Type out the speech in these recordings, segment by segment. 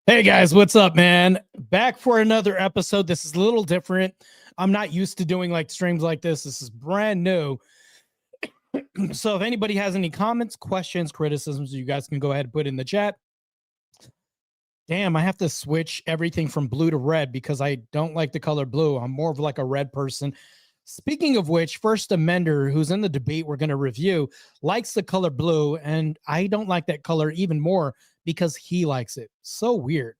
Hey guys, what's up, man? Back for another episode. This is a little different. I'm not used to doing like streams like this. This is brand new. So if anybody has any comments, questions, criticisms, you guys can go ahead and put in the chat. Damn, I have to switch everything from blue to red because I don't like the color blue. I'm more of like a red person. Speaking of which, first Amender, who's in the debate we're going to review, likes the color blue, and I don't like that color even more because he likes it. So weird.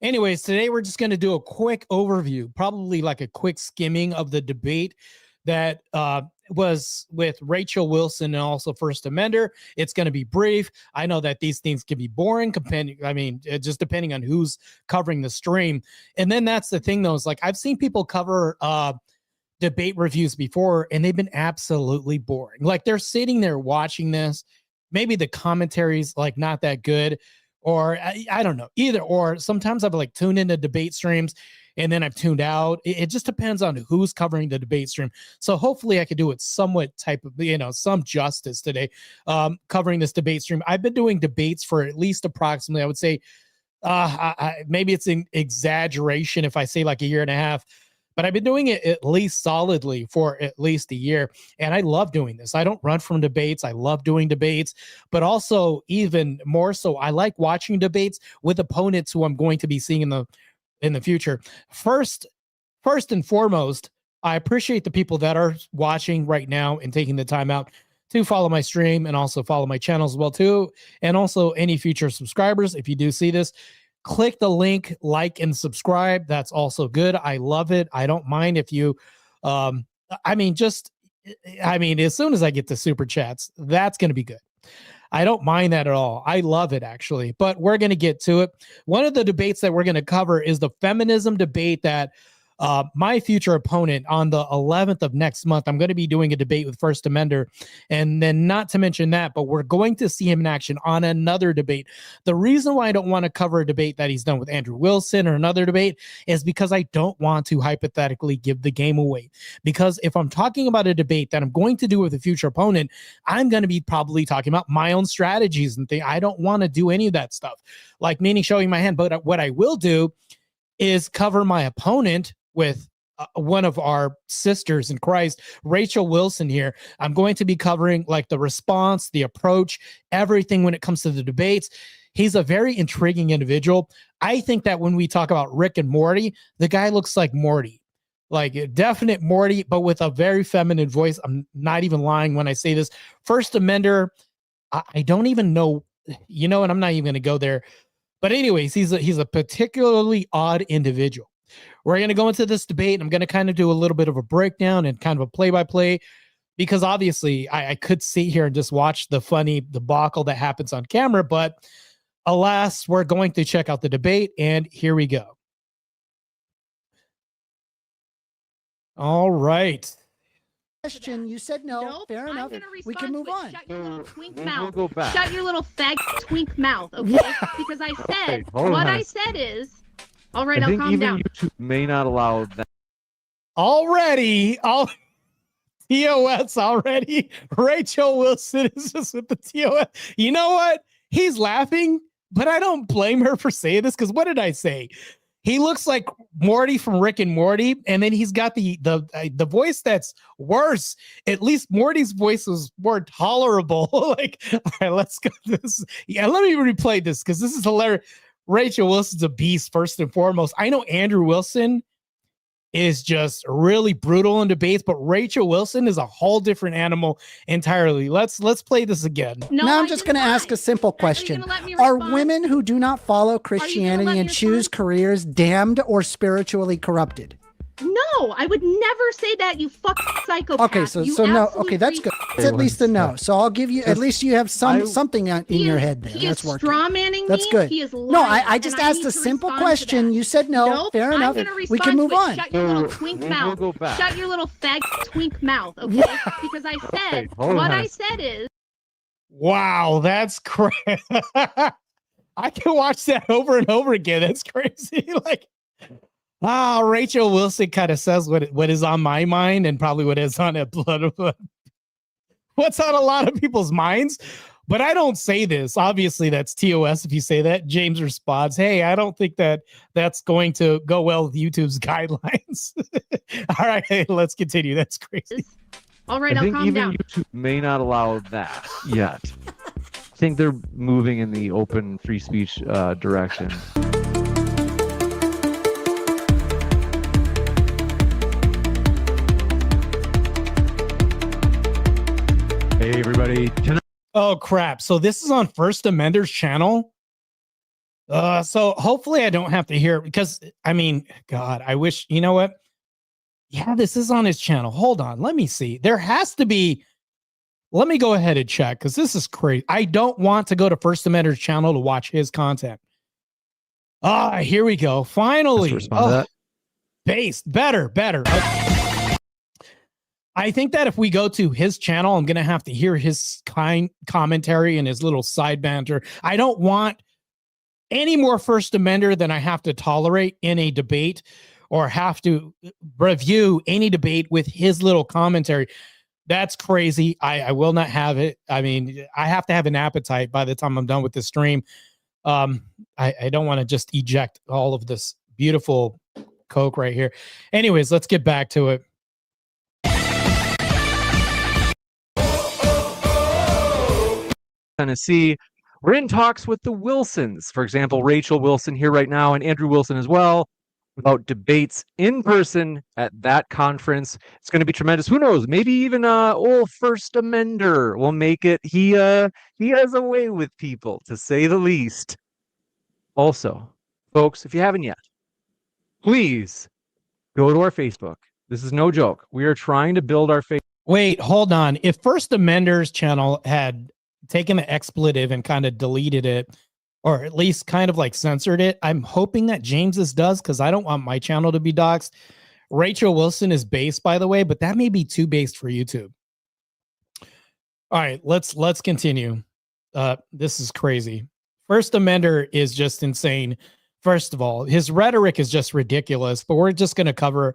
Anyways, today we're just going to do a quick overview, probably like a quick skimming of the debate that was with Rachel Wilson and also First Amender. It's going to be brief. I know that these things can be boring. I mean, just depending on who's covering the stream. And then that's the thing, though, is like I've seen people cover debate reviews before, and they've been absolutely boring. Like they're sitting there watching this. Maybe the commentary's like not that good. Or I don't know, either or. Sometimes I've like tuned into debate streams and then I've tuned out. It just depends on who's covering the debate stream. So hopefully I could do it somewhat type of, some justice today, covering this debate stream. I've been doing debates for at least approximately, I would say, maybe it's an exaggeration if I say like a year and a half, but I've been doing it at least solidly for at least a year. And I love doing this. I don't run from debates. I love doing debates, but also even more so, I like watching debates with opponents who I'm going to be seeing in the future. First and foremost, I appreciate the people that are watching right now and taking the time out to follow my stream and also follow my channel as well too. And also any future subscribers, if you do see this, click the link, like, and subscribe. That's also good. I love it. I don't mind if you, as soon as I get the super chats, that's going to be good. I don't mind that at all. I love it, actually. But we're going to get to it. One of the debates that we're going to cover is the feminism debate that my future opponent on the 11th of next month, I'm going to be doing a debate with First Amender. And then not to mention that, but we're going to see him in action on another debate. The reason why I don't want to cover a debate that he's done with Andrew Wilson or another debate is because I don't want to hypothetically give the game away. Because if I'm talking about a debate that I'm going to do with a future opponent, I'm going to be probably talking about my own strategies and things. I don't want to do any of that stuff, like meaning showing my hand. But what I will do is cover my opponent with one of our sisters in Christ, Rachel Wilson here. I'm going to be covering like the response, the approach, everything when it comes to the debates. He's a very intriguing individual. I think that when we talk about Rick and Morty, the guy looks like Morty, like a definite Morty, but with a very feminine voice. I'm not even lying when I say this. First Amender, I don't even know, and I'm not even going to go there. But anyways, he's a particularly odd individual. We're going to go into this debate, and I'm going to kind of do a little bit of a breakdown and kind of a play-by-play, because obviously I could sit here and just watch the funny debacle that happens on camera, but alas, we're going to check out the debate, and here we go. All right. Question. You said no. Nope, Fair enough. We can move on. Shut your little twink We'll mouth. go back. Shut your little fag twink mouth, okay? Because I said, what I said is, all right, I'll calm down. YouTube may not allow that. Already, TOS already. Rachel Wilson is just with the TOS. You know what? He's laughing, but I don't blame her for saying this, because what did I say? He looks like Morty from Rick and Morty, and then he's got the voice that's worse. At least Morty's voice was more tolerable. Like, all right, let's go. This, yeah, let me replay this because this is hilarious. Rachel Wilson's a beast, first and foremost. I know Andrew Wilson is just really brutal in debates, but Rachel Wilson is a whole different animal entirely. Let's play this again. No, now I'm just going to ask a simple question. Are women who do not follow Christianity and choose careers damned or spiritually corrupted? No, I would never say that, you fucking psychopath. Okay, so no. Okay, that's good. It's at least a no. So I'll give you, at least you have something in your head there. He That's is working. strawmanning That's me. good. He is lying, no, I just asked a simple question. You said no. Nope, Fair I'm enough. gonna We can move on. Shut your little twink mouth. We'll go back. Shut your little fag twink mouth, okay? Because I said, what I said is. Wow, that's crazy. I can watch that over and over again. That's crazy. Like, Rachel Wilson kind of says what is on my mind and probably what is on what's on a lot of people's minds. But I don't say this. Obviously, that's TOS if you say that. James responds, hey, I don't think that's going to go well with YouTube's guidelines. All right, hey, let's continue. That's crazy. All right, I I'll think calm even down. YouTube may not allow that yet. I think they're moving in the open free speech direction. Hey, everybody. Oh, crap. So this is on First Amender's channel? So hopefully I don't have to hear it because, I mean, God, I wish, you know what? Yeah, this is on his channel. Hold on. Let me see. There has to be. Let me go ahead and check because this is crazy. I don't want to go to First Amender's channel to watch his content. Ah, here we go. Finally. Based. Better. Okay. I think that if we go to his channel, I'm going to have to hear his kind commentary and his little side banter. I don't want any more First Amender than I have to tolerate in a debate or have to review any debate with his little commentary. That's crazy. I will not have it. I mean, I have to have an appetite by the time I'm done with the stream. I don't want to just eject all of this beautiful Coke right here. Anyways, let's get back to it. Tennessee. We're in talks with the Wilsons. For example, Rachel Wilson here right now and Andrew Wilson as well about debates in person at that conference. It's going to be tremendous. Who knows? Maybe even old First Amender will make it. He has a way with people, to say the least. Also, folks, if you haven't yet, please go to our Facebook. This is no joke. We are trying to build our Facebook. Wait, hold on. If First Amender's channel had taken the expletive and kind of deleted it, or at least kind of like censored it, I'm hoping that James's does, because I don't want my channel to be doxxed. Rachel Wilson is based, by the way, but that may be too based for YouTube. All right, let's continue. This is crazy. First Amender is just insane. First of all, his rhetoric is just ridiculous, but we're just going to cover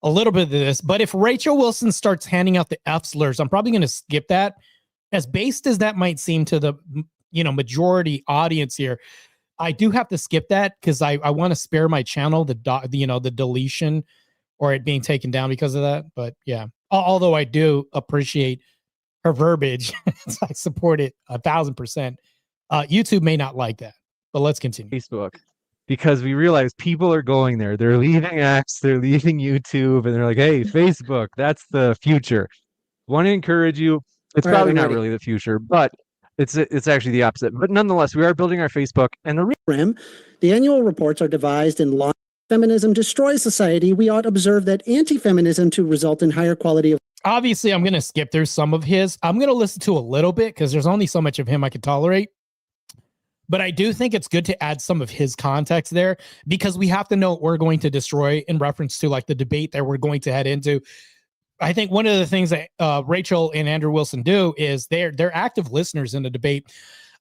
a little bit of this. But if Rachel Wilson starts handing out the F slurs, I'm probably going to skip that. As based as that might seem to the majority audience here, I do have to skip that because I want to spare my channel the deletion or it being taken down because of that. But yeah, although I do appreciate her verbiage, I support it 1,000%. YouTube may not like that, but let's continue. Facebook, because we realize people are going there. They're leaving X, they're leaving YouTube, and they're like, hey, Facebook, that's the future. Want to encourage you. It's probably not really the future, but it's actually the opposite. But nonetheless, we are building our Facebook, and the annual reports are devised in law. Feminism destroys society. We ought to observe that anti-feminism to result in higher quality of. Obviously, I'm going to skip through some of his. I'm going to listen to a little bit because there's only so much of him I can tolerate. But I do think it's good to add some of his context there because we have to know what we're going to destroy in reference to like the debate that we're going to head into. I think one of the things that Rachel and Andrew Wilson do is they're active listeners in the debate.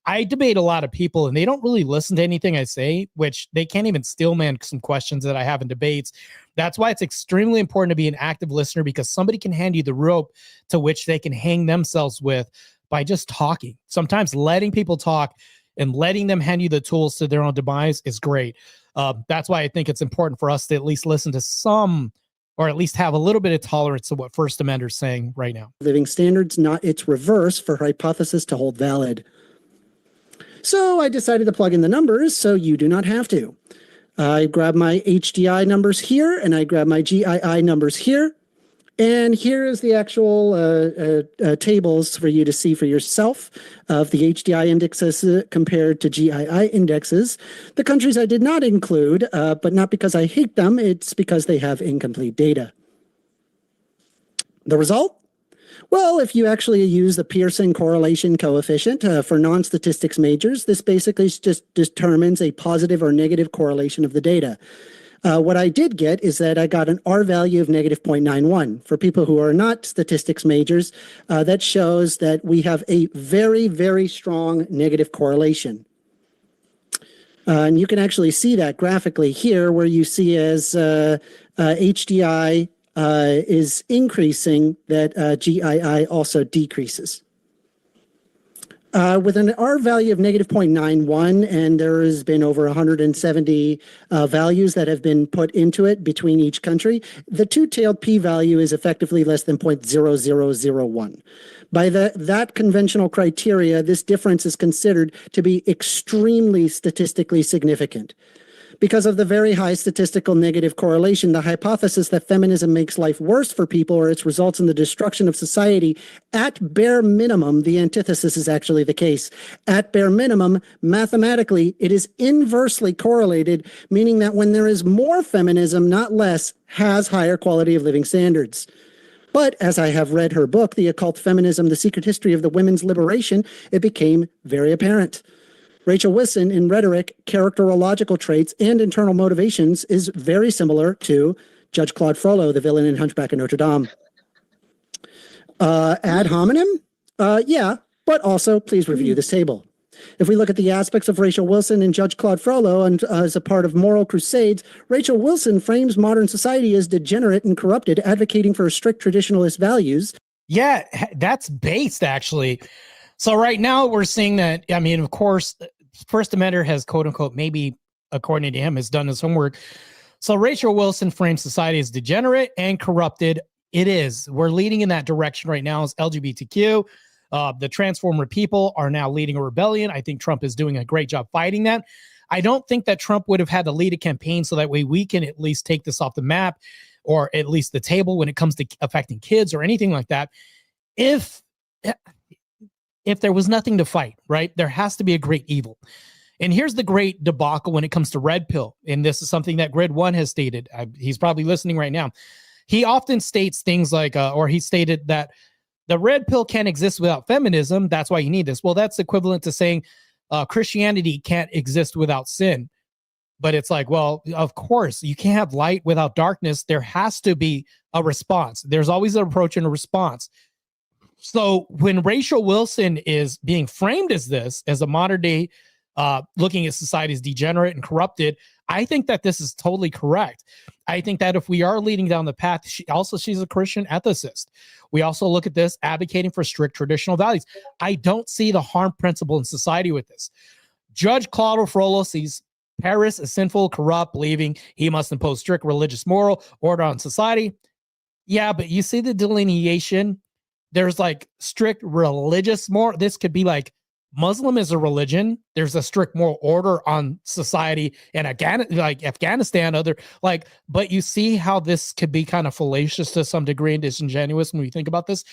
I debate a lot of people and they don't really listen to anything I say, which they can't even steal man some questions that I have in debates. That's why it's extremely important to be an active listener because somebody can hand you the rope to which they can hang themselves with by just talking. Sometimes letting people talk and letting them hand you the tools to their own demise is great. That's why I think it's important for us to at least listen to some, or at least have a little bit of tolerance of what First Amender is saying right now. Living standards, not its reverse, for hypothesis to hold valid. So I decided to plug in the numbers so you do not have to. I grab my HDI numbers here and I grab my GII numbers here. And here is the actual tables for you to see for yourself of the HDI indexes compared to GII indexes. The countries I did not include, but not because I hate them, it's because they have incomplete data. The result? Well, if you actually use the Pearson correlation coefficient for non-statistics majors, this basically just determines a positive or negative correlation of the data. What I did get is that I got an R value of negative 0.91. For people who are not statistics majors, that shows that we have a very, very strong negative correlation. And you can actually see that graphically here where you see as HDI is increasing, that GII also decreases. With an R value of negative 0.91, and there has been over 170 values that have been put into it between each country, the two-tailed p-value is effectively less than 0.0001. By that conventional criteria, this difference is considered to be extremely statistically significant. Because of the very high statistical negative correlation, the hypothesis that feminism makes life worse for people or its results in the destruction of society, at bare minimum, the antithesis is actually the case. At bare minimum, mathematically, it is inversely correlated, meaning that when there is more feminism, not less, has higher quality of living standards. But as I have read her book, The Occult Feminism, The Secret History of the Women's Liberation, it became very apparent. Rachel Wilson, in rhetoric, characterological traits, and internal motivations, is very similar to Judge Claude Frollo, the villain in Hunchback of Notre Dame. Ad hominem? Yeah, but also please review this table. If we look at the aspects of Rachel Wilson and Judge Claude Frollo and as a part of moral crusades, Rachel Wilson frames modern society as degenerate and corrupted, advocating for strict traditionalist values. Yeah, that's based, actually. So right now we're seeing that, I mean, of course, First Amender has, quote unquote, maybe according to him, has done his homework. So Rachel Wilson frames society as degenerate and corrupted. It is. We're leading in that direction right now as LGBTQ. The transformer people are now leading a rebellion. I think Trump is doing a great job fighting that. I don't think that Trump would have had to lead a campaign so that way we can at least take this off the map, or at least the table when it comes to affecting kids or anything like that. If there was nothing to fight, right? There has to be a great evil. And here's the great debacle when it comes to red pill. And this is something that Grid One has stated. He's probably listening right now. He often states things like, or he stated that the red pill can't exist without feminism. That's why you need this. Well, that's equivalent to saying Christianity can't exist without sin. But it's like, well, of course, you can't have light without darkness. There has to be a response. There's always an approach and a response. So when Rachel Wilson is being framed as this, as a modern day, looking at society as degenerate and corrupted, I think that this is totally correct. I think that if we are leading down the path, she's a Christian ethicist. We also look at this advocating for strict traditional values. I don't see the harm principle in society with this. Judge Claude Frollo sees Paris as sinful, corrupt, believing he must impose strict religious moral order on society. Yeah, but you see the delineation. There's like strict religious moral. This could be like Muslim is a religion. There's a strict moral order on society and Afghanistan, but you see how this could be kind of fallacious to some degree and disingenuous when we think about this.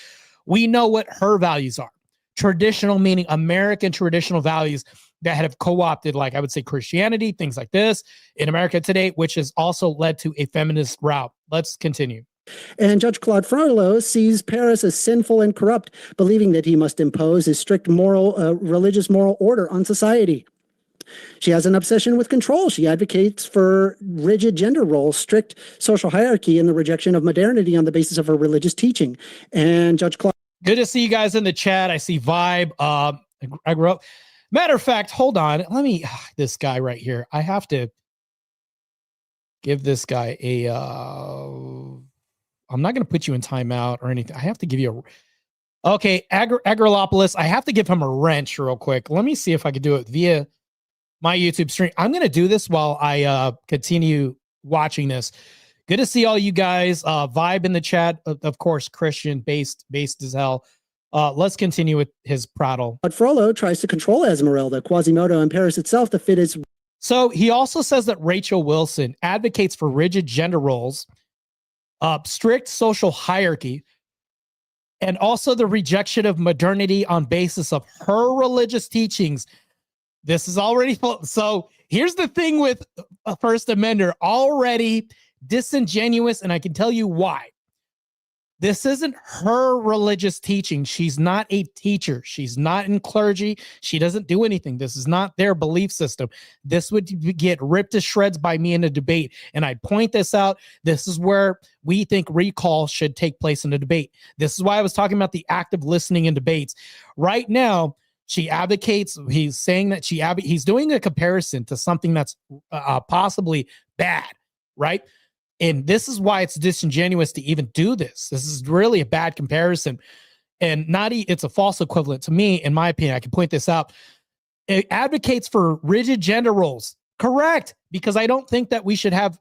We know what her values are. Traditional, meaning American traditional values that have co-opted, like I would say Christianity, things like this in America today, which has also led to a feminist route. Let's continue. And Judge Claude Frollo sees Paris as sinful and corrupt, believing that he must impose his strict religious moral order on society. She has an obsession with control. She advocates for rigid gender roles, strict social hierarchy, and the rejection of modernity on the basis of her religious teaching. And Judge Claude. Good to see you guys in the chat. I see Vibe. I grew up. Matter of fact, hold on. Let me, this guy right here. I have to give this guy a, I'm not going to put you in timeout or anything. I have to give you okay, Agrilopoulos. I have to give him a wrench real quick. Let me see if I can do it via my YouTube stream. I'm going to do this while I continue watching this. Good to see all you guys. Vibe in the chat, of course, Christian, based as hell. Let's continue with his prattle. But Frollo tries to control Esmeralda, Quasimodo, and Paris itself to fit his. So he also says that Rachel Wilson advocates for rigid gender roles, strict social hierarchy, and also the rejection of modernity on basis of her religious teachings. This is already so. Here's the thing with First Amender, already disingenuous, and I can tell you why. This isn't her religious teaching. She's not a teacher. She's not in clergy. She doesn't do anything. This is not their belief system. This would get ripped to shreds by me in a debate. And I point this out. This is where we think recall should take place in a debate. This is why I was talking about the active listening in debates. Right now, she advocates, he's saying that he's doing a comparison to something that's possibly bad, right? And this is why it's disingenuous to even do this. This is really a bad comparison. and it's a false equivalent to me, in my opinion. I can point this out. It advocates for rigid gender roles. Correct, because I don't think that we should have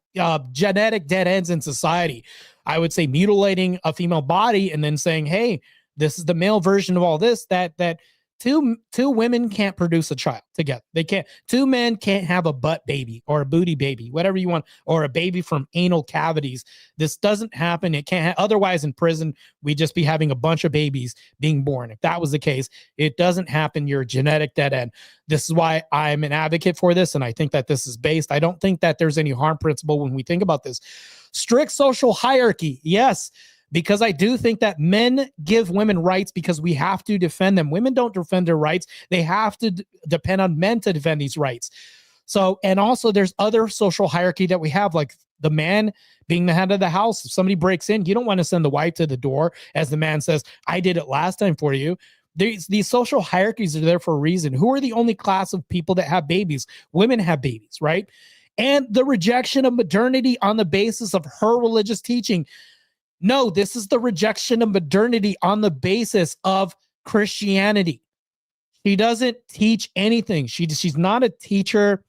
genetic dead ends in society. I would say mutilating a female body and then saying, hey, this is the male version of all this, that two women can't produce a child together. They can't. Two men can't have a butt baby or a booty baby, whatever you want, or a baby from anal cavities. This doesn't happen. It can't. Otherwise, in prison, we'd just be having a bunch of babies being born. If that was the case, it doesn't happen. You're a genetic dead end. This is why I'm an advocate for this, and I think that this is based. I don't think that there's any harm principle when we think about this. Strict social hierarchy, yes. Because I do think that men give women rights because we have to defend them. Women don't defend their rights. They have to depend on men to defend these rights. So, and also there's other social hierarchy that we have, like the man being the head of the house. If somebody breaks in, you don't want to send the wife to the door as the man says, I did it last time for you. These social hierarchies are there for a reason. Who are the only class of people that have babies? Women have babies, right? And the rejection of modernity on the basis of her religious teaching. No, this is the rejection of modernity on the basis of Christianity. She doesn't teach anything. She's not a teacher.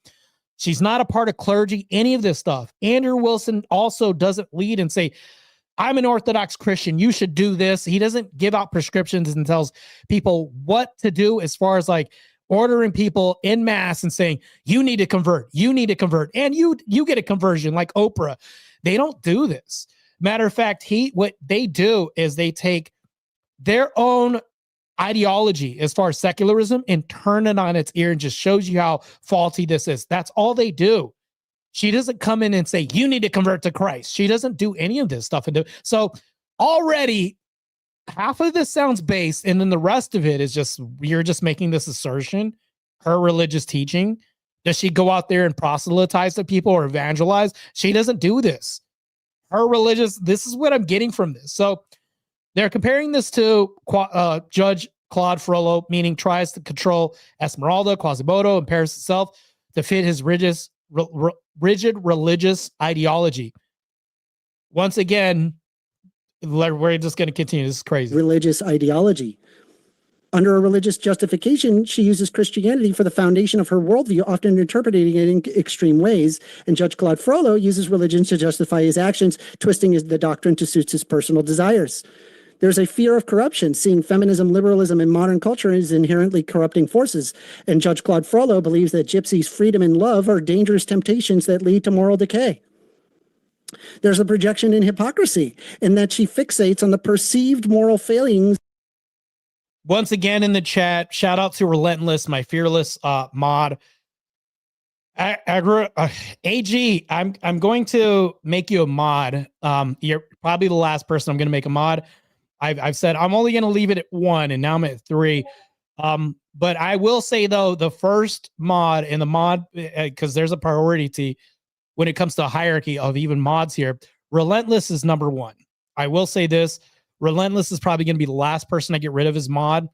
She's not a part of clergy, any of this stuff. Andrew Wilson also doesn't lead and say, I'm an Orthodox Christian. You should do this. He doesn't give out prescriptions and tells people what to do as far as like ordering people in mass and saying, you need to convert. You need to convert. And you get a conversion like Oprah. They don't do this. Matter of fact, what they do is they take their own ideology as far as secularism and turn it on its ear and just shows you how faulty this is. That's all they do. She doesn't come in and say, you need to convert to Christ. She doesn't do any of this stuff. So already half of this sounds based, and then the rest of it is just, you're just making this assertion, her religious teaching. Does she go out there and proselytize to people or evangelize? She doesn't do this. Her religious, this is what I'm getting from this. So they're comparing this to Judge Claude Frollo, meaning tries to control Esmeralda, Quasimodo, and Paris itself to fit his rigid religious ideology. Once again, we're just going to continue. This is crazy. Religious ideology. Under a religious justification, she uses Christianity for the foundation of her worldview, often interpreting it in extreme ways. And Judge Claude Frollo uses religion to justify his actions, twisting the doctrine to suit his personal desires. There's a fear of corruption, seeing feminism, liberalism, and modern culture as inherently corrupting forces. And Judge Claude Frollo believes that gypsies' freedom and love are dangerous temptations that lead to moral decay. There's a projection in hypocrisy, in that she fixates on the perceived moral failings. Once again in the chat, shout out to Relentless, my fearless mod. AG, I'm going to make you a mod. You're probably the last person I'm going to make a mod. I've said I'm only going to leave it at 1, and now I'm at 3. But I will say though, the first mod in the mod, because there's a priority when it comes to a hierarchy of even mods here. Relentless is number 1. I will say this. Relentless is probably going to be the last person I get rid of his mod.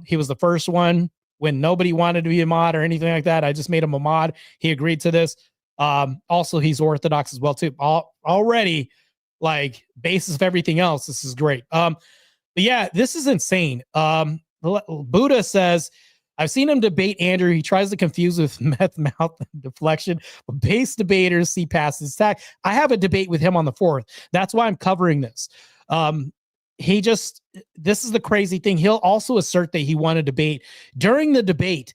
He was the first one when nobody wanted to be a mod or anything like that. I just made him a mod. He agreed to this. Also, he's Orthodox as well too. Already, like, basis of everything else, this is great. But yeah, this is insane. Buddha says, I've seen him debate Andrew. He tries to confuse with meth mouth deflection, but base debaters see past his attack. I have a debate with him on the 4th. That's why I'm covering this. This is the crazy thing. He'll also assert that he won a debate during the debate,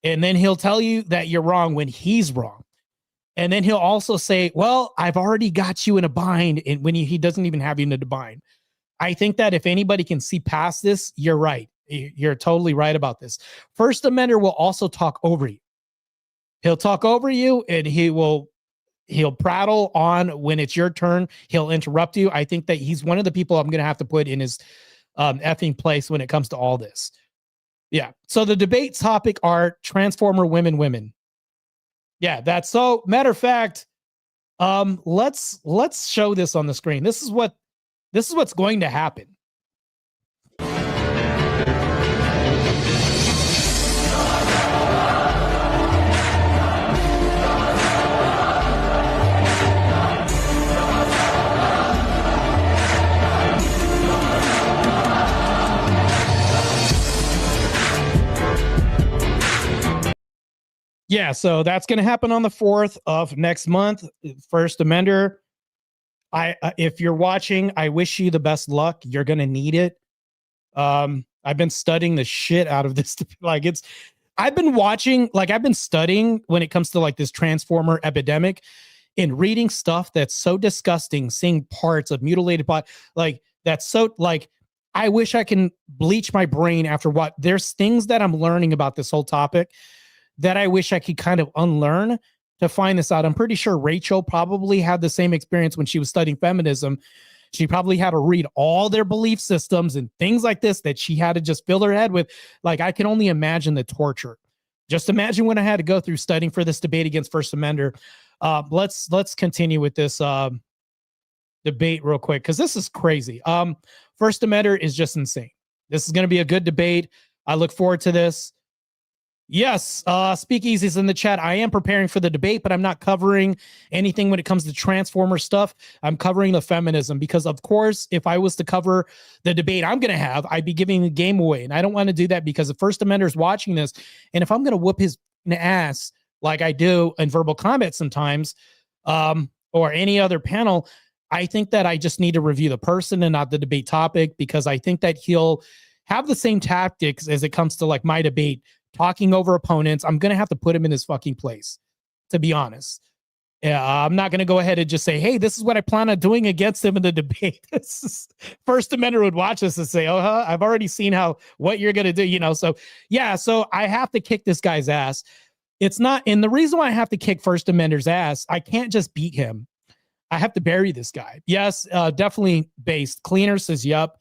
and then he'll tell you that you're wrong when he's wrong. And then he'll also say, well, I've already got you in a bind, and when he doesn't even have you in a bind. I think that if anybody can see past this, you're right. You're totally right about this. First Amender will also talk over you. He'll talk over you, and he'll prattle on when it's your turn. He'll interrupt you. I think that he's one of the people I'm going to have to put in his effing place when it comes to all this. Yeah. So the debate topic are Transformer women. Yeah, that's so. Matter of fact, let's show this on the screen. This is what's going to happen. Yeah, so that's going to happen on the 4th of next month. First Amender. If you're watching, I wish you the best luck. You're going to need it. I've been studying the shit out of this. I've been studying when it comes to like this transformer epidemic and reading stuff that's so disgusting, seeing parts of mutilated body, like that's so like, I wish I can bleach my brain after what there's things that I'm learning about this whole topic that I wish I could kind of unlearn to find this out. I'm pretty sure Rachel probably had the same experience when she was studying feminism. She probably had to read all their belief systems and things like this that she had to just fill her head with. Like, I can only imagine the torture. Just imagine what I had to go through studying for this debate against First Amender. Let's continue with this debate real quick, because this is crazy. First Amender is just insane. This is going to be a good debate. I look forward to this. Yes, Speakeasy's in the chat. I am preparing for the debate, but I'm not covering anything when it comes to Transformer stuff. I'm covering the feminism because, of course, if I was to cover the debate I'm going to have, I'd be giving the game away. And I don't want to do that because the First Amender's watching this. And if I'm going to whoop his ass like I do in Verbal Combat sometimes, or any other panel, I think that I just need to review the person and not the debate topic, because I think that he'll have the same tactics as it comes to like my debate, talking over opponents. I'm going to have to put him in his fucking place, to be honest. I'm not going to go ahead and just say, hey, this is what I plan on doing against him in the debate. First Amender would watch this and say, oh, I've already seen what you're going to do, So yeah, so I have to kick this guy's ass. It's not, and the reason why I have to kick First Amender's ass, I can't just beat him. I have to bury this guy. Yes, definitely based. Cleaner says, yup.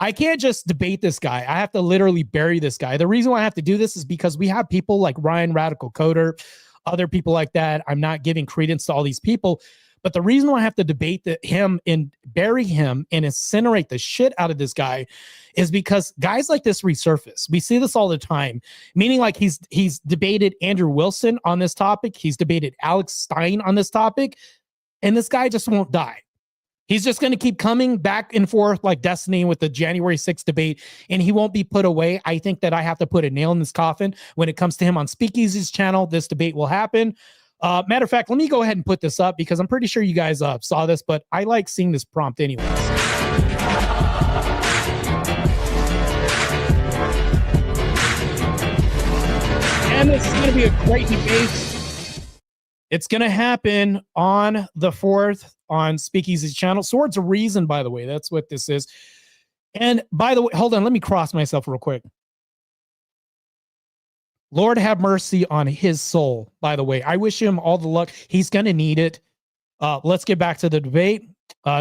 I can't just debate this guy. I have to literally bury this guy. The reason why I have to do this is because we have people like Ryan Radical Coder, other people like that. I'm not giving credence to all these people, but the reason why I have to debate him and bury him and incinerate the shit out of this guy is because guys like this resurface. We see this all the time, meaning like he's debated Andrew Wilson on this topic. He's debated Alex Stein on this topic, and this guy just won't die. He's just going to keep coming back and forth like Destiny with the January 6th debate, and he won't be put away. I think that I have to put a nail in this coffin when it comes to him on Speakeasy's channel. This debate will happen. Matter of fact, let me go ahead and put this up because I'm pretty sure you guys saw this, but I like seeing this prompt anyways. And this is going to be a great debate. It's going to happen on the 4th on Speakeasy's channel. Swords of Reason, by the way. That's what this is. And by the way, hold on. Let me cross myself real quick. Lord have mercy on his soul, by the way. I wish him all the luck. He's going to need it. Let's get back to the debate.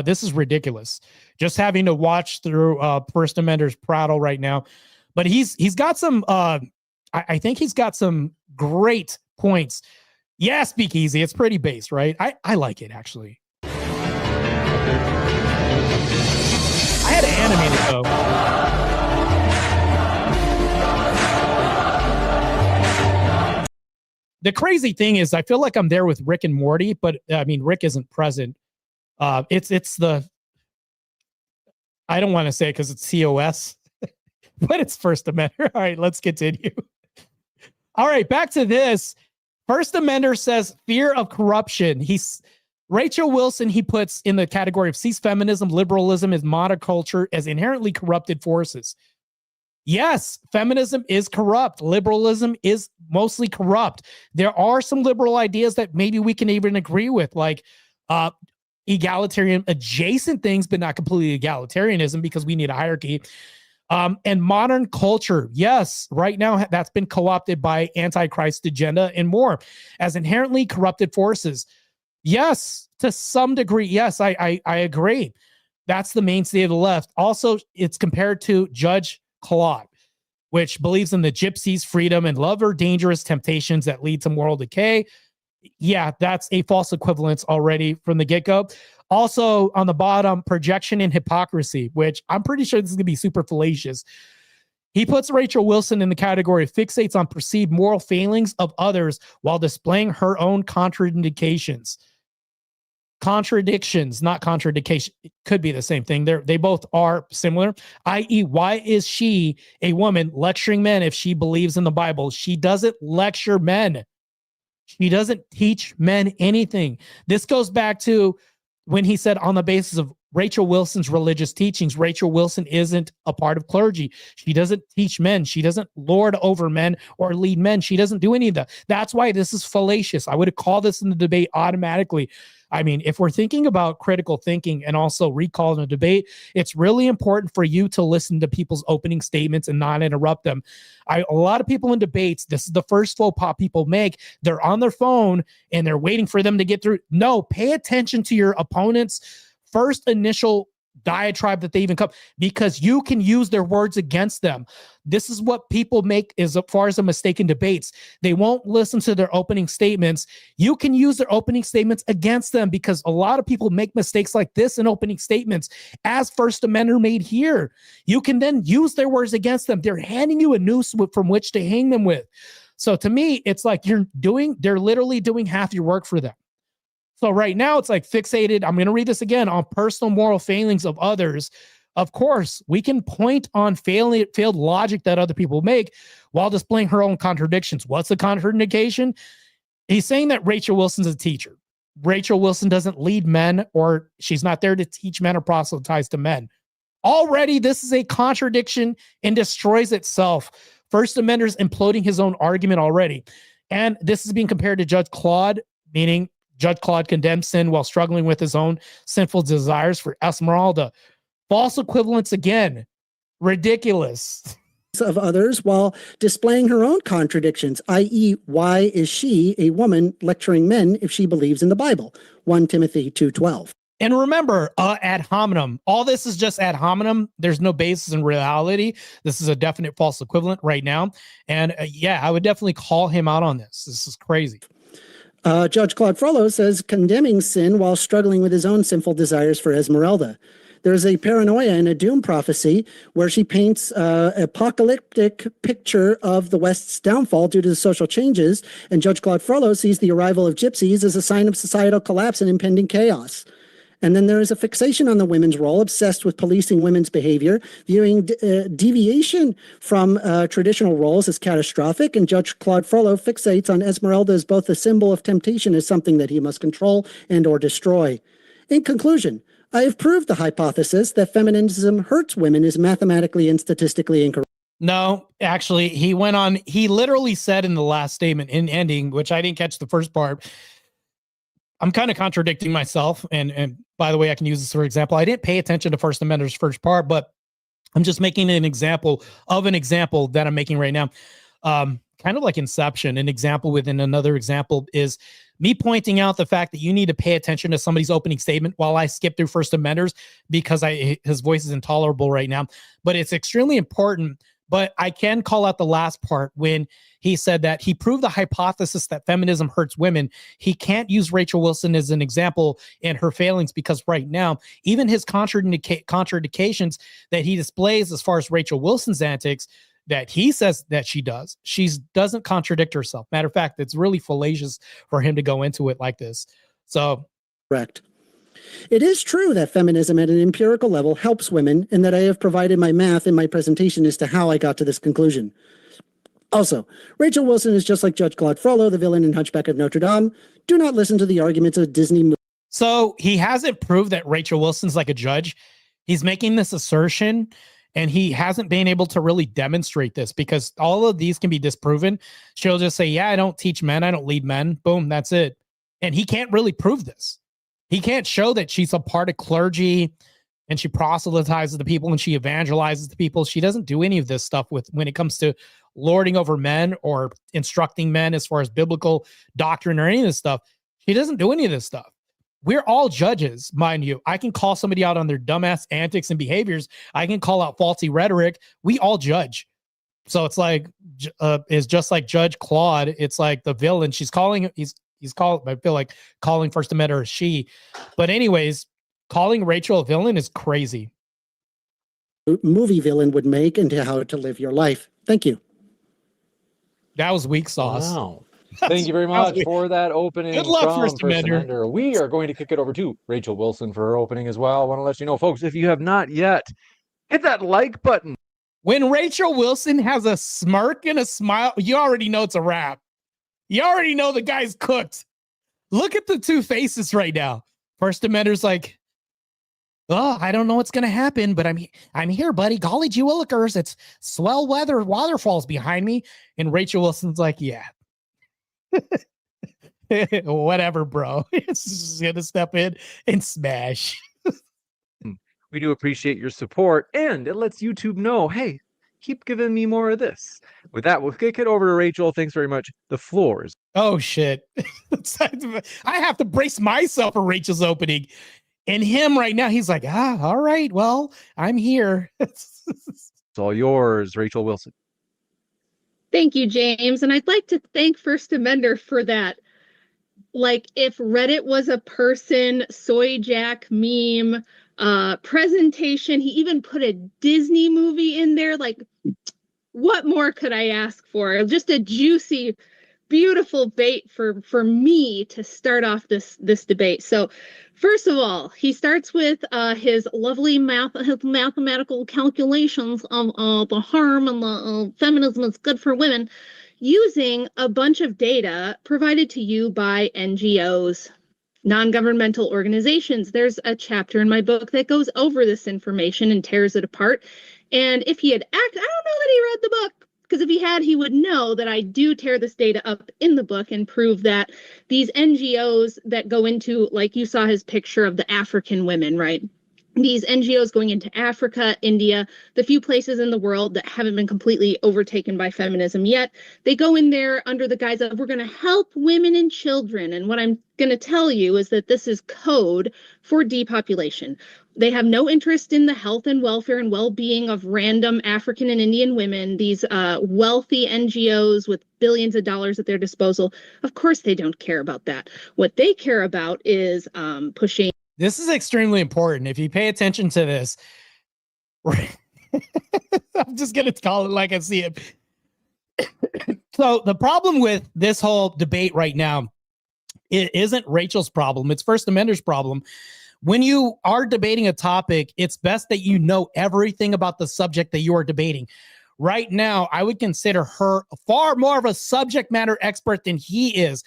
This is ridiculous. Just having to watch through First Amender's prattle right now. But he's got some, I think he's got some great points. Yeah, Speakeasy. It's pretty base, right? I like it, actually. I had to animate it, though. The crazy thing is I feel like I'm there with Rick and Morty, but I mean, Rick isn't present. It's the, I don't want to say it because it's COS, but it's First Amender. All right, let's continue. All right, back to this. First Amender says fear of corruption. Rachel Wilson, he puts in the category of sees feminism, liberalism as monoculture as inherently corrupted forces. Yes, feminism is corrupt. Liberalism is mostly corrupt. There are some liberal ideas that maybe we can even agree with, like egalitarian adjacent things, but not completely egalitarianism because we need a hierarchy. And modern culture, yes, right now that's been co-opted by Antichrist agenda and more as inherently corrupted forces. Yes, to some degree, yes, I agree. That's the mainstay of the left. Also, it's compared to Judge Claude, which believes in the gypsies, freedom, and love are dangerous temptations that lead to moral decay. Yeah, that's a false equivalence already from the get-go. Also, on the bottom, projection and hypocrisy, which I'm pretty sure this is going to be super fallacious. He puts Rachel Wilson in the category of fixates on perceived moral failings of others while displaying her own contraindications. contradictions, not contradiction. It could be the same thing. They both are similar. I.e., why is she, a woman, lecturing men if she believes in the Bible? She doesn't lecture men. She doesn't teach men anything. This goes back to when he said on the basis of Rachel Wilson's religious teachings, Rachel Wilson isn't a part of clergy. She doesn't teach men. She doesn't lord over men or lead men. She doesn't do any of that. That's why this is fallacious. I would have called this in the debate automatically. I mean, if we're thinking about critical thinking and also recalling a debate, it's really important for you to listen to people's opening statements and not interrupt them. A lot of people in debates, this is the first faux pas people make. They're on their phone and they're waiting for them to get through. No, pay attention to your opponent's first initial diatribe that they even come, because you can use their words against them. This is what people make as far as a mistake in debates. They won't listen to their opening statements. You can use their opening statements against them, because a lot of people make mistakes like this in opening statements, as First Amender made here. You can then use their words against them. They're handing you a noose from which to hang them with. So to me, it's like they're literally doing half your work for them. So right now it's like fixated. I'm going to read this again on personal moral failings of others. Of course, we can point on failed logic that other people make while displaying her own contradictions. What's the contradiction? He's saying that Rachel Wilson's a teacher. Rachel Wilson doesn't lead men, or she's not there to teach men or proselytize to men. Already, this is a contradiction and destroys itself. First Amender's imploding his own argument already. And this is being compared to Judge Claude, meaning Judge Claude condemned sin while struggling with his own sinful desires for Esmeralda. False equivalence again. Ridiculous. Of others while displaying her own contradictions, i.e., why is she, a woman, lecturing men if she believes in the Bible? 1 Timothy 2:12. And remember, ad hominem. All this is just ad hominem. There's no basis in reality. This is a definite false equivalent right now. And yeah, I would definitely call him out on this. This is crazy. Judge Claude Frollo says, condemning sin while struggling with his own sinful desires for Esmeralda. There's a paranoia and a doom prophecy where she paints an apocalyptic picture of the West's downfall due to the social changes, and Judge Claude Frollo sees the arrival of gypsies as a sign of societal collapse and impending chaos. And then there is a fixation on the women's role, obsessed with policing women's behavior, viewing deviation from traditional roles as catastrophic. And Judge Claude Frollo fixates on Esmeralda as both a symbol of temptation as something that he must control and or destroy. In conclusion, I have proved the hypothesis that feminism hurts women is mathematically and statistically incorrect. No, actually, he went on. He literally said in the last statement, in ending, which I didn't catch the first part, I'm kind of contradicting myself. And by the way, I can use this for example. I didn't pay attention to First Amender's first part, but I'm just making an example of an example that I'm making right now. Kind of like Inception. An example within another example is me pointing out the fact that you need to pay attention to somebody's opening statement while I skip through First Amenders, because his voice is intolerable right now. But it's extremely important. But I can call out the last part when he said that he proved the hypothesis that feminism hurts women. He can't use Rachel Wilson as an example in her failings, because right now, even his contradictions that he displays as far as Rachel Wilson's antics that he says that she does, she doesn't contradict herself. Matter of fact, it's really fallacious for him to go into it like this. So, correct. It is true that feminism at an empirical level helps women, and that I have provided my math in my presentation as to how I got to this conclusion. Also, Rachel Wilson is just like Judge Claude Frollo, the villain in Hunchback of Notre Dame. Do not listen to the arguments of Disney movies. So he hasn't proved that Rachel Wilson's like a judge. He's making this assertion, and he hasn't been able to really demonstrate this, because all of these can be disproven. She'll just say, yeah, I don't teach men. I don't lead men. Boom, that's it. And he can't really prove this. He can't show that she's a part of clergy and she proselytizes the people and she evangelizes the people. She doesn't do any of this stuff when it comes to lording over men or instructing men as far as biblical doctrine or any of this stuff. She doesn't do any of this stuff. We're all judges, mind you. I can call somebody out on their dumbass antics and behaviors. I can call out faulty rhetoric. We all judge. So it's like, it's just like Judge Claude. It's like the villain. He's called, I feel like calling First Amender she. But anyways, calling Rachel a villain is crazy. Movie villain would make into how to live your life. Thank you. That was weak sauce. Wow. Thank you very much for that opening. Good luck, from First Amender. Amender. We are going to kick it over to Rachel Wilson for her opening as well. I want to let you know, folks, if you have not yet, hit that like button. When Rachel Wilson has a smirk and a smile, you already know it's a wrap. You already know the guy's cooked. Look at the two faces right now. First Amender's like, oh, I don't know what's going to happen, but I'm here, buddy. Golly gee willikers. It's swell weather. Waterfalls behind me. And Rachel Wilson's like, yeah. Whatever, bro. It's just going to step in and smash. We do appreciate your support, and it lets YouTube know, hey, keep giving me more of this. With that, we'll kick it over to Rachel. Thanks very much. The floor is... Oh, shit. I have to brace myself for Rachel's opening. And him right now, he's like, all right, well, I'm here. It's all yours, Rachel Wilson. Thank you, James. And I'd like to thank First Amender for that. Like, if Reddit was a person, Soy Jack meme, presentation, he even put a Disney movie in there. Like, what more could I ask for? Just a juicy, beautiful bait for me to start off this debate. So first of all, he starts with his lovely mathematical calculations of the harm and the feminism is good for women, using a bunch of data provided to you by NGOs, non-governmental organizations. There's a chapter in my book that goes over this information and tears it apart. And if he had I don't know that he read the book, because if he had, he would know that I do tear this data up in the book and prove that these NGOs that go into, like you saw his picture of the African women, right? These NGOs going into Africa, India, the few places in the world that haven't been completely overtaken by feminism yet, they go in there under the guise of, we're going to help women and children. And what I'm going to tell you is that this is code for depopulation. They have no interest in the health and welfare and well-being of random African and Indian women, these wealthy NGOs with billions of dollars at their disposal. Of course, they don't care about that. What they care about is pushing. This is extremely important. If you pay attention to this, I'm just going to call it like I see it. So the problem with this whole debate right now, it isn't Rachel's problem. It's First Amender's problem. When you are debating a topic, it's best that you know everything about the subject that you are debating. Right now, I would consider her far more of a subject matter expert than he is.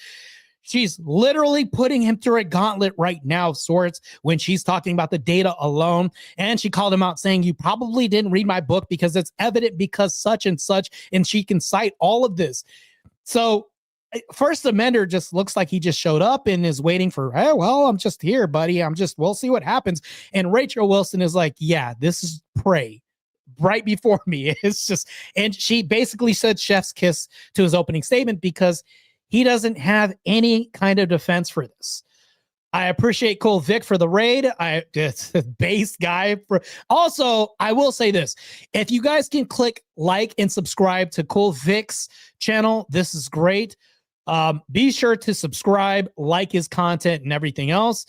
She's literally putting him through a gauntlet right now of sorts when she's talking about the data alone. And she called him out saying, you probably didn't read my book because it's evident because such and such. And she can cite all of this. So First Amender just looks like he just showed up and is waiting for, hey, well, I'm just here, buddy. We'll see what happens. And Rachel Wilson is like, yeah, this is prey right before me. It's just, and she basically said chef's kiss to his opening statement because he doesn't have any kind of defense for this. I appreciate Cool Vic for the raid. It's a base guy. Also, I will say this. If you guys can click like and subscribe to Cool Vic's channel, this is great. Be sure to subscribe, like his content and everything else.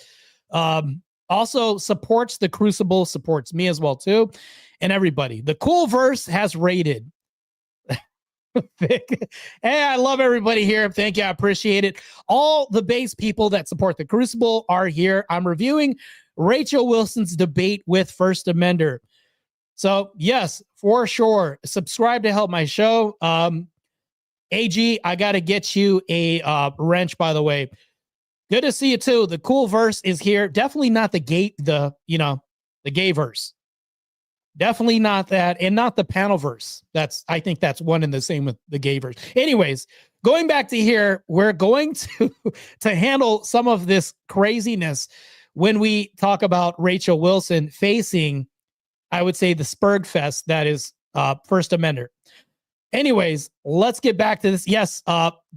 Also supports the Crucible, supports me as well too, and everybody. The Cool Verse has raided. Hey, I love everybody here. Thank you. I appreciate it. All the base people that support the Crucible are here. I'm reviewing Rachel Wilson's debate with First Amender. So yes, for sure. Subscribe to help my show. AG, I got to get you a wrench, by the way. Good to see you too. The Cool Verse is here. Definitely not the gay verse. Definitely not that, and not the panel verse. I think that's one and the same with the gay verse. Anyways, going back to here, we're going to handle some of this craziness when we talk about Rachel Wilson facing, I would say, the Spurg Fest that is First Amender. Anyways, let's get back to this. Yes,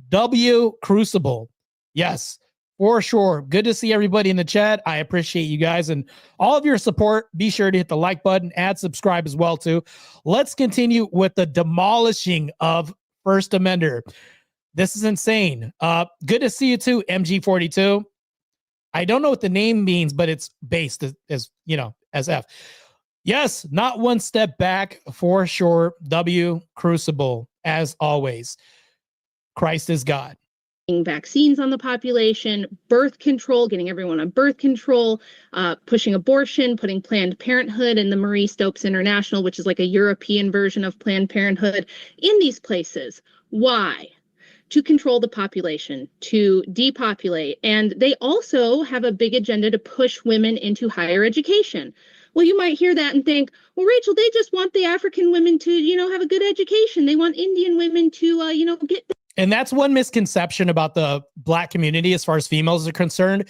W Crucible. Yes, for sure. Good to see everybody in the chat. I appreciate you guys and all of your support. Be sure to hit the like button, add subscribe as well too. Let's continue with the demolishing of First Amender. This is insane. Good to see you too, MG42. I don't know what the name means, but it's based as F. Yes, not one step back for sure. W Crucible, as always. Christ is God. vaccines on the population, birth control, getting everyone on birth control, pushing abortion, putting Planned Parenthood and the Marie Stopes International, which is like a European version of Planned Parenthood, in these places. Why? To control the population, to depopulate. And they also have a big agenda to push women into higher education. Well, you might hear that and think, well, Rachel, they just want the African women to, have a good education. They want Indian women to, get. And that's one misconception about the Black community as far as females are concerned.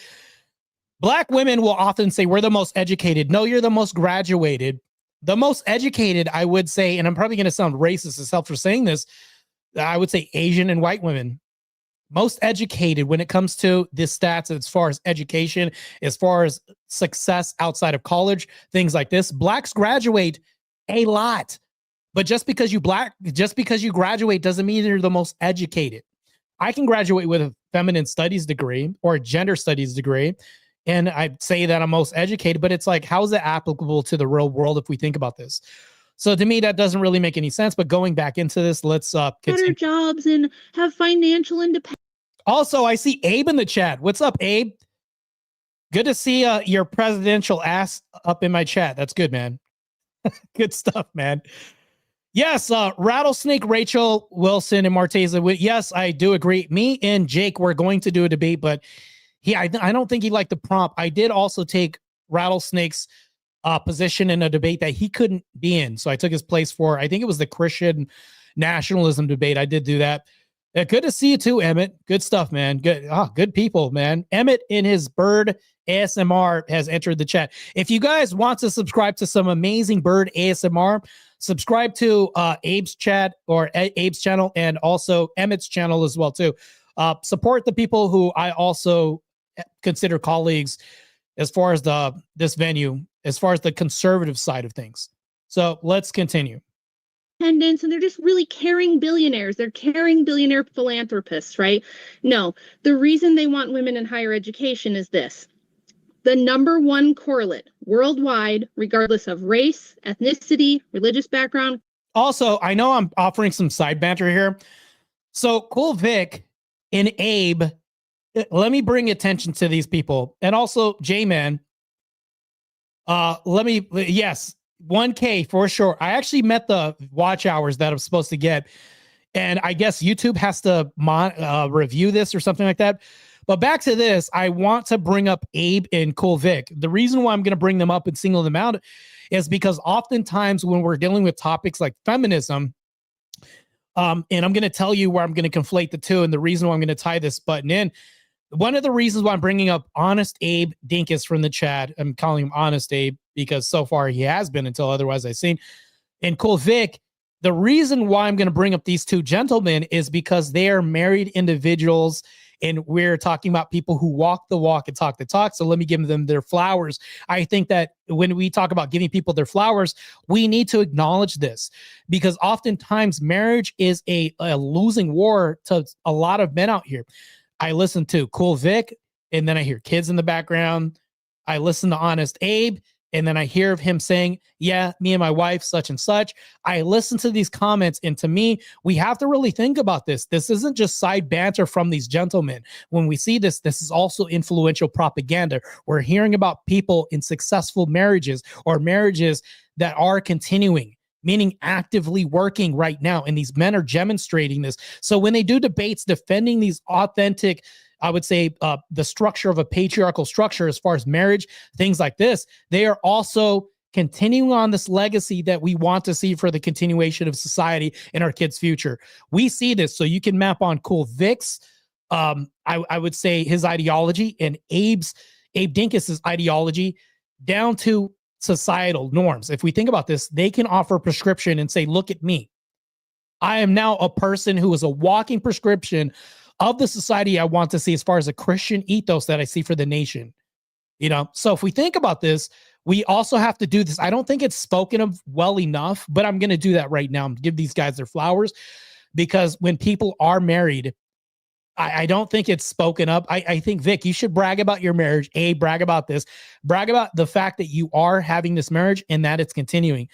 Black women will often say, we're the most educated. No, you're the most graduated. The most educated, I would say, and I'm probably going to sound racist as hell for saying this, I would say Asian and white women. Most educated when it comes to this stats as far as education, as far as success outside of college, things like this. Blacks graduate a lot. But just because you graduate doesn't mean you're the most educated. I can graduate with a feminine studies degree or a gender studies degree, and I'd say that I'm most educated, but it's like, how is it applicable to the real world if we think about this? So to me, that doesn't really make any sense. But going back into this, let's better jobs and have financial independence. Also, I see Abe in the chat. What's up, Abe? Good to see your presidential ass up in my chat. That's good, man. Good stuff, man. Yes, Rattlesnake, Rachel Wilson, and Marteza. Yes, I do agree. Me and Jake were going to do a debate, but I don't think he liked the prompt. I did also take Rattlesnake's position in a debate that he couldn't be in. So I took his place for, I think it was the Christian nationalism debate. I did do that. Good to see you too, Emmett. Good stuff, man. Good people, man. Emmett in his bird ASMR has entered the chat. If you guys want to subscribe to some amazing bird ASMR, subscribe to Abe's chat or Abe's channel and also Emmett's channel as well too. Support the people who I also consider colleagues as far as this venue, as far as the conservative side of things. So let's continue. And they're just really caring billionaires. They're caring billionaire philanthropists, right? No, the reason they want women in higher education is this. The number one correlate worldwide, regardless of race, ethnicity, religious background. Also, I know I'm offering some side banter here. So Cool Vic and Abe, let me bring attention to these people. And also J-Man, yes, 1K for sure. I actually met the watch hours that I'm supposed to get. And I guess YouTube has to review this or something like that. But back to this, I want to bring up Abe and Cool Vic. The reason why I'm going to bring them up and single them out is because oftentimes when we're dealing with topics like feminism, and I'm going to tell you where I'm going to conflate the two and the reason why I'm going to tie this button in. One of the reasons why I'm bringing up Honest Abe Dinkus from the chat, I'm calling him Honest Abe because so far he has been until otherwise I've seen, and Cool Vic, the reason why I'm going to bring up these two gentlemen is because they are married individuals. And we're talking about people who walk the walk and talk the talk. So let me give them their flowers. I think that when we talk about giving people their flowers, we need to acknowledge this because oftentimes marriage is a losing war to a lot of men out here. I listen to Cool Vic and then I hear kids in the background. I listen to Honest Abe and then I hear of him saying, yeah, me and my wife, such and such. I listen to these comments, and to me, we have to really think about this. This isn't just side banter from these gentlemen. When we see this, this is also influential propaganda. We're hearing about people in successful marriages or marriages that are continuing, meaning actively working right now. And these men are demonstrating this. So when they do debates defending these authentic, I would say the structure of a patriarchal structure as far as marriage, things like this, they are also continuing on this legacy that we want to see for the continuation of society in our kids' future. We see this. So you can map on Cool Vic's, I would say his ideology and Abe Dinkus's ideology down to societal norms. If we think about this, they can offer a prescription and say, look at me. I am now a person who is a walking prescription of the society I want to see as far as a Christian ethos that I see for the nation. So if we think about this, we also have to do this. I don't think it's spoken of well enough, but I'm going to do that right now and give these guys their flowers because when people are married, I don't think it's spoken up. I think, Vic, you should brag about your marriage. Brag about this. Brag about the fact that you are having this marriage and that it's continuing.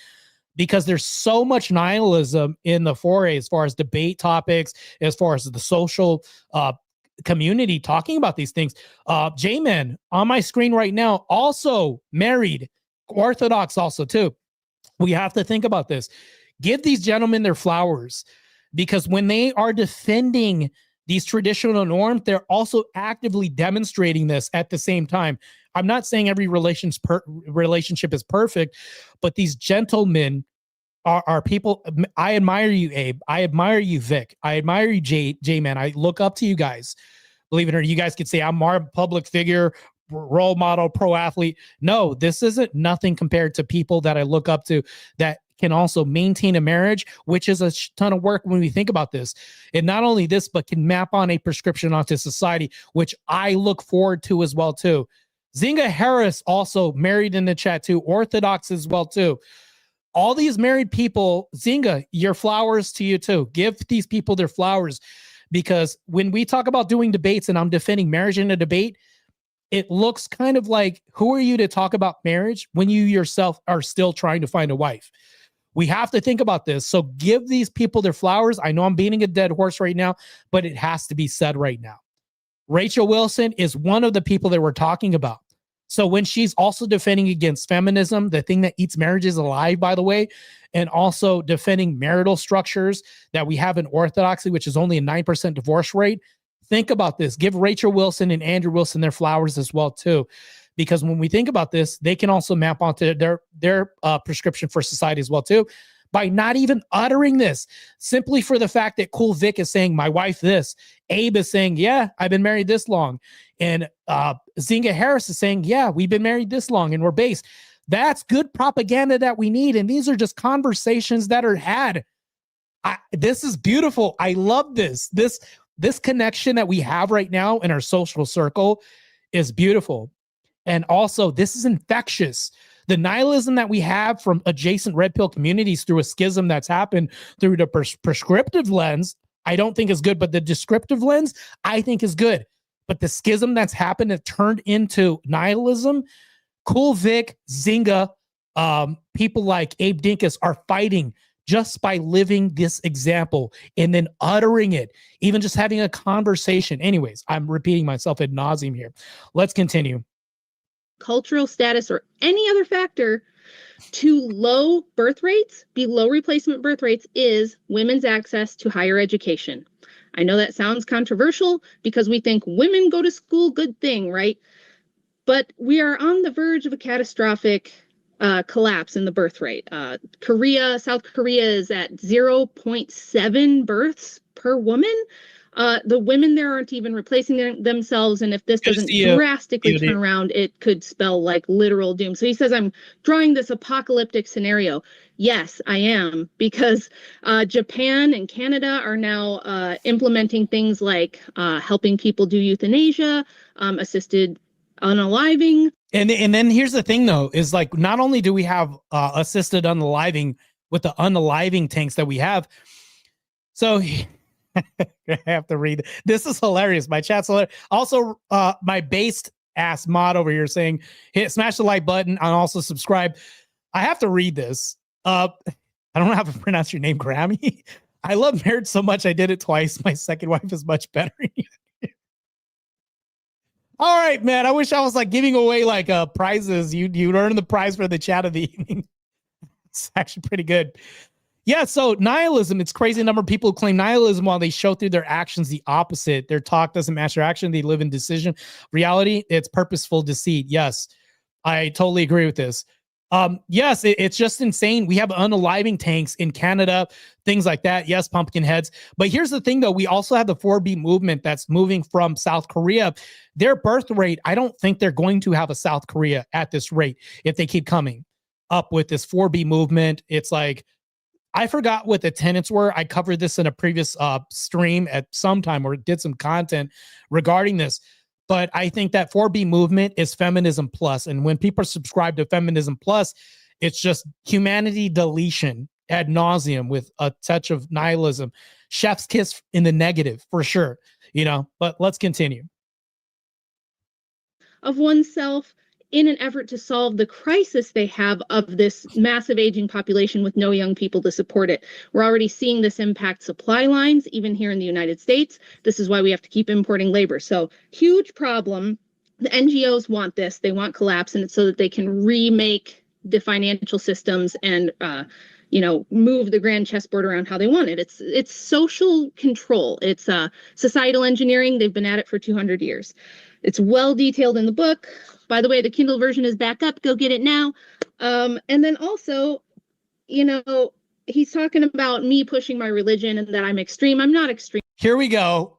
Because there's so much nihilism in the foray as far as debate topics, as far as the social community talking about these things. J-Man on my screen right now, also married, Orthodox also too. We have to think about this. Give these gentlemen their flowers, because when they are defending these traditional norms, they're also actively demonstrating this at the same time. I'm not saying every relationship is perfect, but these gentlemen are people. I admire you, Abe. I admire you, Vic. I admire you, J-Man. I look up to you guys. Believe it or not, you guys could say I'm a public figure, role model, pro athlete. No, this isn't nothing compared to people that I look up to that can also maintain a marriage, which is a ton of work when we think about this. And not only this, but can map on a prescription onto society, which I look forward to as well too. Zinga Harris also married in the chat too, Orthodox as well too. All these married people, Zinga, your flowers to you too. Give these people their flowers, because when we talk about doing debates and I'm defending marriage in a debate, it looks kind of like, who are you to talk about marriage when you yourself are still trying to find a wife? We have to think about this. So give these people their flowers. I know I'm beating a dead horse right now, but it has to be said right now. Rachel Wilson is one of the people that we're talking about. So when she's also defending against feminism, the thing that eats marriages alive, by the way, and also defending marital structures that we have in Orthodoxy, which is only a 9% divorce rate. Think about this. Give Rachel Wilson and Andrew Wilson their flowers as well, too. Because when we think about this, they can also map onto their prescription for society as well, too, by not even uttering this, simply for the fact that Cool Vic is saying, my wife this. Abe is saying, yeah, I've been married this long. And Zinga Harris is saying, yeah, we've been married this long and we're based. That's good propaganda that we need. And these are just conversations that are had. This is beautiful. I love this. This connection that we have right now in our social circle is beautiful. And also, this is infectious. The nihilism that we have from adjacent red pill communities through a schism that's happened through the prescriptive lens, I don't think is good, but the descriptive lens, I think is good. But the schism that's happened that turned into nihilism, Cool Vic, Zinga, people like Abe Dinkus are fighting just by living this example and then uttering it, even just having a conversation. Anyways, I'm repeating myself ad nauseum here. Let's continue. Cultural status or any other factor to low birth rates, below replacement birth rates, is women's access to higher education. I know that sounds controversial because we think women go to school, good thing, right? But we are on the verge of a catastrophic collapse in the birth rate. South Korea is at 0.7 births per woman. The women there aren't even replacing themselves, and if this doesn't drastically turn around, it could spell like literal doom. So he says, I'm drawing this apocalyptic scenario. Yes, I am, because Japan and Canada are now implementing things like helping people do euthanasia, assisted unaliving. And then here's the thing, though, is like, not only do we have assisted unaliving with the unaliving tanks that we have, so I have to read. This is hilarious. My chat's hilarious. Also, my based ass mod over here saying, smash the like button and also subscribe. I have to read this. I don't know how to pronounce your name, Grammy. I love marriage so much I did it twice. My second wife is much better. All right, man. I wish I was like giving away like prizes. You'd earn the prize for the chat of the evening. It's actually pretty good. Yeah, so nihilism, it's crazy the number of people who claim nihilism while they show through their actions the opposite. Their talk doesn't match their action. They live in decision. Reality, it's purposeful deceit. Yes, I totally agree with this. Yes, it's just insane. We have unaliving tanks in Canada, things like that. Yes, pumpkin heads. But here's the thing, though. We also have the 4B movement that's moving from South Korea. Their birth rate, I don't think they're going to have a South Korea at this rate if they keep coming up with this 4B movement. It's like, I forgot what the tenets were. I covered this in a previous stream at some time or did some content regarding this. But I think that 4B movement is feminism plus. And when people subscribe to feminism plus, it's just humanity deletion ad nauseum with a touch of nihilism. Chef's kiss in the negative for sure, but let's continue. Of oneself in an effort to solve the crisis they have of this massive aging population with no young people to support it. We're already seeing this impact supply lines, even here in the United States. This is why we have to keep importing labor. So huge problem. The NGOs want this. They want collapse, and it's so that they can remake the financial systems and move the grand chessboard around how they want it. It's social control. It's societal engineering. They've been at it for 200 years. It's well detailed in the book. By the way, the Kindle version is back up. Go get it now. And then also, he's talking about me pushing my religion and that I'm extreme. I'm not extreme. Here we go.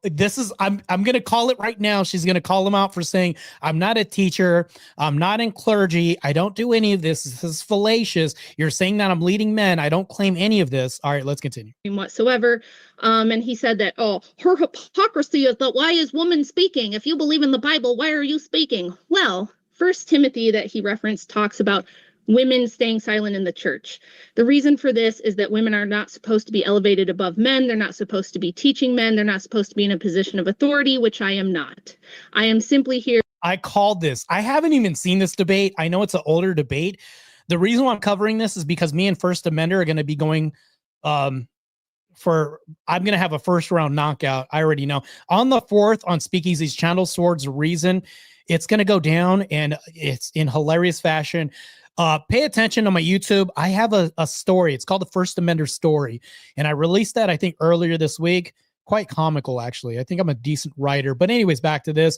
I'm going to call it right now. She's going to call him out for saying, I'm not a teacher. I'm not in clergy. I don't do any of this. This is fallacious. You're saying that I'm leading men. I don't claim any of this. All right, let's continue. Whatsoever. And he said that, her hypocrisy is that why is woman speaking? If you believe in the Bible, why are you speaking? Well, First Timothy that he referenced talks about women staying silent in the church. The reason for this is that women are not supposed to be elevated above men. They're not supposed to be teaching men. They're not supposed to be in a position of authority, which I am not. I am simply here. I called this. I haven't even seen this debate. I know it's an older debate. The reason why I'm covering this is because me and First Amender are going to be going I'm going to have a first round knockout. I already know. On the 4th on Speakeasy's channel, Swords of Reason, it's going to go down, and it's in hilarious fashion. Pay attention to my YouTube. I have a story. It's called the First Amender Story. And I released that, I think, earlier this week. Quite comical, actually. I think I'm a decent writer. But anyways, back to this.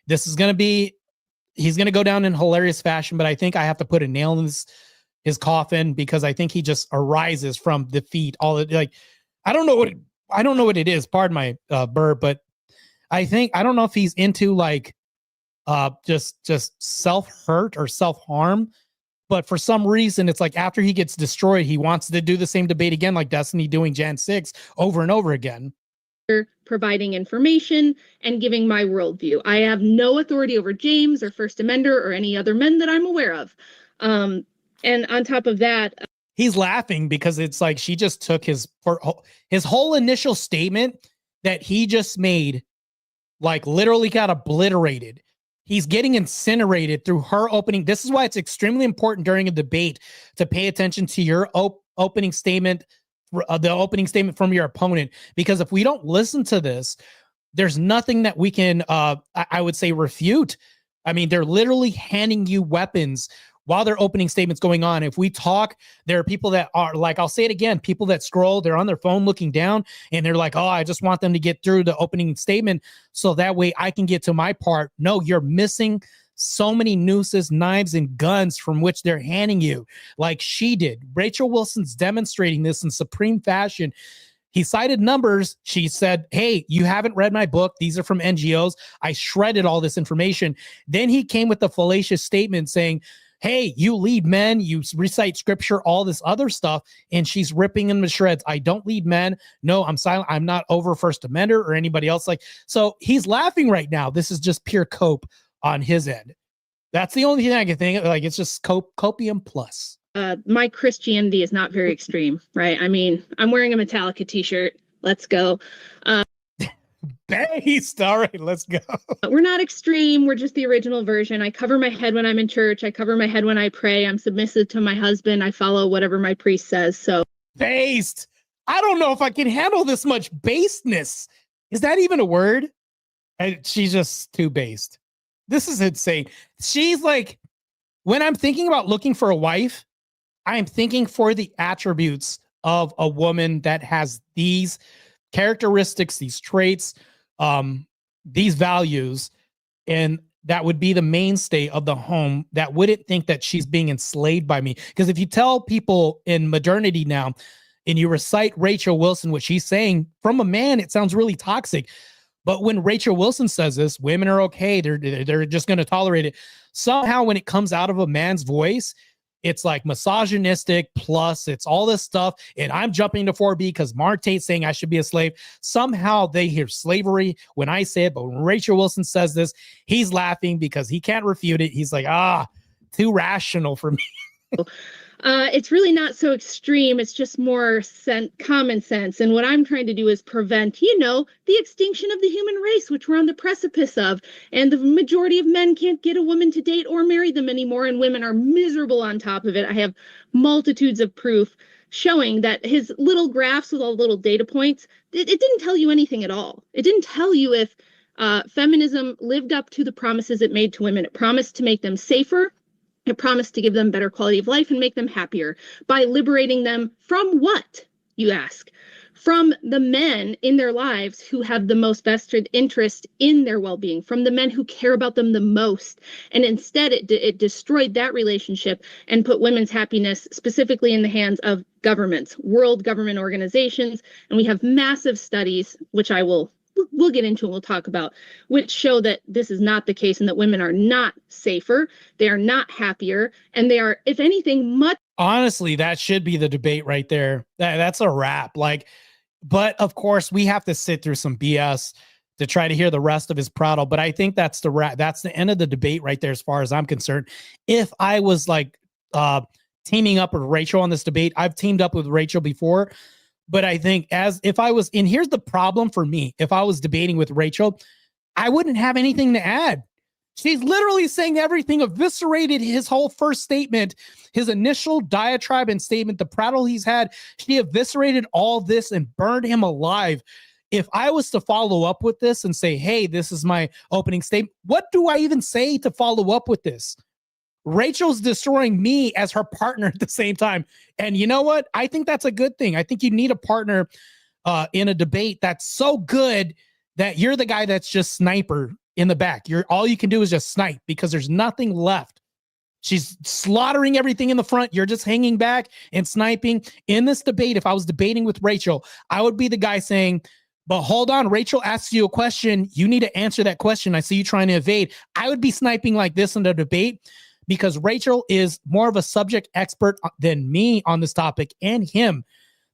This is going to be, he's going to go down in hilarious fashion, but I think I have to put a nail in his coffin because I think he just arises from defeat. I don't know what it is. Pardon my burp, but I don't know if he's into just self-hurt or self-harm. But for some reason, it's like after he gets destroyed, he wants to do the same debate again, like Destiny doing Jan 6 over and over again. Providing information and giving my worldview. I have no authority over James or First Amender or any other men that I'm aware of. And on top of that, he's laughing because it's like she just took his whole initial statement that he just made, like literally got obliterated. He's getting incinerated through her opening. This is why it's extremely important during a debate to pay attention to your opening statement, the opening statement from your opponent. Because if we don't listen to this, there's nothing that we can, I would say, refute. I mean, they're literally handing you weapons while their opening statement's going on. If we talk, there are people that are like, I'll say it again, people that scroll, they're on their phone looking down and they're like, oh, I just want them to get through the opening statement so that way I can get to my part. No, you're missing so many nooses, knives, and guns from which they're handing you like she did. Rachel Wilson's demonstrating this in supreme fashion. He cited numbers. She said, hey, you haven't read my book. These are from NGOs. I shredded all this information. Then he came with the fallacious statement saying, hey, you lead men, you recite scripture, all this other stuff, and she's ripping them to shreds. I don't lead men. No, I'm silent. I'm not over First Amender or anybody else. So he's laughing right now. This is just pure cope on his end. That's the only thing I can think of. It's just copium plus. My Christianity is not very extreme, right? I mean, I'm wearing a Metallica t-shirt. Let's go. Based. All right, let's go. We're not extreme. We're just the original version. I cover my head when I'm in church. I cover my head when I pray. I'm submissive to my husband. I follow whatever my priest says. So based. I don't know if I can handle this much basedness. Is that even a word? She's just too based. This is insane. She's like, when I'm thinking about looking for a wife, I'm thinking for the attributes of a woman that has these characteristics, these traits, these values, and that would be the mainstay of the home, that wouldn't think that she's being enslaved by me. Because if you tell people in modernity now and you recite Rachel Wilson, what she's saying from a man, it sounds really toxic. But when Rachel Wilson says this, women are okay. They're just going to tolerate it. Somehow when it comes out of a man's voice, it's like misogynistic, plus it's all this stuff. And I'm jumping to 4B because Mark Tate's saying I should be a slave. Somehow they hear slavery when I say it. But when Rachel Wilson says this, he's laughing because he can't refute it. He's like, too rational for me. It's really not so extreme. It's just more common sense. And what I'm trying to do is prevent, the extinction of the human race, which we're on the precipice of. And the majority of men can't get a woman to date or marry them anymore. And women are miserable on top of it. I have multitudes of proof showing that his little graphs with all the little data points, it didn't tell you anything at all. It didn't tell you if feminism lived up to the promises it made to women. It promised to make them safer. It promised to give them better quality of life and make them happier by liberating them from what, you ask? From the men in their lives who have the most vested interest in their well-being, from the men who care about them the most. And instead, it destroyed that relationship and put women's happiness specifically in the hands of governments, world government organizations. And we have massive studies, which we'll get into and we'll talk about, which show that this is not the case and that women are not safer, they are not happier, and they are, if anything, much. Honestly, that should be the debate right there. That's a wrap. But of course, we have to sit through some BS to try to hear the rest of his prattle. But I think that's that's the end of the debate right there, as far as I'm concerned. If I was teaming up with Rachel on this debate, I've teamed up with Rachel before. But I think and here's the problem for me, if I was debating with Rachel, I wouldn't have anything to add. She's literally saying everything, eviscerated his whole first statement, his initial diatribe and statement, the prattle he's had. She eviscerated all this and burned him alive. If I was to follow up with this and say, hey, this is my opening statement, what do I even say to follow up with this? Rachel's destroying me as her partner at the same time. And you know what? I think that's a good thing. I think you need a partner in a debate that's so good that you're the guy that's just sniper in the back. All you can do is just snipe because there's nothing left. She's slaughtering everything in the front. You're just hanging back and sniping. In this debate, if I was debating with Rachel, I would be the guy saying, but hold on, Rachel asks you a question. You need to answer that question. I see you trying to evade. I would be sniping like this in the debate, because Rachel is more of a subject expert than me on this topic, and him.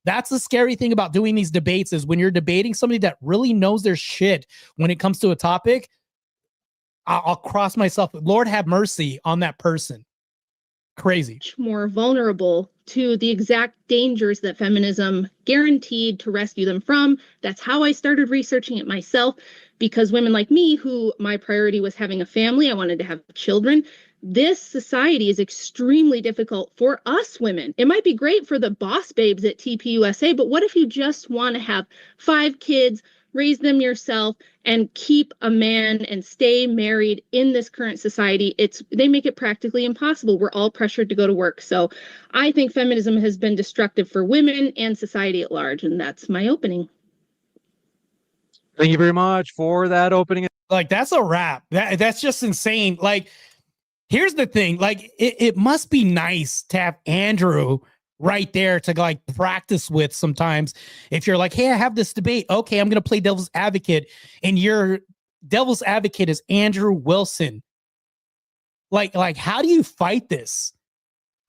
That's the scary thing about doing these debates, is when you're debating somebody that really knows their shit when it comes to a topic, I'll cross myself. Lord have mercy on that person. Crazy. More vulnerable to the exact dangers that feminism guaranteed to rescue them from. That's how I started researching it myself, because women like me, who my priority was having a family, I wanted to have children. This society is extremely difficult for us women. It might be great for the boss babes at TPUSA, but what if you just want to have 5 kids, raise them yourself, and keep a man and stay married in this current society? They make it practically impossible. We're all pressured to go to work. So I think feminism has been destructive for women and society at large, and that's my opening. Thank you very much for that opening. That's a wrap. That's just insane. Here's the thing, it must be nice to have Andrew right there to practice with sometimes. If you're like, hey, I have this debate. Okay, I'm going to play devil's advocate. And your devil's advocate is Andrew Wilson. How do you fight this?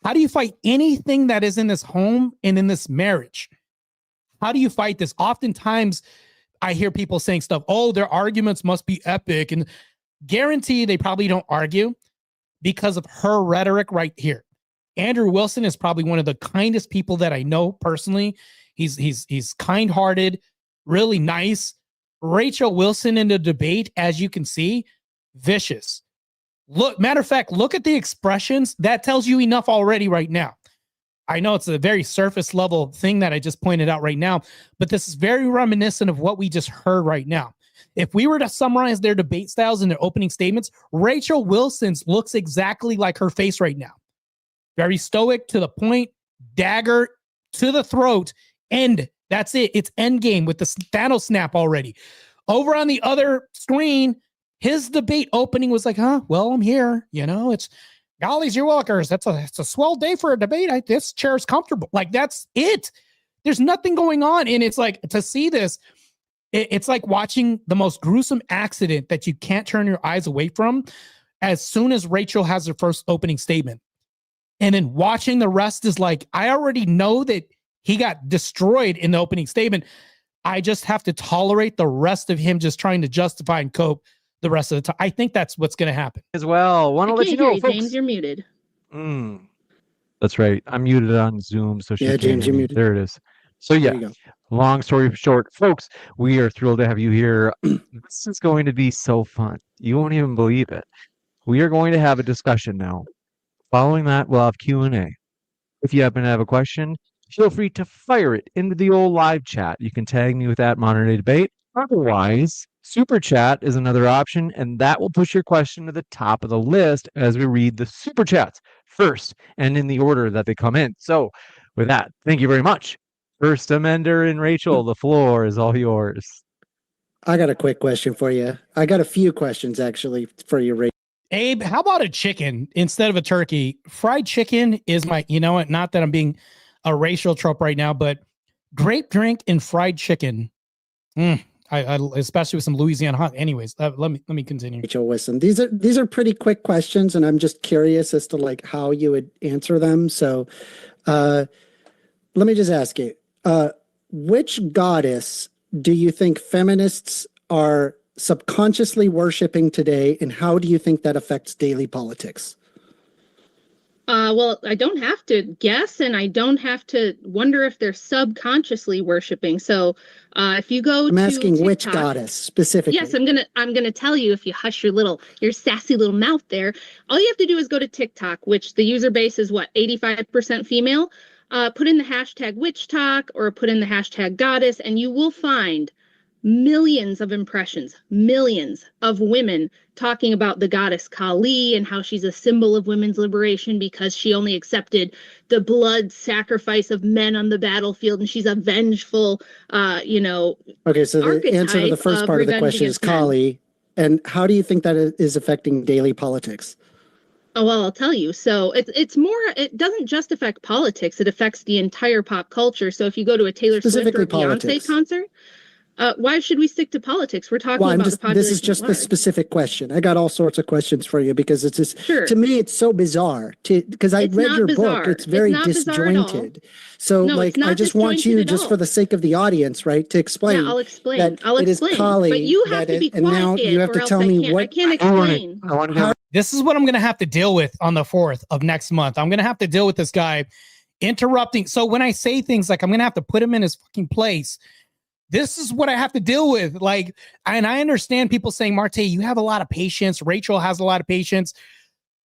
How do you fight anything that is in this home and in this marriage? How do you fight this? Oftentimes I hear people saying stuff, oh, their arguments must be epic, and guarantee they probably don't argue because of her rhetoric right here. Andrew Wilson is probably one of the kindest people that I know personally. He's kind-hearted, really nice. Rachel Wilson in the debate, as you can see, vicious. Matter of fact, look at the expressions. That tells you enough already right now. I know it's a very surface level thing that I just pointed out right now, but this is very reminiscent of what we just heard right now. If we were to summarize their debate styles in their opening statements, Rachel Wilson's looks exactly like her face right now. Very stoic, to the point, dagger to the throat, end. That's it. It's end game with the Thanos snap already. Over on the other screen, his debate opening was like, well, I'm here. It's gollies, you're welkers. It's a swell day for a debate. This chair is comfortable. That's it. There's nothing going on. And it's like, to see this, it's like watching the most gruesome accident that you can't turn your eyes away from as soon as Rachel has her first opening statement. And then watching the rest is like, I already know that he got destroyed in the opening statement. I just have to tolerate the rest of him just trying to justify and cope the rest of the time. I think that's what's going to happen. As well, want to let you know, folks. James, you're muted. That's right. I'm muted on Zoom, so she Yeah, can't James, hear you're me. muted. There it is. So There yeah, you go. long story short, folks, we are thrilled to have you here. This is going to be so fun. You won't even believe it. We are going to have a discussion now. Following that, we'll have Q&A. If you happen to have a question, feel free to fire it into the old live chat. You can tag me with that Modern Day Debate. Otherwise, Super Chat is another option, and that will push your question to the top of the list as we read the Super Chats first and in the order that they come in. So, with that, thank you very much. First, Amender and Rachel, the floor is all yours. I got a quick question for you. I got a few questions actually for you, Ray. Abe, how about a chicken instead of a turkey? Fried chicken is my, you know what? Not that I'm being a racial trope right now, but grape drink and fried chicken. I especially with some Louisiana hot. Anyways, let me continue. Rachel Wisson. These are pretty quick questions, and I'm just curious as to like how you would answer them. So, let me just ask you: which goddess do you think feminists are subconsciously worshiping today, and how do you think that affects daily politics? Well, I don't have to guess, and I don't have to wonder if they're subconsciously worshiping. So, if you go I'm asking to which TikTok, goddess specifically. yes, I'm gonna tell you if you hush your sassy little mouth there. All you have to do is go to TikTok, which the user base is what, 85% female. Put in the hashtag witch talk or put in the hashtag goddess, and you will find millions of impressions, millions of women talking about the goddess Kali and how she's a symbol of women's liberation because she only accepted the blood sacrifice of men on the battlefield, and she's a vengeful, Okay, so the answer to the first part of the question is Kali. And how do you think that is affecting daily politics? Oh, well, I'll tell you. So it's more, it doesn't just affect politics, it affects the entire pop culture. So if you go to a Taylor Swift or Beyonce concert, why should we stick to politics? We're talking about the population. This is just the specific question. I got all sorts of questions for you because it's just, sure. To me, it's so bizarre because I read your book. It's very disjointed. So no, like, I just want you, just for the sake of the audience, right, to explain. Yeah, I'll explain. That I'll explain. Kali, but you have to be quiet, and now you have to tell me what. I can't explain. This is what I'm going to have to deal with on the 4th of next month. I'm going to have to deal with this guy interrupting. So when I say things like I'm going to have to put him in his fucking place, this is what I have to deal with. Like, and I understand people saying, Marte, you have a lot of patience. Rachel has a lot of patience.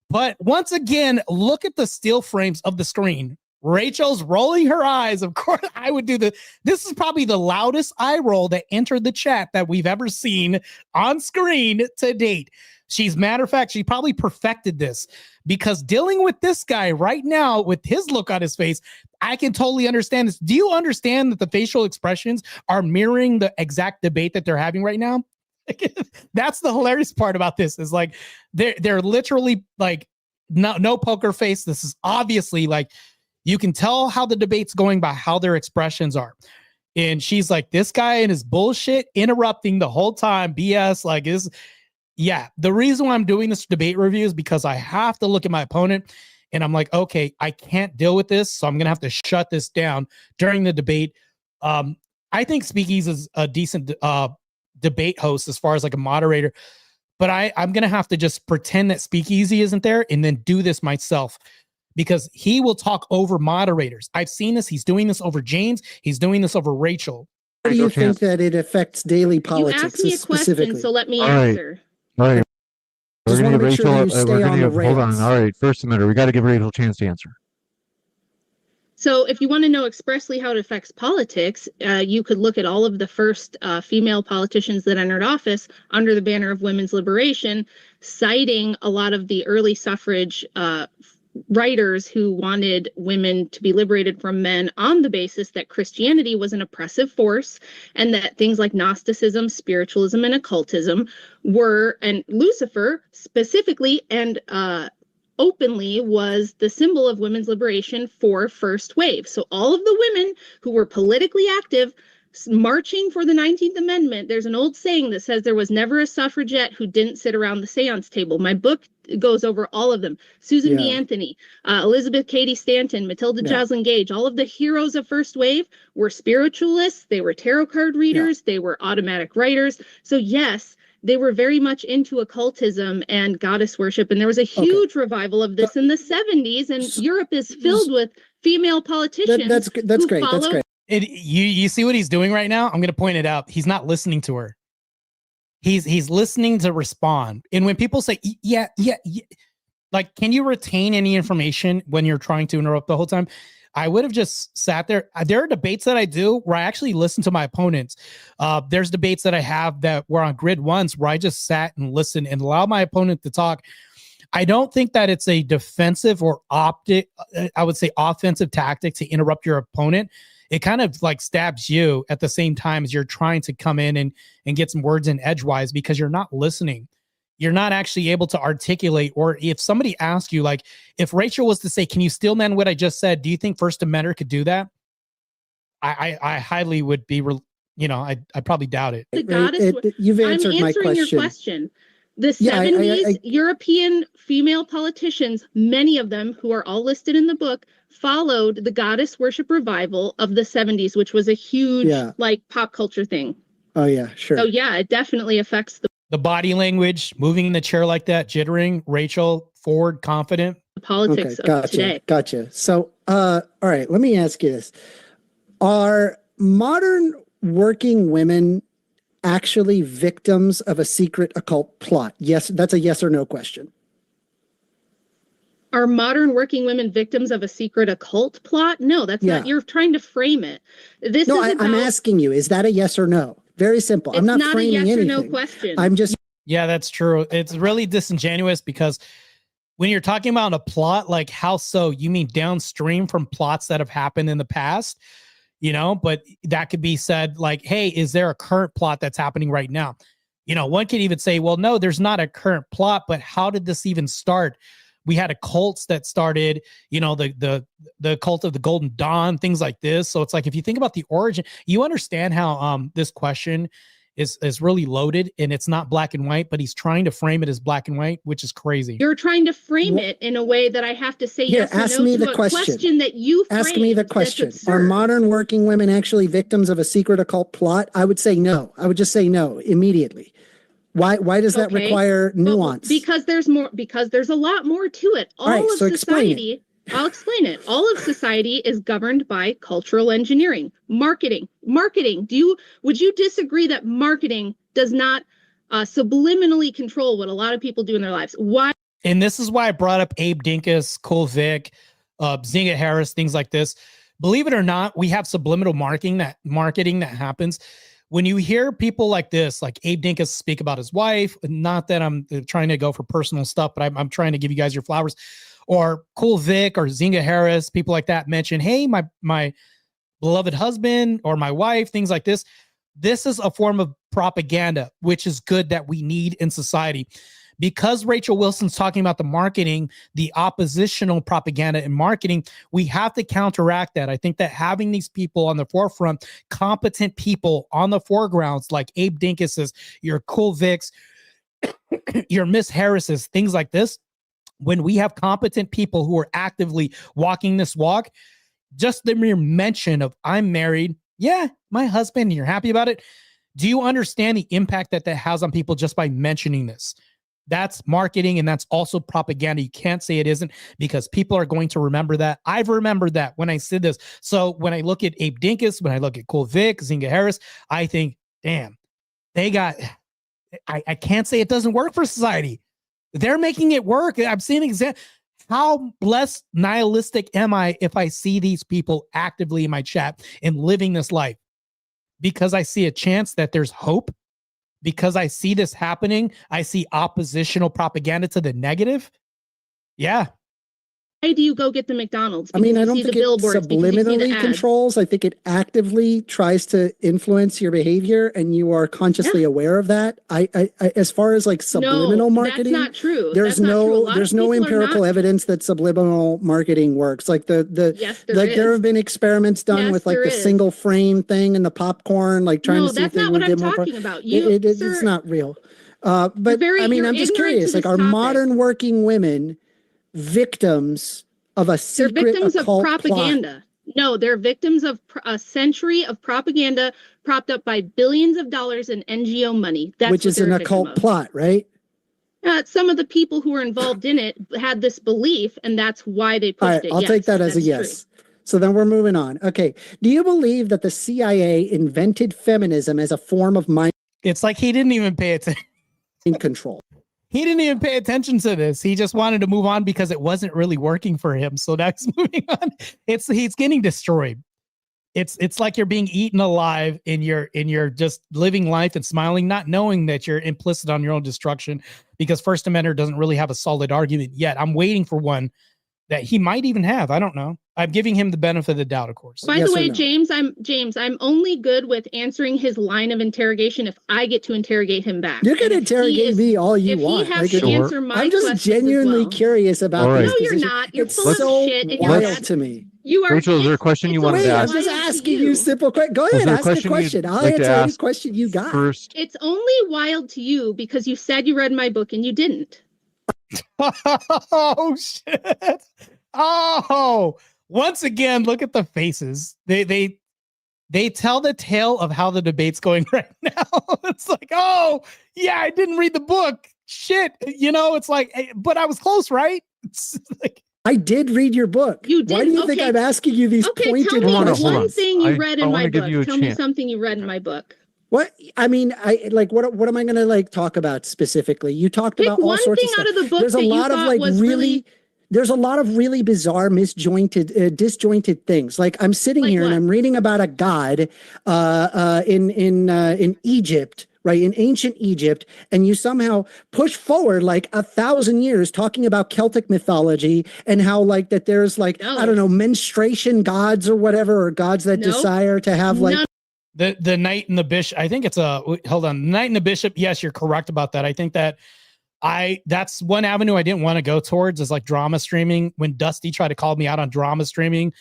But once again, look at the still frames of the screen. Rachel's rolling her eyes. Of course, I would do this is probably the loudest eye roll that entered the chat that we've ever seen on screen to date. Matter of fact, she probably perfected this because dealing with this guy right now with his look on his face, I can totally understand this. Do you understand that the facial expressions are mirroring the exact debate that they're having right now? That's the hilarious part about this is like, they're literally like, no poker face. This is obviously like, you can tell how the debate's going by how their expressions are. And she's like, this guy and his bullshit interrupting the whole time. BS like is. Yeah, the reason why I'm doing this debate review is because I have to look at my opponent and I'm like, okay, I can't deal with this. So I'm going to have to shut this down during the debate. I think Speakeasy is a decent debate host as far as like a moderator, but I'm going to have to just pretend that Speakeasy isn't there and then do this myself because he will talk over moderators. I've seen this. He's doing this over James. He's doing this over Rachel. How do you think that it affects daily politics? You asked me a question, so let me answer. All right. We're going to give Rachel, hold on. All right. First Amender, we got to give Rachel a chance to answer. So if you want to know expressly how it affects politics, you could look at all of the first female politicians that entered office under the banner of women's liberation, citing a lot of the early suffrage writers who wanted women to be liberated from men on the basis that Christianity was an oppressive force and that things like Gnosticism, spiritualism, and occultism were, and Lucifer specifically and openly was the symbol of women's liberation for first wave. So all of the women who were politically active marching for the 19th Amendment, there's an old saying that says there was never a suffragette who didn't sit around the seance table. My book goes over all of them. Susan B. Anthony, Elizabeth Cady Stanton, Matilda Joslyn Gage, all of the heroes of first wave were spiritualists. They were tarot card readers. They were automatic writers. So yes, they were very much into occultism and goddess worship. And there was a huge revival of this in the 70s. And Europe is filled with female politicians. That's great. That's great. You see what he's doing right now? I'm going to point it out. He's not listening to her. He's listening to respond. And when people say, yeah, like, can you retain any information when you're trying to interrupt the whole time? I would have just sat there. There are debates that I do where I actually listen to my opponents. There's debates that I have that were on grid ones where I just sat and listened and allowed my opponent to talk. I don't think that it's a defensive or I would say offensive tactic to interrupt your opponent. It kind of like stabs you at the same time as you're trying to come in and get some words in edgewise because you're not listening. You're not actually able to articulate, or if somebody asks you, like if Rachel was to say, can you still man what I just said? Do you think First Amender could do that? I highly would be, I probably doubt it. The goddess, you've answered my answering question. your question. The 70s European female politicians, many of them who are all listed in the book, followed the goddess worship revival of the 70s, which was a huge like pop culture thing. Oh yeah, sure. So yeah, it definitely affects the body language, moving in the chair like that, jittering, Rachel, forward, confident. The politics of today. Gotcha. So all right, let me ask you this. Are modern working women actually victims of a secret occult plot? Yes, that's a yes or no question. Are modern working women victims of a secret occult plot? No, that's not. You're trying to frame it. I'm asking you, is that a yes or no? Very simple. I'm not framing anything. It's not a yes or no question. I'm just... Yeah, that's true. It's really disingenuous because when you're talking about a plot, like how so? You mean downstream from plots that have happened in the past? But that could be said like, hey, is there a current plot that's happening right now? One could even say, well, no, there's not a current plot, but how did this even start? We had a cults that started, the cult of the Golden Dawn, things like this. So it's like, if you think about the origin, you understand how this question is really loaded and it's not black and white, but he's trying to frame it as black and white, which is crazy. You're trying to frame it in a way that I have to say yes or no to a question that you framed. Ask me the question. Are modern working women actually victims of a secret occult plot? I would say no. I would just say no immediately. Why does that require nuance? Because there's a lot more to it. All of society, I'll explain it. All of society is governed by cultural engineering, marketing. Would you disagrey that marketing does not subliminally control what a lot of people do in their lives? Why? And this is why I brought up Abe Dinkus, Cole Vick, Zinga Harris, things like this. Believe it or not, we have subliminal marketing that happens. When you hear people like this, like Abe Dinkus speak about his wife, not that I'm trying to go for personal stuff, but I'm trying to give you guys your flowers, or Cool Vic or Zinga Harris, people like that mention, hey, my beloved husband or my wife, things like this. This is a form of propaganda, which is good that we need in society. Because Rachel Wilson's talking about the marketing, the oppositional propaganda and marketing, we have to counteract that. I think that having these people on the forefront, competent people on the foregrounds, like Abe Dinkus's, your Cool Vicks, your Miss Harris's, things like this, when we have competent people who are actively walking this walk, just the mere mention of I'm married, yeah, my husband, and you're happy about it. Do you understand the impact that has on people just by mentioning this? That's marketing, and that's also propaganda. You can't say it isn't, because people are going to remember that. I've remembered that when I said this. So when I look at Abe Dinkus, when I look at Cole Vick, Zinga Harris, I think, damn, they got, I can't say it doesn't work for society. They're making it work. I'm seeing example. How blessed nihilistic am I if I see these people actively in my chat and living this life? Because I see a chance that there's hope. Because I see this happening, I see oppositional propaganda to the negative. Yeah. Why do you go get the McDonald's? I mean, I don't think it subliminally controls. I think it actively tries to influence your behavior, and you are consciously aware of that. I as far as like subliminal marketing, that's not true. There's no empirical evidence that subliminal marketing works. Like there have been experiments done with like the single frame thing and the popcorn, like trying to see if they would get more. That's not what I'm talking about. It's not real. But I mean, I'm just curious. Like, are modern working women victims of a secret victims of occult propaganda plot? No, they're victims of a century of propaganda propped up by billions of dollars in NGO money. That's which what is they're an a victim occult of. plot, right? Some of the people who were involved in it had this belief, and that's why they pushed All right, it. I'll Yes, take that as a that's yes. true. So then we're moving on. Okay. Do you believe that the CIA invented feminism as a form of mind It's like he didn't even pay attention. control? He didn't even pay attention to this. He just wanted to move on because it wasn't really working for him. So that's moving on. He's getting destroyed. It's like you're being eaten alive and you're just living life and smiling, not knowing that you're implicit on your own destruction, because First Amendment doesn't really have a solid argument yet. I'm waiting for one that he might even have. I don't know. I'm giving him the benefit of the doubt, of course. By Yes the or way, no? James, I'm only good with answering his line of interrogation if I get to interrogate him back. You can And if he interrogate is- me all you if want. he has Like, to Sure. answer my I'm just questions genuinely as well. curious about All this right. No, you're position. not. You're It's full of so shit and wild you're to me. You are. Rachel, is there a question you it's wanted only to Wait, I'm ask? just wild to asking you simple questions. Go Was ahead, there a ask a question you'd question. I'll like to answer any ask question you got. first? It's only wild to you because you said you read my book and you didn't. Oh shit. Oh, once again, look at the faces. They tell the tale of how the debate's going right now. It's like, oh yeah, I didn't read the book. Shit. It's like, but I was close, right? It's like, I did read your book. You Why did? do you think Okay. I'm asking you these Okay, pointed tell me Hold on, questions? hold on. one thing you read I in wanna my give book. you a Tell me chance. something you read in my book. What I mean, I like what am I going to like talk about specifically? You talked Pick about all one sorts thing of stuff. out of the book There's a that you lot of thought like was really there's a lot of really bizarre, disjointed things. Like I'm sitting Like here and what? I'm reading about a god in Egypt, right, in ancient Egypt, and you somehow push forward like 1,000 years talking about Celtic mythology and how like that there's like No. I don't know, menstruation gods or whatever, or gods that No. desire to have like None. the knight and the bishop. I think it's hold on, the knight and the bishop. Yes, you're correct about that. I think that that's one avenue I didn't want to go towards, is like drama streaming. When Dusty tried to call me out on drama streaming,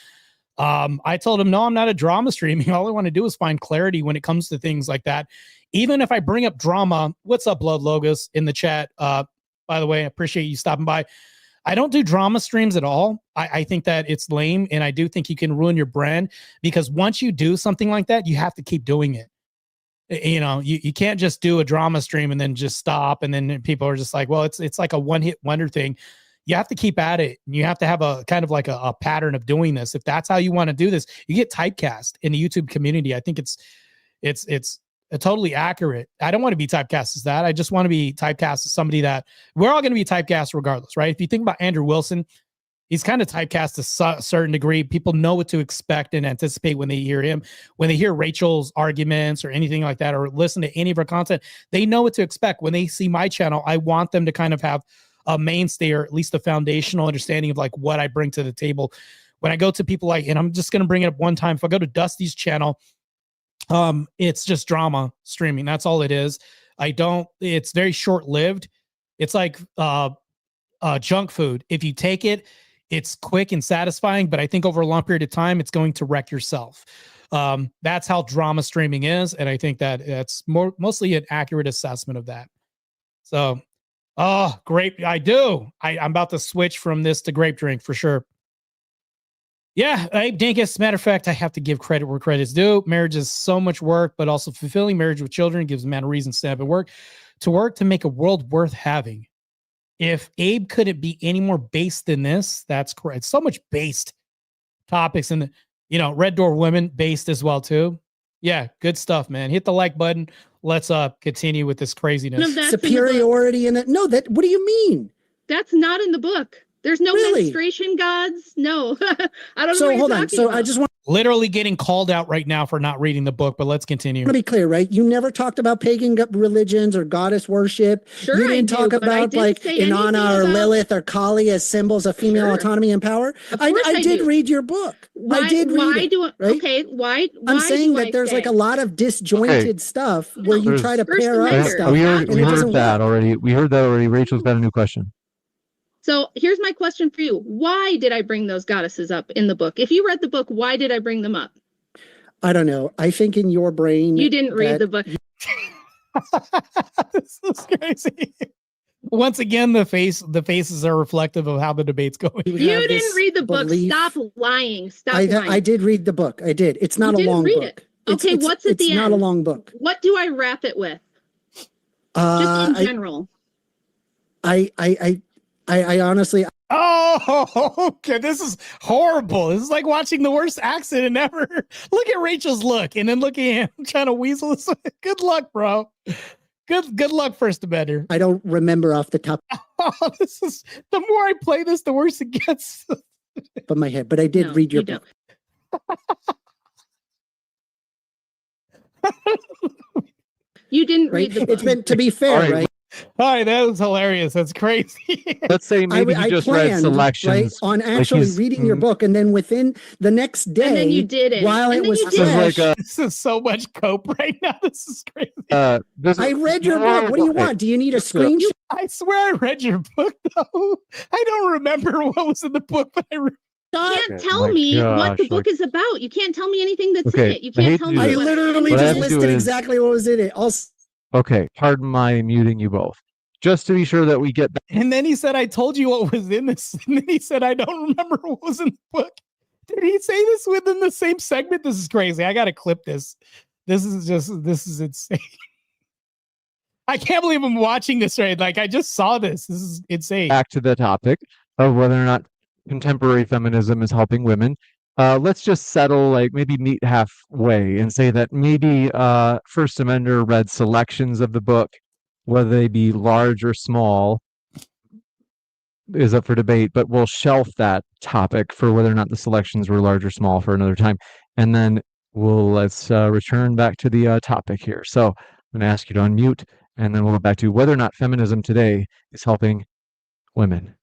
I told him, no, I'm not a drama streaming. All I want to do is find clarity when it comes to things like that. Even if I bring up drama, what's up, Blood Logos in the chat? By the way, I appreciate you stopping by. I don't do drama streams at all. I think that it's lame, and I do think you can ruin your brand, because once you do something like that, you have to keep doing it. You can't just do a drama stream and then just stop, and then people are just like, well, it's like a one-hit wonder thing. You have to keep at it, and you have to have a kind of like a pattern of doing this. If that's how you want to do this, you get typecast in the YouTube community. I think it's totally accurate. I don't want to be typecast as that. I just want to be typecast as somebody that we're all going to be typecast regardless, right? If you think about Andrew Wilson, he's kind of typecast to a certain degree. People know what to expect and anticipate when they hear him. When they hear Rachel's arguments or anything like that, or listen to any of her content, they know what to expect. When they see my channel, I want them to kind of have a mainstay, or at least a foundational understanding of like what I bring to the table. When I go to people like, and I'm just going to bring it up one time, if I go to Dusty's channel, it's just drama streaming. That's all it is. It's very short-lived. It's like junk food. If you take it, it's quick and satisfying, but I think over a long period of time, it's going to wreck yourself. That's how drama streaming is, and I think that it's mostly an accurate assessment of that. So, grape. I'm about to switch from this to grape drink for sure. Yeah, Abe Dinkus. Matter of fact, I have to give credit where credit's due. Marriage is so much work, but also fulfilling. Marriage with children gives a man a reason to stand up and work to make a world worth having. If Abe couldn't be any more based than this, that's correct. So much based topics, and Red Door Women based as well too. Yeah, good stuff, man. Hit the like button. Let's continue with this craziness. superiority in it. No, what do you mean? That's not in the book. There's no Really? menstruation gods. No, I don't know. So what hold you're on. talking So about. I just want Literally getting called out right now for not reading the book, but let's continue. to be clear, right? You never talked about pagan religions or goddess worship. Sure, You didn't I talk do, but I about didn't like say anything Inanna or about- Lilith or Kali as symbols of female Sure. autonomy and power. Of course I did do. read your book. I did read it. Right? Okay, why? I'm saying do that I there's say? like a lot of disjointed stuff where you try to First pair up Amendment. stuff. We and it heard doesn't that work. already. We heard that already. Rachel's got a new question. So here's my question for you. Why did I bring those goddesses up in the book? If you read the book, why did I bring them up? I don't know. I think in your brain You didn't read the book. This is crazy. Once again, the faces are reflective of how the debate's going. You would You have didn't this read the book. belief- Stop lying. Stop lying. I did read the book. I did. It's not You a didn't long read book. it. Okay, what's at the It's not a end? long book. What do I wrap it with? Just in general. I honestly, Oh, okay. This is horrible. This is like watching the worst accident ever. Look at Rachel's look, and then look at him trying to weasel this. Good luck, bro. Good luck, First Amender. I don't remember off the top Oh, this is the more I play this, the worse it gets. of my head, but I did No, read your you book. You didn't Right? read the book. It's been, to be fair, All right. right? All right, that was hilarious. That's crazy. Let's say maybe you just read selections. right, on actually he's- reading your book, and then within the next day, And then you did it. while And it then was you This is did like fresh, a This is so much cope right now. This is crazy. I read your book. What do you want? Do you need a screenshot? I swear I read your book, though. I don't remember what was in the book, but I read. You can't Okay, tell my me what gosh, the book like- is about. You can't tell me anything that's Okay, in it. You I hate can't to tell do me I this. what literally What I just have to do listed is- exactly what was in it. Okay, pardon my muting you both. Just to be sure that we get back. And then he said, I told you what was in this. And then he said, I don't remember what was in the book. Did he say this within the same segment? This is crazy. I got to clip this. This is insane. I can't believe I'm watching this right. Like, I just saw this. This is insane. back to the topic of whether or not contemporary feminism is helping women. Let's just settle, like maybe meet halfway and say that maybe First Amender read selections of the book, whether they be large or small, is up for debate, but we'll shelf that topic for whether or not the selections were large or small for another time. And then let's return back to the topic here. So I'm going to ask you to unmute, and then we'll go back to whether or not feminism today is helping women.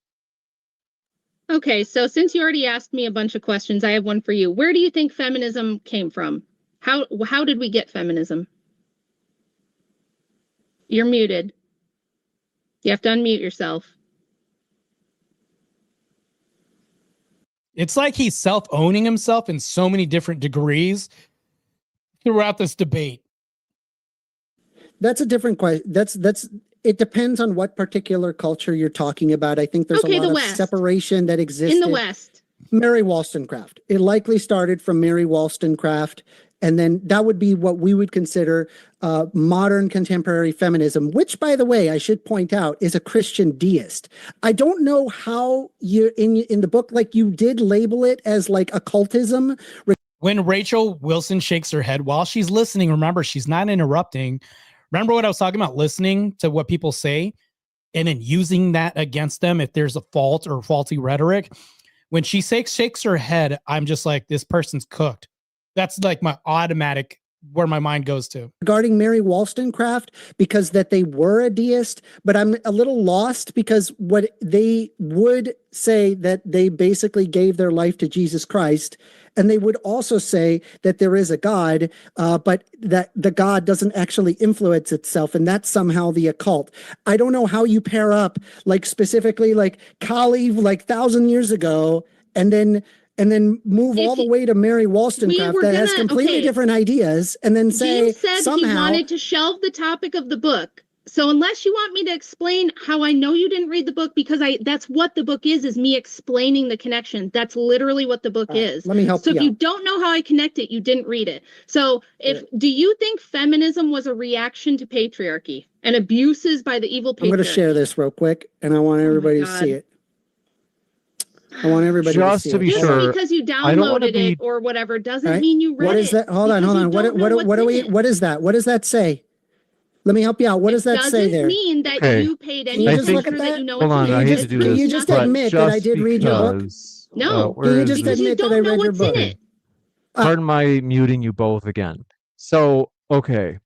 Okay, so since you already asked me a bunch of questions, I have one for you. Where do you think feminism came from? How did we get feminism? You're muted. You have to unmute yourself. It's like he's self-owning himself in so many different degrees throughout this debate. That's a different question. It depends on what particular culture you're talking about. I think there's Okay, a the lot of West. separation that existed. In the West. Mary Wollstonecraft. It likely started from Mary Wollstonecraft, and then that would be what we would consider modern contemporary feminism, which, by the way, I should point out, is a Christian deist. I don't know how you in the book, like you did label it as like occultism. When Rachel Wilson shakes her head while she's listening, remember, she's not interrupting. Remember what I was talking about, listening to what people say and then using that against them if there's a fault or faulty rhetoric. When she shakes her head, I'm just like, this person's cooked. That's like my automatic where my mind goes to. Regarding Mary Wollstonecraft, because that they were a deist, but I'm a little lost because what they would say that they basically gave their life to Jesus Christ, and they would also say that there is a God, but that the God doesn't actually influence itself, and that's somehow the occult. I don't know how you pair up, like specifically like Kali, like 1,000 years ago, and then move all the way to Mary Wollstonecraft that has completely different ideas, and then say James said somehow he wanted to shelve the topic of the book. So unless you want me to explain how I know you didn't read the book, because that's what the book is me explaining the connection. That's literally what the book is. Let me help So you if you out. don't know how I connect it, you didn't read it. So do you think feminism was a reaction to patriarchy and abuses by the evil patriarchy? I'm going to share this real quick, and I want everybody to see it. I want everybody Just to see to it. be Just sure, because you I don't wanna downloaded be- it or whatever doesn't Right. mean you read What is it. that? Hold on. because you What don't know do what's we? in it. What is that? What does that say? Let me help you out. What does that say Doesn't there? mean that Okay. you paid Can any you just attention look at or that? that you know Hold what's on, in I it. hate It's to do Can this. you just nothing. admit that I did read your book? because, No, Can you just because admit you that I don't know read your what's in book? it. Pardon my muting you both again. So, okay.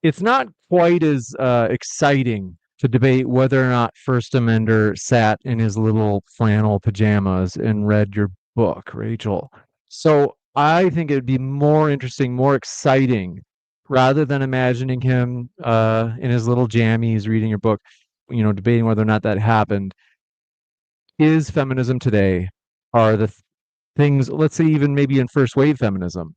It's not quite as exciting to debate whether or not First Amender sat in his little flannel pajamas and read your book, Rachel. So I think it'd be more interesting, more exciting, rather than imagining him in his little jammies reading your book, debating whether or not that happened. Is feminism today, are the things, let's say even maybe in first wave feminism,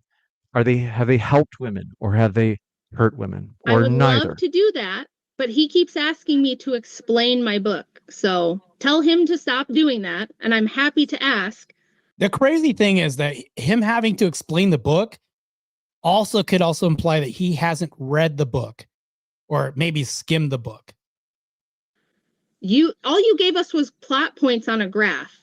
have they helped women or have they hurt women I or would neither? love to do that, but he keeps asking me to explain my book. So tell him to stop doing that. And I'm happy to ask. The crazy thing is that him having to explain the book could also imply that he hasn't read the book or maybe skimmed the book. All you gave us was plot points on a graph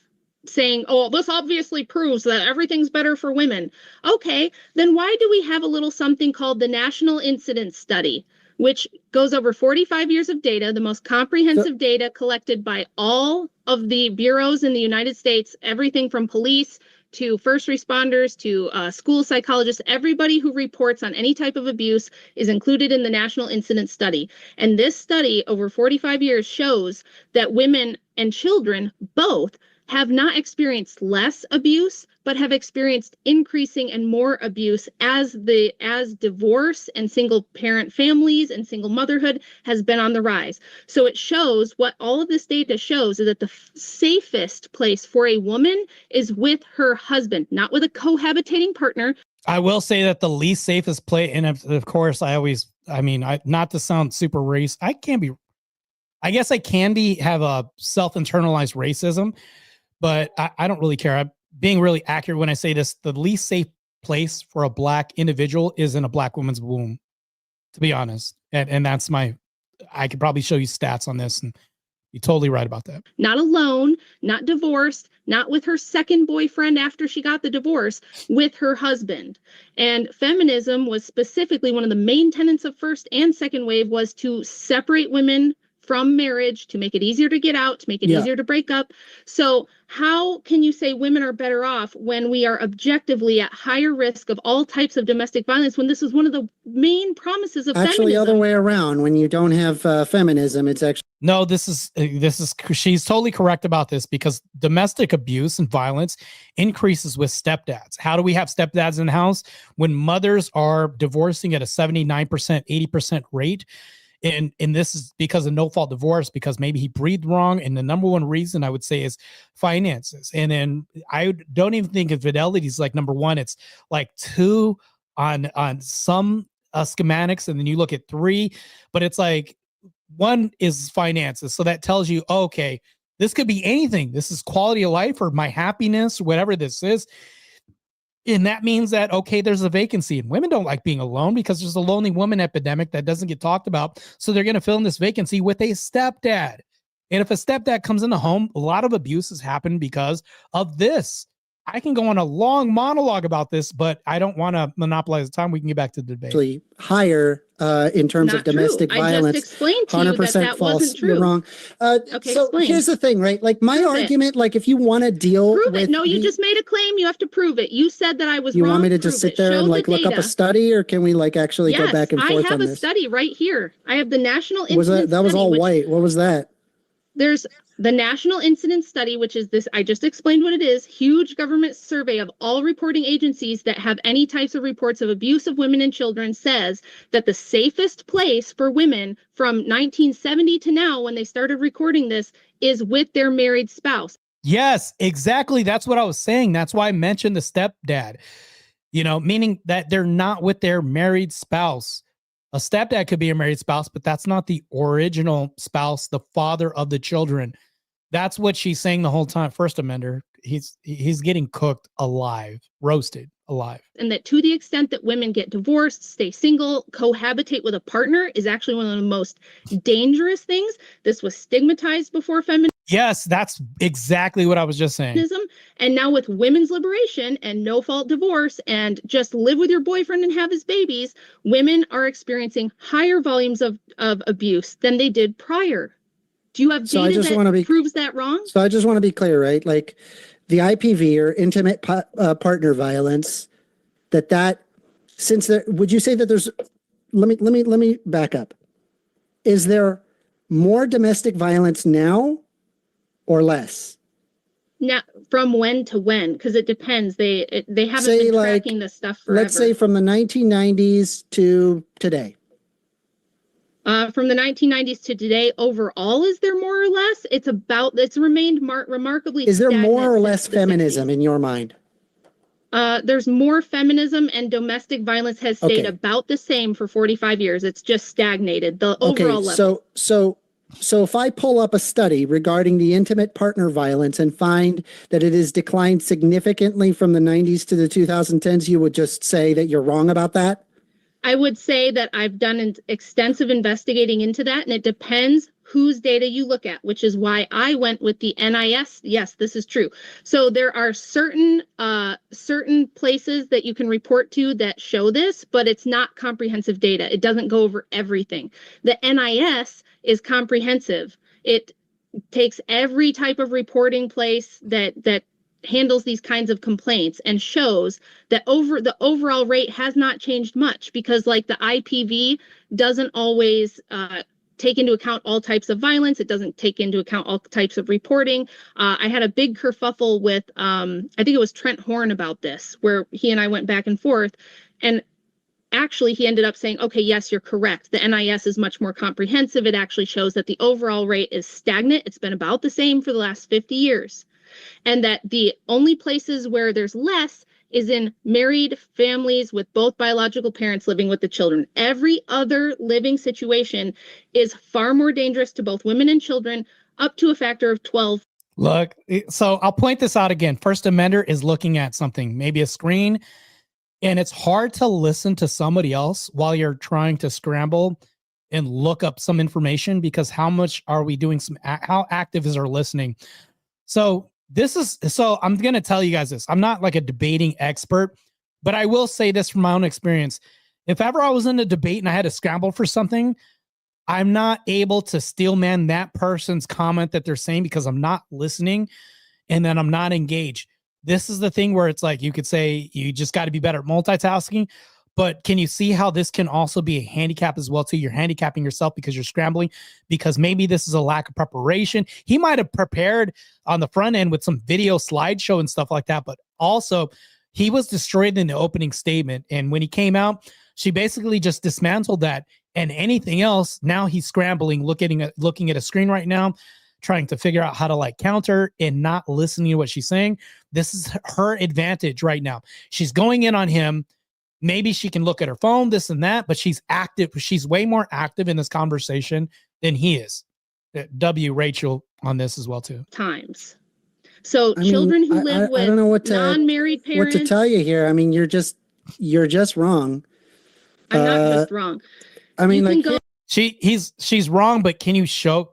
saying, oh, this obviously proves that everything's better for women. Okay, then why do we have a little something called the National Incidence Study, which goes over 45 years of data, the most comprehensive data collected by all of the bureaus in the United States, everything from police to first responders to school psychologists, everybody who reports on any type of abuse is included in the National Incidence Study. And this study over 45 years shows that women and children both have not experienced less abuse, but have experienced increasing and more abuse as divorce and single parent families and single motherhood has been on the rise. So it shows, what all of this data shows is that the safest place for a woman is with her husband, not with a cohabitating partner. I will say that the least safest place, and of course, not to sound super race, I guess I can have a self-internalized racism, but I don't really care. I'm being really accurate when I say this. The least safe place for a Black individual is in a Black woman's womb, to be honest. And that's I could probably show you stats on this, and you're totally right about that. Not alone, not divorced, not with her second boyfriend after she got the divorce, with her husband. And feminism was specifically one of the main tenets of first and second wave was to separate women from marriage, to make it easier to get out, to make it easier to break up. So how can you say women are better off when we are objectively at higher risk of all types of domestic violence, when this is one of the main promises of actually feminism? Other way around. When you don't have feminism, it's actually no. This is she's totally correct about this, because domestic abuse and violence increases with stepdads. How do we have stepdads in the house when mothers are divorcing at a 79%, 80% rate? And this is because of no-fault divorce, because maybe he breathed wrong. And the number one reason I would say is finances. And then I don't even think infidelity is like number one. It's like 2 on some schematics. And then you look at 3, but it's like 1 is finances. So that tells you, okay, this could be anything. This is quality of life or my happiness, whatever this is. And that means that, okay, there's a vacancy, and women don't like being alone because there's a lonely woman epidemic that doesn't get talked about. So they're going to fill in this vacancy with a stepdad. And if a stepdad comes in the home, a lot of abuses happen because of this. I can go on a long monologue about this, but I don't want to monopolize the time. We can get back to the debate. actually higher in terms of domestic violence. I just explained to you that false. wasn't true. You're wrong. Okay, so explain. Here's the thing, right? Like my Prove argument, like if you want to deal Prove with it. No, you just made a claim. You have to prove it. You said that I was you wrong. want me to just sit there and like look up a study, or can we like actually go back and forth on this? I have a study right here. I have the National Incidence Study. That was all white. What was that? There's the National Incidence Study, which is this, I just explained what it is, huge government survey of all reporting agencies that have any types of reports of abuse of women and children, says that the safest place for women from 1970 to now, when they started recording this, is with their married spouse. Yes, exactly. That's what I was saying. That's why I mentioned the stepdad, meaning that they're not with their married spouse. A stepdad could be a married spouse, but that's not the original spouse, the father of the children. That's what she's saying the whole time. First Amender, he's getting cooked alive, roasted alive. And that to the extent that women get divorced, stay single, cohabitate with a partner is actually one of the most dangerous things. This was stigmatized before feminism. Yes, that's exactly what I was just saying. And now with women's liberation and no-fault divorce and just live with your boyfriend and have his babies, women are experiencing higher volumes of abuse than they did prior. Do you have data that proves that wrong? So I just want to be clear, right? Like the IPV or intimate partner violence, would you say that there's, let me back up. Is there more domestic violence now or less? Now, from when to when? Because it depends. They haven't been tracking this stuff forever. Let's say from the 1990s to today. From the 1990s to today, overall, is there more or less? It's remained remarkably. Is there more or less feminism in your mind? There's more feminism, and domestic violence has stayed Okay. about the same for 45 years. It's just stagnated. The Okay, overall level. so if I pull up a study regarding the intimate partner violence and find that it has declined significantly from the 90s to the 2010s, you would just say that you're wrong about that? I would say that I've done an extensive investigating into that, and it depends whose data you look at, which is why I went with the NIS. Yes, this is true. So there are certain places that you can report to that show this, but it's not comprehensive data. It doesn't go over everything. The NIS is comprehensive. It takes every type of reporting place that handles these kinds of complaints and shows that the overall rate has not changed much, because like the IPV doesn't always take into account all types of violence. It doesn't take into account all types of reporting. I had a big kerfuffle with I think it was Trent Horn about this, where he and I went back and forth, and actually he ended up saying, okay, yes, you're correct. The NIS is much more comprehensive. It actually shows that the overall rate is stagnant. It's been about the same for the last 50 years. And that the only places where there's less is in married families with both biological parents living with the children. Every other living situation is far more dangerous to both women and children, up to a factor of 12. Look, so I'll point this out again. First Amender is looking at something, maybe a screen, and it's hard to listen to somebody else while you're trying to scramble and look up some information, because how much are we doing how active is our listening? So I'm going to tell you guys this. I'm not like a debating expert, but I will say this from my own experience. If ever I was in a debate and I had to scramble for something, I'm not able to steelman that person's comment that they're saying because I'm not listening, and then I'm not engaged. This is the thing where it's like, you could say you just got to be better at multitasking, but can you see how this can also be a handicap as well too? You're handicapping yourself because you're scrambling, because maybe this is a lack of preparation. He might have prepared on the front end with some video slideshow and stuff like that, but also he was destroyed in the opening statement. And when he came out, she basically just dismantled that and anything else. Now he's scrambling, looking at a screen right now, trying to figure out how to like counter and not listening to what she's saying. This is her advantage right now. She's going in on him. Maybe she can look at her phone, this and that, but she's active. She's way more active in this conversation than he is. W Rachel on this as well too. Times. So children who live with non-married parents. What to tell you here? I mean, you're just wrong. I'm not just wrong. I mean, like she's wrong, but can you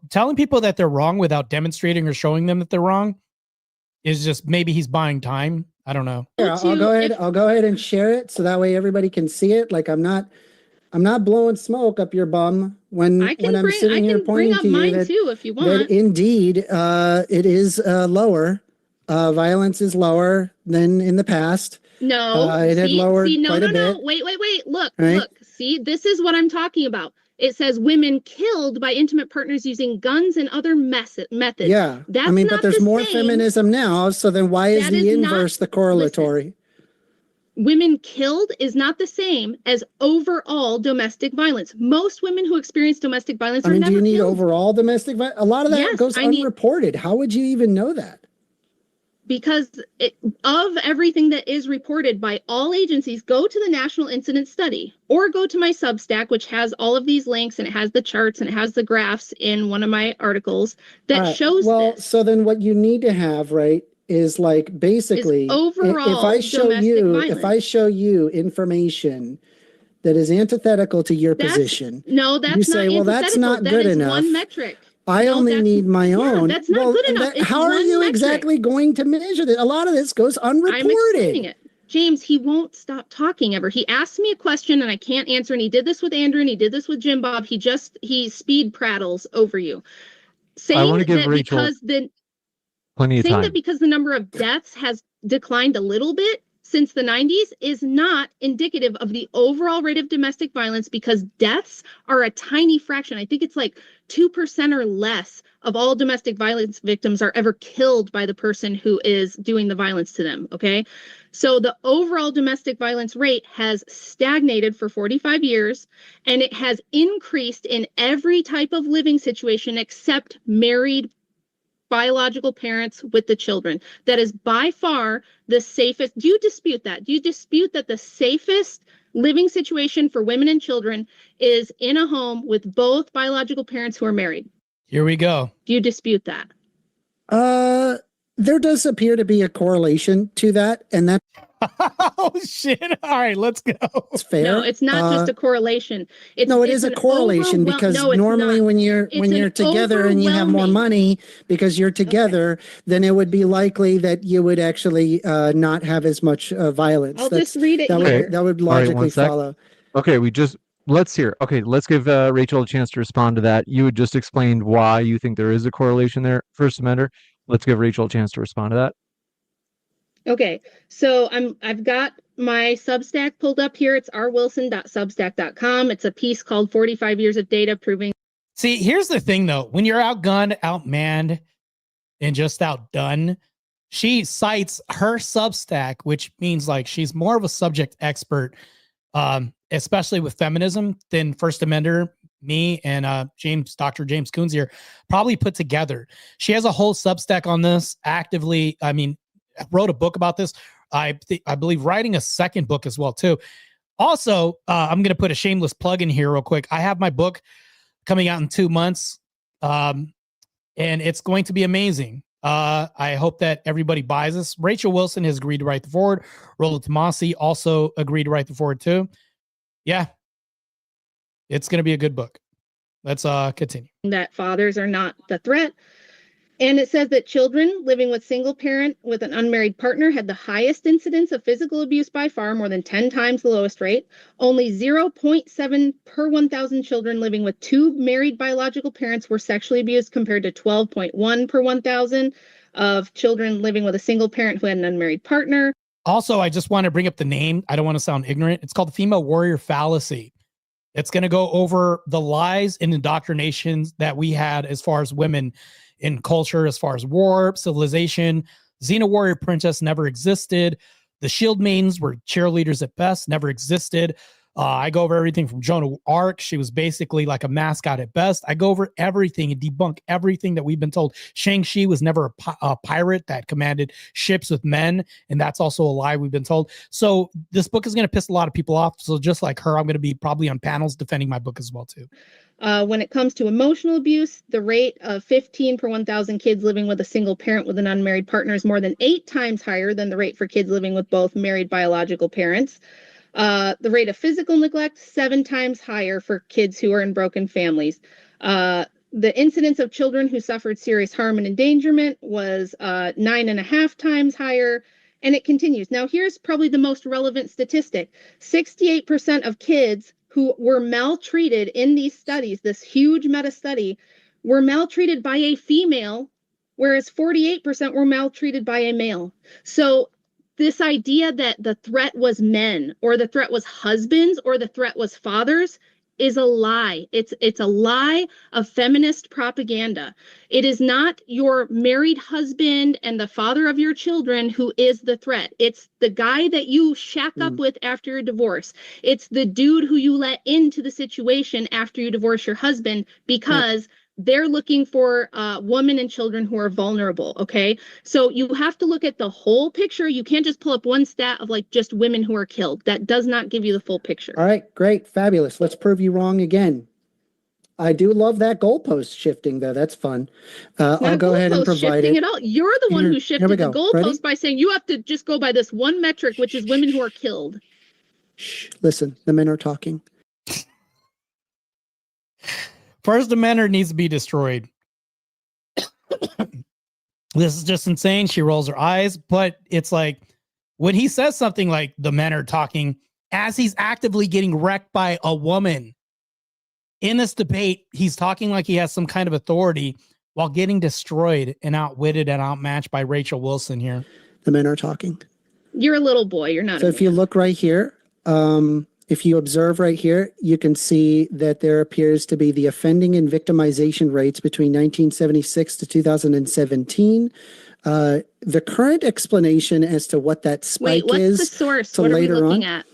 telling people that they're wrong without demonstrating or showing them that they're wrong is just, maybe he's buying time. I don't know. Here, I'll go ahead and share it so that way everybody can see it. Like I'm not blowing smoke up your bum when I'm sitting here pointing to you that, too, if you want. That indeed it is lower. Violence is lower than in the past. No, it had lowered quite a bit. Wait. Look. See, this is what I'm talking about. It says women killed by intimate partners using guns and other methods. Yeah, that's but there's more feminism now. So then why is the inverse the correlatory? Women killed is not the same as overall domestic violence. Most women who experience domestic violence are never killed. Do you need overall domestic violence? A lot of that goes unreported. How would you even know that? Because of everything that is reported by all agencies, go to the National Incident Study or go to my Substack, which has all of these links and it has the charts and it has the graphs in one of my articles that shows this. So then what you need to have, right, is like basically overall if I show you information that is antithetical to your position, you say, well, that's not good enough. One metric. I only need my own. That's not good enough. How are you exactly going to measure that? A lot of this goes unreported. I'm explaining it. James, he won't stop talking ever. He asked me a question and I can't answer. And he did this with Andrew and he did this with Jim Bob. He speed prattles over you. I want to give Rachel plenty of time. Saying that because the number of deaths has declined a little bit since the 90s is not indicative of the overall rate of domestic violence, because deaths are a tiny fraction. I think it's like 2% or less of all domestic violence victims are ever killed by the person who is doing the violence to them. Okay. So the overall domestic violence rate has stagnated for 45 years, and it has increased in every type of living situation except married biological parents with the children. That is by far the safest. Do you dispute that? Do you dispute that the safest living situation for women and children is in a home with both biological parents who are married? Here we go. Do you dispute that? There does appear to be a correlation to that, and that's Oh shit. All right, let's go. fair. No, it's not just a correlation. It's, no, it it's is a an correlation because no, it's normally not. when you're It's an together and you have more overwhelming- money because you're together, then it would be likely that you would actually not have as much violence. I'll just read it that here. would, that would All right, logically one sec. follow. Okay, let's give Rachel a chance to respond to that. You had just explained why you think there is a correlation there, First Amender. Let's give Rachel a chance to respond to that. Okay, so I've got my Substack pulled up here. It's rwilson.substack.com. It's a piece called 45 Years of Data Proving. See, here's the thing though. When you're outgunned, outmanned, and just outdone, she cites her Substack, which means like she's more of a subject expert, especially with feminism, than First Amender, me, and Dr. James Coons here probably put together. She has a whole Substack on this actively. I mean, wrote a book about this. I believe writing a second book as well too. Also, I'm going to put a shameless plug in here real quick. I have my book coming out in 2 months, and it's going to be amazing. I hope that everybody buys this. Rachel Wilson has agreed to write the forward. Rollo Tomasi also agreed to write the forward too. Yeah, it's going to be a good book. Let's continue. That fathers are not the threat. And it says that children living with single parent with an unmarried partner had the highest incidence of physical abuse by far, more than 10 times the lowest rate. Only 0.7 per 1,000 children living with two married biological parents were sexually abused, compared to 12.1 per 1,000 of children living with a single parent who had an unmarried partner. Also, I just want to bring up the name. I don't want to sound ignorant. It's called the female warrior fallacy. It's going to go over the lies and indoctrinations that we had as far as women in culture, as far as war, civilization. Xena warrior princess never existed. The shield maidens were cheerleaders at best, never existed. I go over everything from Joan of Arc. She was basically like a mascot at best. I go over everything and debunk everything that we've been told. Shang-Chi was never a pirate that commanded ships with men, and that's also a lie we've been told. So this book is going to piss a lot of people off. So just like her, I'm going to be probably on panels defending my book as well too. When it comes to emotional abuse, the rate of 15 per 1,000 kids living with a single parent with an unmarried partner is more than 8 times higher than the rate for kids living with both married biological parents. The rate of physical neglect, 7 times higher for kids who are in broken families. The incidence of children who suffered serious harm and endangerment was 9.5 times higher. And it continues. Now, here's probably the most relevant statistic. 68% of kids who were maltreated in these studies, this huge meta study, were maltreated by a female, whereas 48% were maltreated by a male. So this idea that the threat was men, or the threat was husbands, or the threat was fathers is a lie. It's a lie of feminist propaganda. It is not your married husband and the father of your children who is the threat. It's the guy that you shack up with after your divorce. It's the dude who you let into the situation after you divorce your husband, because they're looking for women and children who are vulnerable. Okay, so you have to look at the whole picture. You can't just pull up one stat of like just women who are killed. That does not give you the full picture. All right, great, fabulous. Let's prove you wrong again. I do love that goalpost shifting, though. That's fun. I'll go ahead and provide it. At all. You're the one who shifted the goalpost by saying you have to just go by this one metric, which is women who are killed. Shh, listen, the men are talking. First Amender needs to be destroyed. This is just insane. She rolls her eyes, but it's like when he says something like the men are talking, as he's actively getting wrecked by a woman in this debate, he's talking like he has some kind of authority while getting destroyed and outwitted and outmatched by Rachel Wilson here. The men are talking. You're a little boy. You're not. So if you look right here, if you observe right here, you can see that there appears to be the offending and victimization rates between 1976 to 2017. The current explanation as to what that spike what's is. the source? So what are we later looking on, at?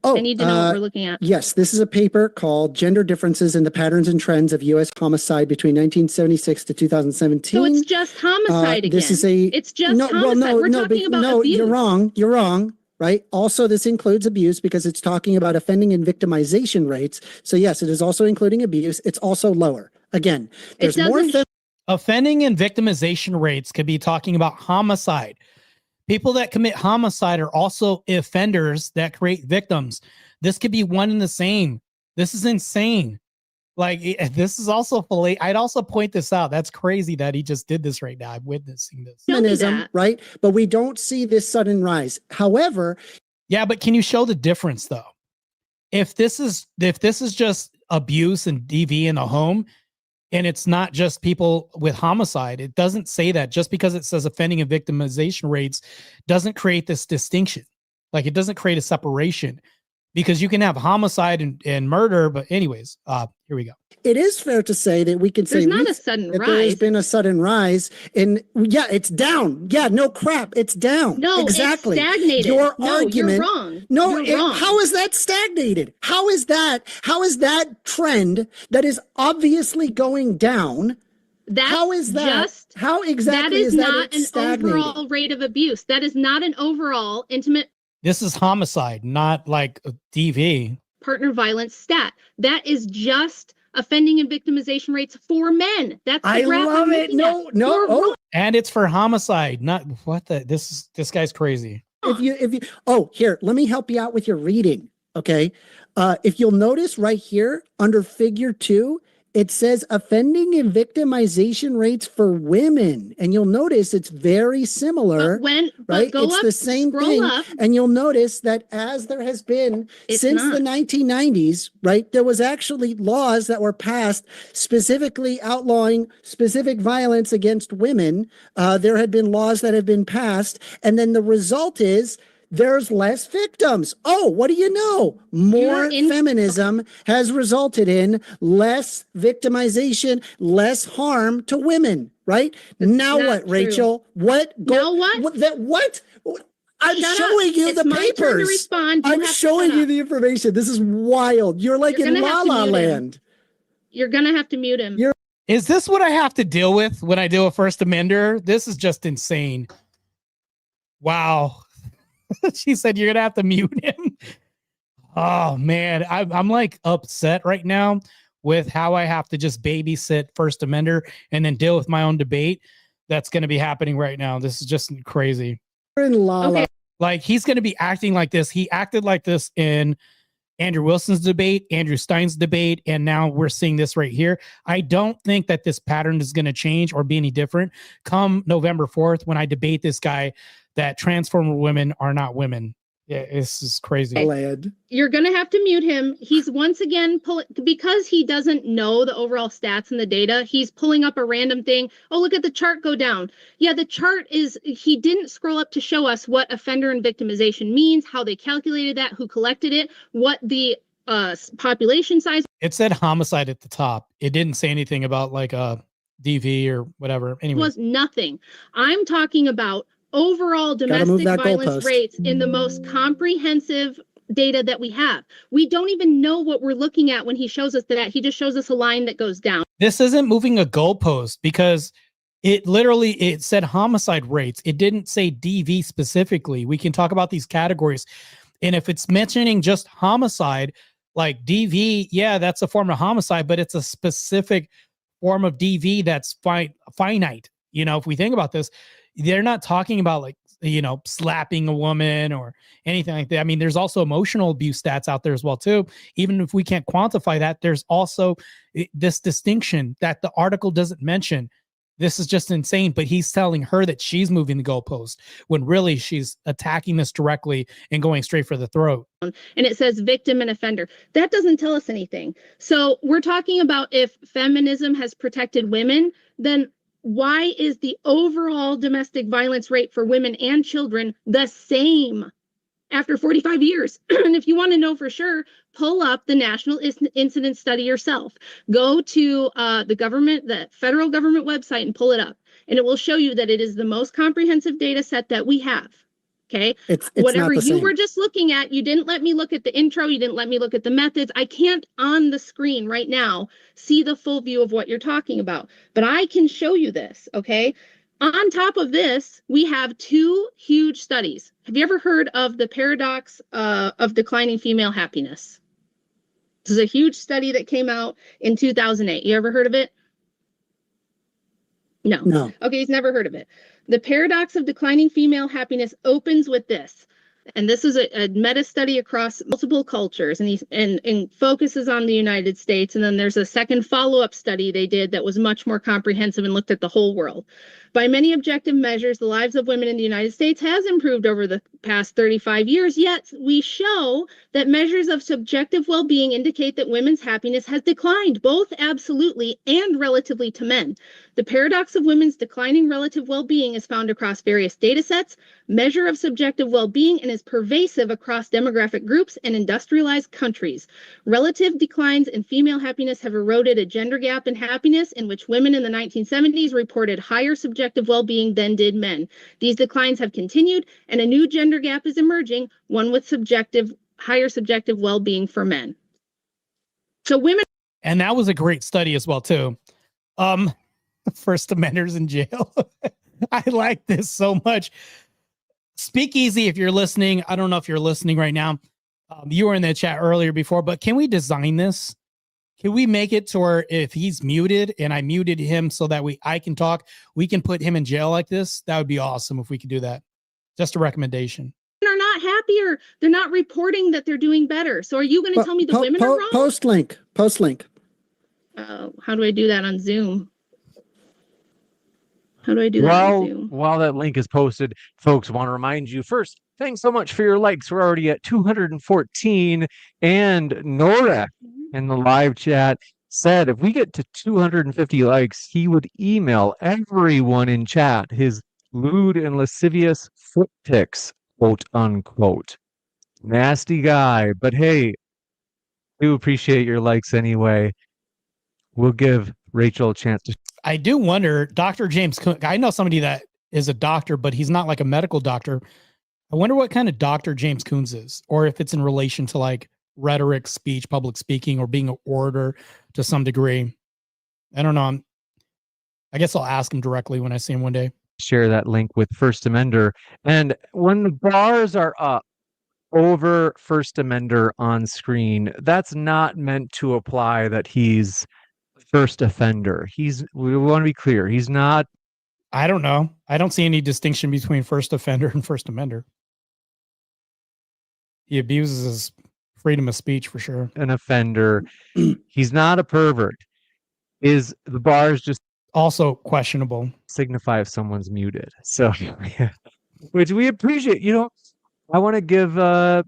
Oh, I need to know what we're looking at. yes, this is a paper called Gender Differences in the Patterns and Trends of U.S. Homicide between 1976 to 2017. So it's just homicide again. This is a It's just no, homicide. well, no, We're no, talking but, about no, abuse. you're wrong. You're wrong. Right. Also, this includes abuse because it's talking about offending and victimization rates. So yes, it is also including abuse. It's also lower. Again, there's more. Offending and victimization rates could be talking about homicide. People that commit homicide are also offenders that create victims. This could be one and the same. This is insane. Like, this is also I'd also point this out. That's crazy that he just did this right now. I'm witnessing this. Feminism, right? But we don't see this sudden rise. However, yeah, but can you show the difference though? If this is just abuse and DV in the home, and it's not just people with homicide, it doesn't say that. Just because it says offending and victimization rates doesn't create this distinction. Like, it doesn't create a separation, because you can have homicide and murder. But anyways, here we go. It is fair to say that we can say there's not a sudden rise. There has been a sudden rise, and yeah, it's down. Yeah, no crap, it's down. No, exactly. It's stagnated. Your no, argument. You're wrong. No, you're wrong. How is that stagnated? How is that trend that is obviously going down? That's how is that? Just, how exactly that is not an stagnated? Overall rate of abuse. That is not an overall intimate. This is homicide, not like DV. Partner violence stat. That is just offending and victimization rates for men. That's the I graph love it. No. Oh. And it's for homicide, not what the this guy's crazy. If you here, let me help you out with your reading. Okay. If you'll notice right here under figure 2, it says offending and victimization rates for women. And you'll notice it's very similar. Right? It's the same thing. Up. And you'll notice that as there has been since the 1990s, right, there was actually laws that were passed specifically outlawing specific violence against women. There had been laws that have been passed. And then the result is there's less victims. Oh, what do you know? More feminism has resulted in less victimization, less harm to women, right? Now what, true. Rachel? What? Now what? What? I'm showing you the papers. I'm showing you the information. This is wild. You're like in La La Land. You're going to have to mute him. Is this what I have to deal with when I do a First Amender? This is just insane. Wow. She said you're gonna have to mute him. Oh man, I'm like upset right now with how I have to just babysit First Amender and then deal with my own debate that's gonna be happening right now. This is just crazy. Like, he's gonna be acting like this. He acted like this in Andrew Wilson's debate, Andrew Stein's debate, and now we're seeing this right here. I don't think that this pattern is gonna change or be any different come November 4th when I debate this guy that transformer women are not women. Yeah, this is crazy. You're going to have to mute him. He's once again because he doesn't know the overall stats and the data. He's pulling up a random thing. Oh, look at the chart go down. Yeah, the chart is, he didn't scroll up to show us what offender and victimization means, how they calculated that, who collected it, what the population size. It said homicide at the top. It didn't say anything about like a DV or whatever. Anyway, it was nothing. I'm talking about overall domestic violence rates in the most comprehensive data that we have. We don't even know what we're looking at when he shows us that. He just shows us a line that goes down. This isn't moving a goalpost because it said homicide rates. It didn't say DV specifically. We can talk about these categories. And if it's mentioning just homicide, like DV, yeah, that's a form of homicide, but it's a specific form of DV that's finite. You know, if we think about this, they're not talking about like, you know, slapping a woman or anything like that. I mean, there's also emotional abuse stats out there as well, too. Even if we can't quantify that, there's also this distinction that the article doesn't mention. This is just insane. But he's telling her that she's moving the goalpost when really she's attacking this directly and going straight for the throat. And it says victim and offender. That doesn't tell us anything. So we're talking about if feminism has protected women, then why is the overall domestic violence rate for women and children the same after 45 years? And if you want to know for sure, pull up the National Incident Study yourself. Go to the federal government website and pull it up. And it will show you that it is the most comprehensive data set that we have. Okay. It's Whatever not the you same. were just looking at, you didn't let me look at the intro. You didn't let me look at the methods. I can't on the screen right now see the full view of what you're talking about, but I can show you this. Okay. On top of this, we have two huge studies. Have you ever heard of the paradox of declining female happiness? This is a huge study that came out in 2008. You ever heard of it? No. No. Okay, he's never heard of it. The paradox of declining female happiness opens with this. And this is a meta study across multiple cultures, and focuses on the United States. And then there's a second follow-up study they did that was much more comprehensive and looked at the whole world. By many objective measures, the lives of women in the United States has improved over the past 35 years, yet we show that measures of subjective well-being indicate that women's happiness has declined, both absolutely and relatively to men. The paradox of women's declining relative well-being is found across various data sets, measure of subjective well-being, and is pervasive across demographic groups and industrialized countries. Relative declines in female happiness have eroded a gender gap in happiness in which women in the 1970s reported higher subjective well-being than did men. These declines have continued, and a new gender gap is emerging, one with higher subjective well-being for men. So women. And that was a great study as well, too. First Amenders in jail. I like this so much. Speakeasy, if you're listening, I don't know if you're listening right now. You were in the chat earlier before, but can we design this? Can we make it to where if he's muted and I muted him so that I can talk, we can put him in jail like this? That would be awesome if we could do that. Just a recommendation. Are not happier. They're not reporting that they're doing better. So are you going to tell me the women are wrong? Post link. How do I do that on Zoom? How do I do that on Zoom? While that link is posted, folks, want to remind you first, thanks so much for your likes. We're already at 214, and Nora in the live chat said if we get to 250 likes, he would email everyone in chat his lewd and lascivious foot pics, quote unquote. Nasty guy, but hey, we appreciate your likes anyway. We'll give Rachel a chance to. I do wonder, Dr. James Coon, I know somebody that is a doctor, but he's not like a medical doctor. I wonder what kind of doctor James Coons is, or if it's in relation to like rhetoric, speech, public speaking, or being an orator to some degree. I don't know. I guess I'll ask him directly when I see him one day. Share that link with First Amender. And when the bars are up over First Amender on screen, that's not meant to apply that he's first offender. We want to be clear. He's not. I don't know. I don't see any distinction between first offender and first amender. He abuses his freedom of speech for sure. An offender. He's not a pervert. Is the bars just also questionable? Signify if someone's muted. So, which we appreciate. I want to give. I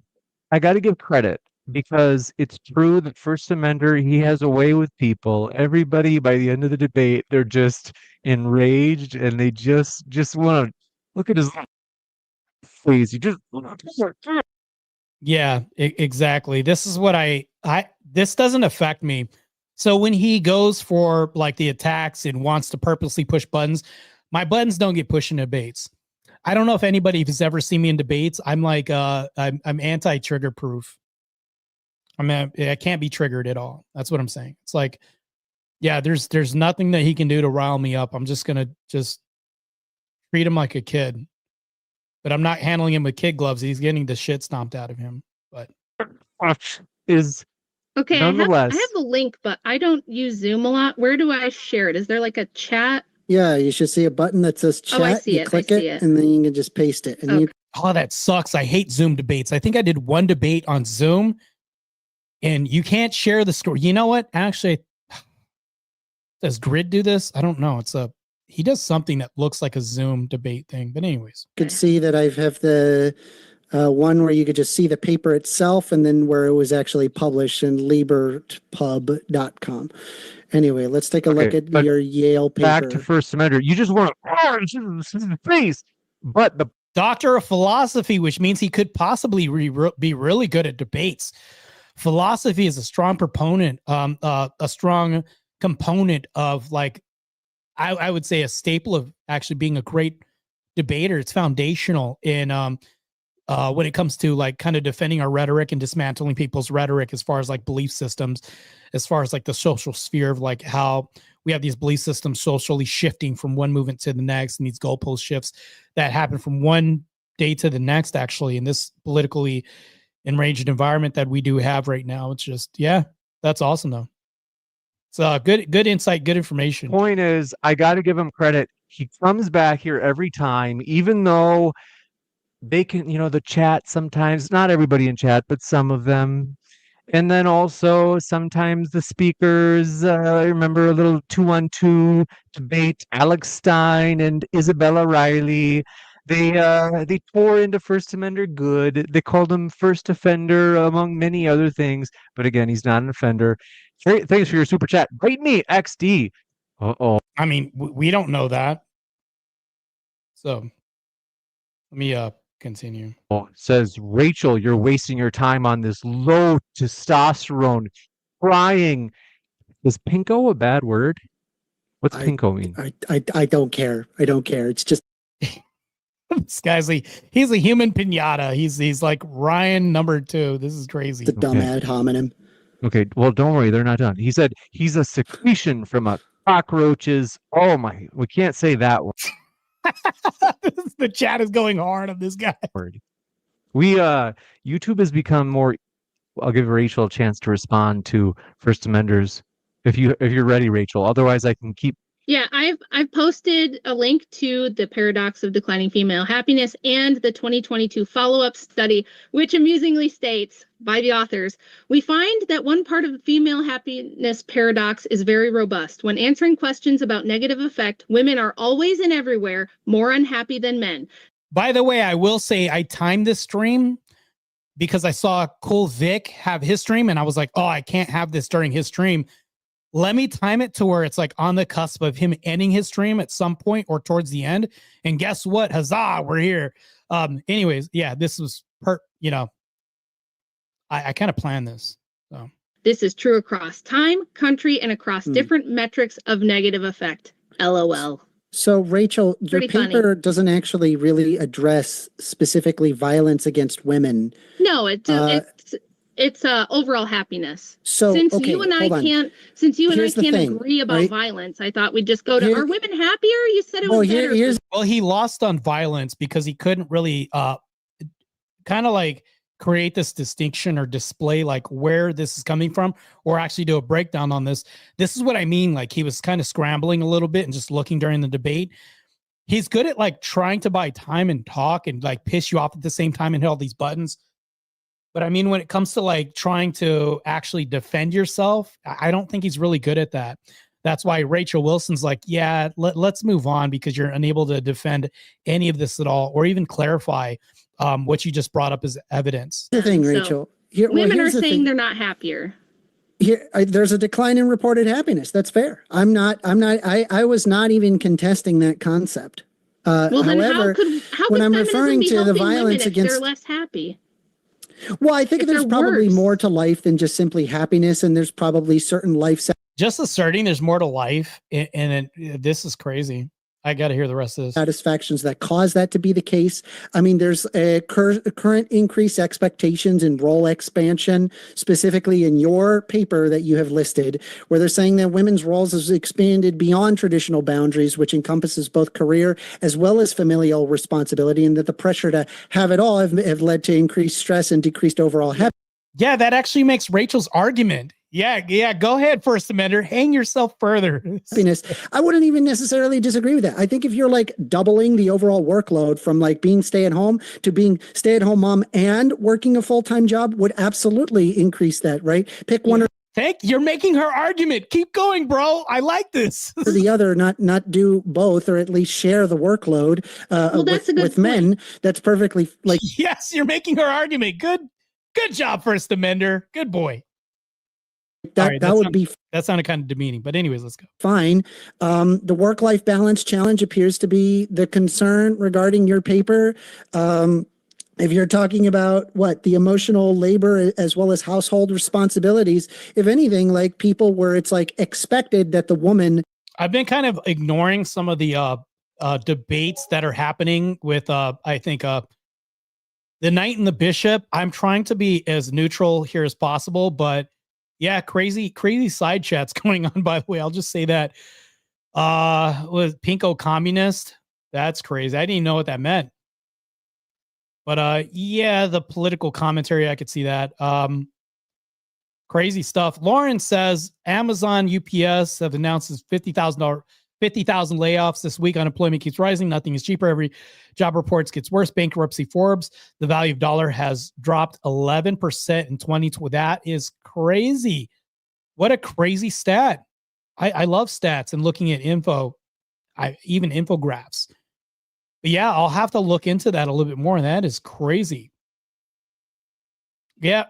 got to give credit. Because it's true that First Amender, he has a way with people. Everybody, by the end of the debate, they're just enraged and they just want to look at his face. Yeah, exactly. This is what this doesn't affect me. So when he goes for like the attacks and wants to purposely push buttons, my buttons don't get pushed in debates. I don't know if anybody has ever seen me in debates. I'm like, I'm anti-trigger proof. I can't be triggered at all. That's what I'm saying. It's like, yeah, there's nothing that he can do to rile me up. I'm just going to treat him like a kid, but I'm not handling him with kid gloves. He's getting the shit stomped out of him, but is okay. I have the link, but I don't use Zoom a lot. Where do I share it? Is there like a chat? Yeah, you should see a button that says chat. I see you click it, and then you can just paste it. And oh, that sucks. I hate Zoom debates. I think I did one debate on Zoom. And you can't share the story. You know what? Actually, does Grid do this? I don't know. He does something that looks like a Zoom debate thing. But anyways. You could see that I have the one where you could just see the paper itself and then where it was actually published in libertpub.com. Anyway, let's take a look at your Yale paper. Back to First Amender. You just want to face. But the Doctor of Philosophy, which means he could possibly be really good at debates. Philosophy is a strong proponent, a strong component of like, I would say a staple of actually being a great debater. It's foundational in when it comes to like kind of defending our rhetoric and dismantling people's rhetoric as far as like belief systems, as far as like the social sphere of like how we have these belief systems socially shifting from one movement to the next, and these goalpost shifts that happen from one day to the next, actually, in this politically enraged environment that we do have right now. It's just, yeah, that's awesome though. It's good insight, good information. Point is, I got to give him credit. He comes back here every time, even though they can, the chat sometimes, not everybody in chat, but some of them. And then also sometimes the speakers, I remember a little 2-on-2 debate, Alex Stein and Isabella Riley. They tore into First Amender good. They called him first offender, among many other things. But again, he's not an offender. Thanks for your super chat. Rate me, XD. Uh-oh. I mean, we don't know that. So let me continue. Says, Rachel, you're wasting your time on this low testosterone, crying. Is pinko a bad word? What's pinko mean? I don't care. I don't care. It's just this guy's he's a human pinata. He's like Ryan number 2. This is crazy. the dumb ad hominem. Okay, well, don't worry, they're not done. He said he's a secretion from a cockroaches. Oh my, we can't say that one. The chat is going hard on this guy. We YouTube has become more. I'll give Rachel a chance to respond to First Amenders if you're ready, Rachel. Otherwise, I can keep. Yeah, I've posted a link to the Paradox of Declining Female Happiness and the 2022 follow-up study, which amusingly states by the authors, we find that one part of the female happiness paradox is very robust. When answering questions about negative effect, women are always and everywhere more unhappy than men. By the way, I will say I timed this stream because I saw Cool Vic have his stream and I was like, oh, I can't have this during his stream. Let me time it to where it's like on the cusp of him ending his stream at some point or towards the end. And guess what? Huzzah, we're here. Anyways, yeah, this was I kind of planned this. So this is true across time, country, and across different metrics of negative effect. LOL. So, Rachel, your Pretty paper funny. doesn't actually really address specifically violence against women. No, it's overall happiness. So, since okay, you and I hold on. can't Here's the thing, agree about right? violence, I thought we'd just go to Here- are women happier? You said it was Well, better. here's well, he lost on violence because he couldn't really kind of like create this distinction or display like where this is coming from or actually do a breakdown on this. This is what I mean. Like he was kind of scrambling a little bit and just looking during the debate. He's good at like trying to buy time and talk and like piss you off at the same time and hit all these buttons. But I mean, when it comes to like trying to actually defend yourself, I don't think he's really good at that. That's why Rachel Wilson's like, yeah, let's move on because you're unable to defend any of this at all or even clarify what you just brought up as evidence. the thing, So, Rachel. Women are Here's the saying thing. they're not happier. There's a decline in reported happiness. That's fair. I was not even contesting that concept. Well, then However, how when could I'm feminism referring be to the helping violence women if against, they're less happy? well, I think if there's they're probably worse? more to life than just simply happiness, and there's probably certain life Just asserting there's more to life, and this is crazy. I got to hear the rest of this. satisfactions that cause that to be the case. I mean, there's a current increased expectations in role expansion, specifically in your paper that you have listed, where they're saying that women's roles has expanded beyond traditional boundaries, which encompasses both career as well as familial responsibility, and that the pressure to have it all have led to increased stress and decreased overall happiness. Yeah, that actually makes Rachel's argument. Yeah. Go ahead, First Amender. Hang yourself further. I wouldn't even necessarily disagree with that. I think if you're like doubling the overall workload from like being stay-at-home to being stay-at-home mom and working a full-time job would absolutely increase that, right? Pick one or You're making her argument. Keep going, bro. I like this. the other, not do both, or at least share the workload that's a good with men. That's perfectly like Yes, you're making her argument. Good job, First Amender. Good boy. that. All right, That would be that sounded kind of demeaning, but anyways, let's go. fine. The work-life balance challenge appears to be the concern regarding your paper. If you're talking about the emotional labor as well as household responsibilities, if anything, like people where it's like expected that the woman. I've been kind of ignoring some of the debates that are happening with I think The knight and the bishop, I'm trying to be as neutral here as possible, but yeah, crazy side chats going on, by the way. I'll just say that. With Pinko communist, that's crazy. I didn't even know what that meant. But yeah, the political commentary, I could see that. Crazy stuff. Lauren says Amazon, UPS have announced $50,000 layoffs this week. Unemployment keeps rising. Nothing is cheaper. Every job reports gets worse. Bankruptcy Forbes. The value of dollar has dropped 11% in 2020. That is crazy. What a crazy stat. I love stats and looking at info. Even infographics. But yeah, I'll have to look into that a little bit more. That is crazy. Yeah,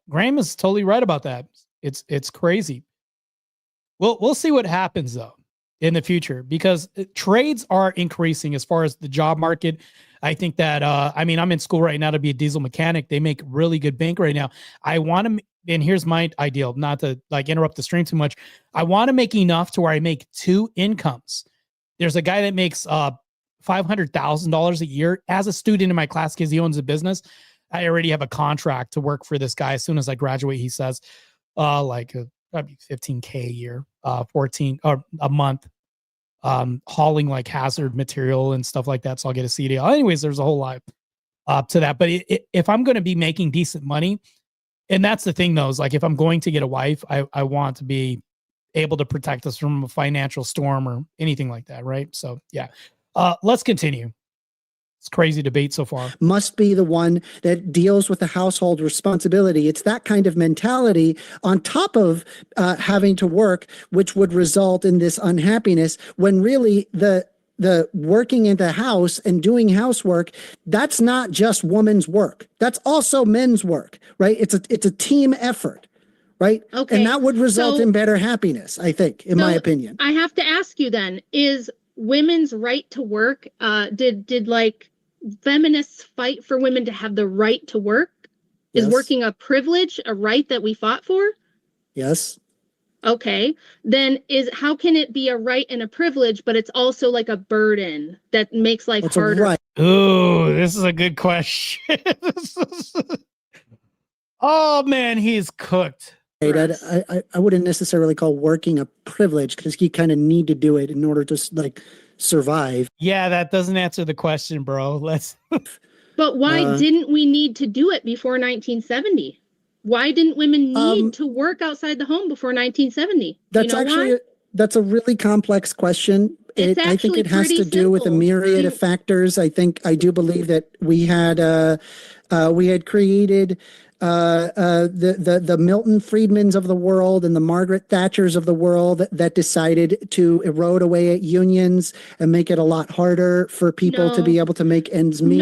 Graham is totally right about that. It's crazy. We'll see what happens though in the future, because trades are increasing as far as the job market. I think that I mean, I'm in school right now to be a diesel mechanic. They make really good bank right now. I want to, and here's my ideal, not to like interrupt the stream too much. I want to make enough to where I make two incomes. There's a guy that makes $500,000 a year as a student in my class because he owns a business. I already have a contract to work for this guy. As soon as I graduate, he says, probably 15K a year, 14 or a month, hauling like hazard material and stuff like that. So I'll get a CDL. Anyways, there's a whole lot to that. But if I'm going to be making decent money, and that's the thing though, is like if I'm going to get a wife, I want to be able to protect us from a financial storm or anything like that, right? So yeah, let's continue. It's crazy debate so far. Must be the one that deals with the household responsibility. It's that kind of mentality on top of having to work, which would result in this unhappiness, when really the working in the house and doing housework, that's not just woman's work. That's also men's work, right? It's a team effort, right? Okay. And that would result in better happiness, I think, in my opinion. I have to ask you then, is women's right to work, did like feminists fight for women to have the right to work? Is working a privilege, a right that we fought for? Yes. Okay, then how can it be a right and a privilege, but it's also like a burden that makes life harder? Right. Oh, this is a good question. Oh man, he's cooked. I wouldn't necessarily call working a privilege, because you kind of need to do it in order to like survive. Yeah, that doesn't answer the question, bro. But why didn't we need to do it before 1970? Why didn't women need to work outside the home before 1970? That's a really complex question. I think it has to do with a myriad of factors. I do believe that we had created the Milton Friedmans of the world and the Margaret Thatchers of the world that decided to erode away at unions and make it a lot harder for people to be able to make ends meet,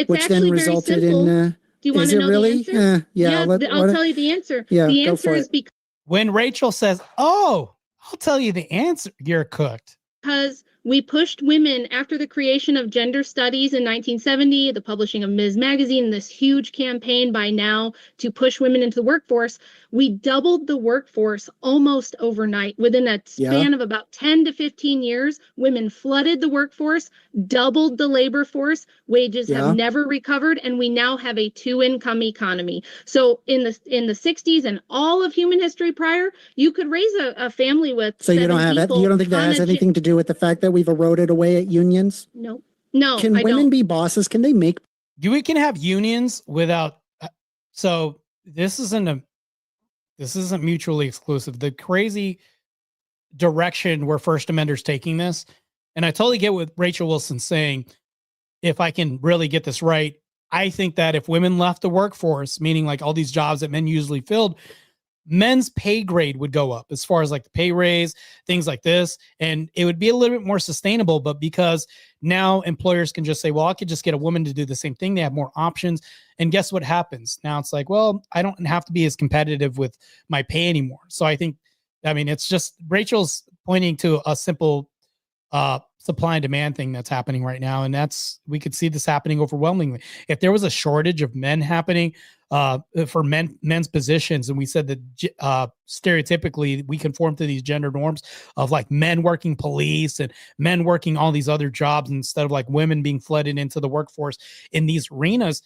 which then resulted in. Do you want to know really? the answer? Yeah. I'll tell you the answer. Yeah, the answer is because when Rachel says, "Oh, I'll tell you the answer," you're cooked. Because we pushed women after the creation of gender studies in 1970, the publishing of Ms. Magazine, this huge campaign by now to push women into the workforce. We doubled the workforce almost overnight. Within a span of about 10 to 15 years, women flooded the workforce, doubled the labor force. Wages have never recovered, and we now have a two-income economy. So in the 60s and all of human history prior, you could raise a family with. So you don't have that. You don't think that has anything to do with the fact that we've eroded away at unions? No. Can women be bosses? Can they make? We can have unions without. So this isn't mutually exclusive. The crazy direction where First Amenders taking this, and I totally get what Rachel Wilson's saying. If I can really get this right, I think that if women left the workforce, meaning like all these jobs that men usually filled, men's pay grade would go up as far as like the pay raise, things like this. And it would be a little bit more sustainable, but because now employers can just say, well, I could just get a woman to do the same thing. They have more options. And guess what happens? Now it's like, well, I don't have to be as competitive with my pay anymore. So I think, it's just Rachel's pointing to a simple supply and demand thing that's happening right now. And we could see this happening overwhelmingly. If there was a shortage of men happening for men's positions, and we said that stereotypically we conform to these gender norms of like men working police and men working all these other jobs instead of like women being flooded into the workforce in these arenas,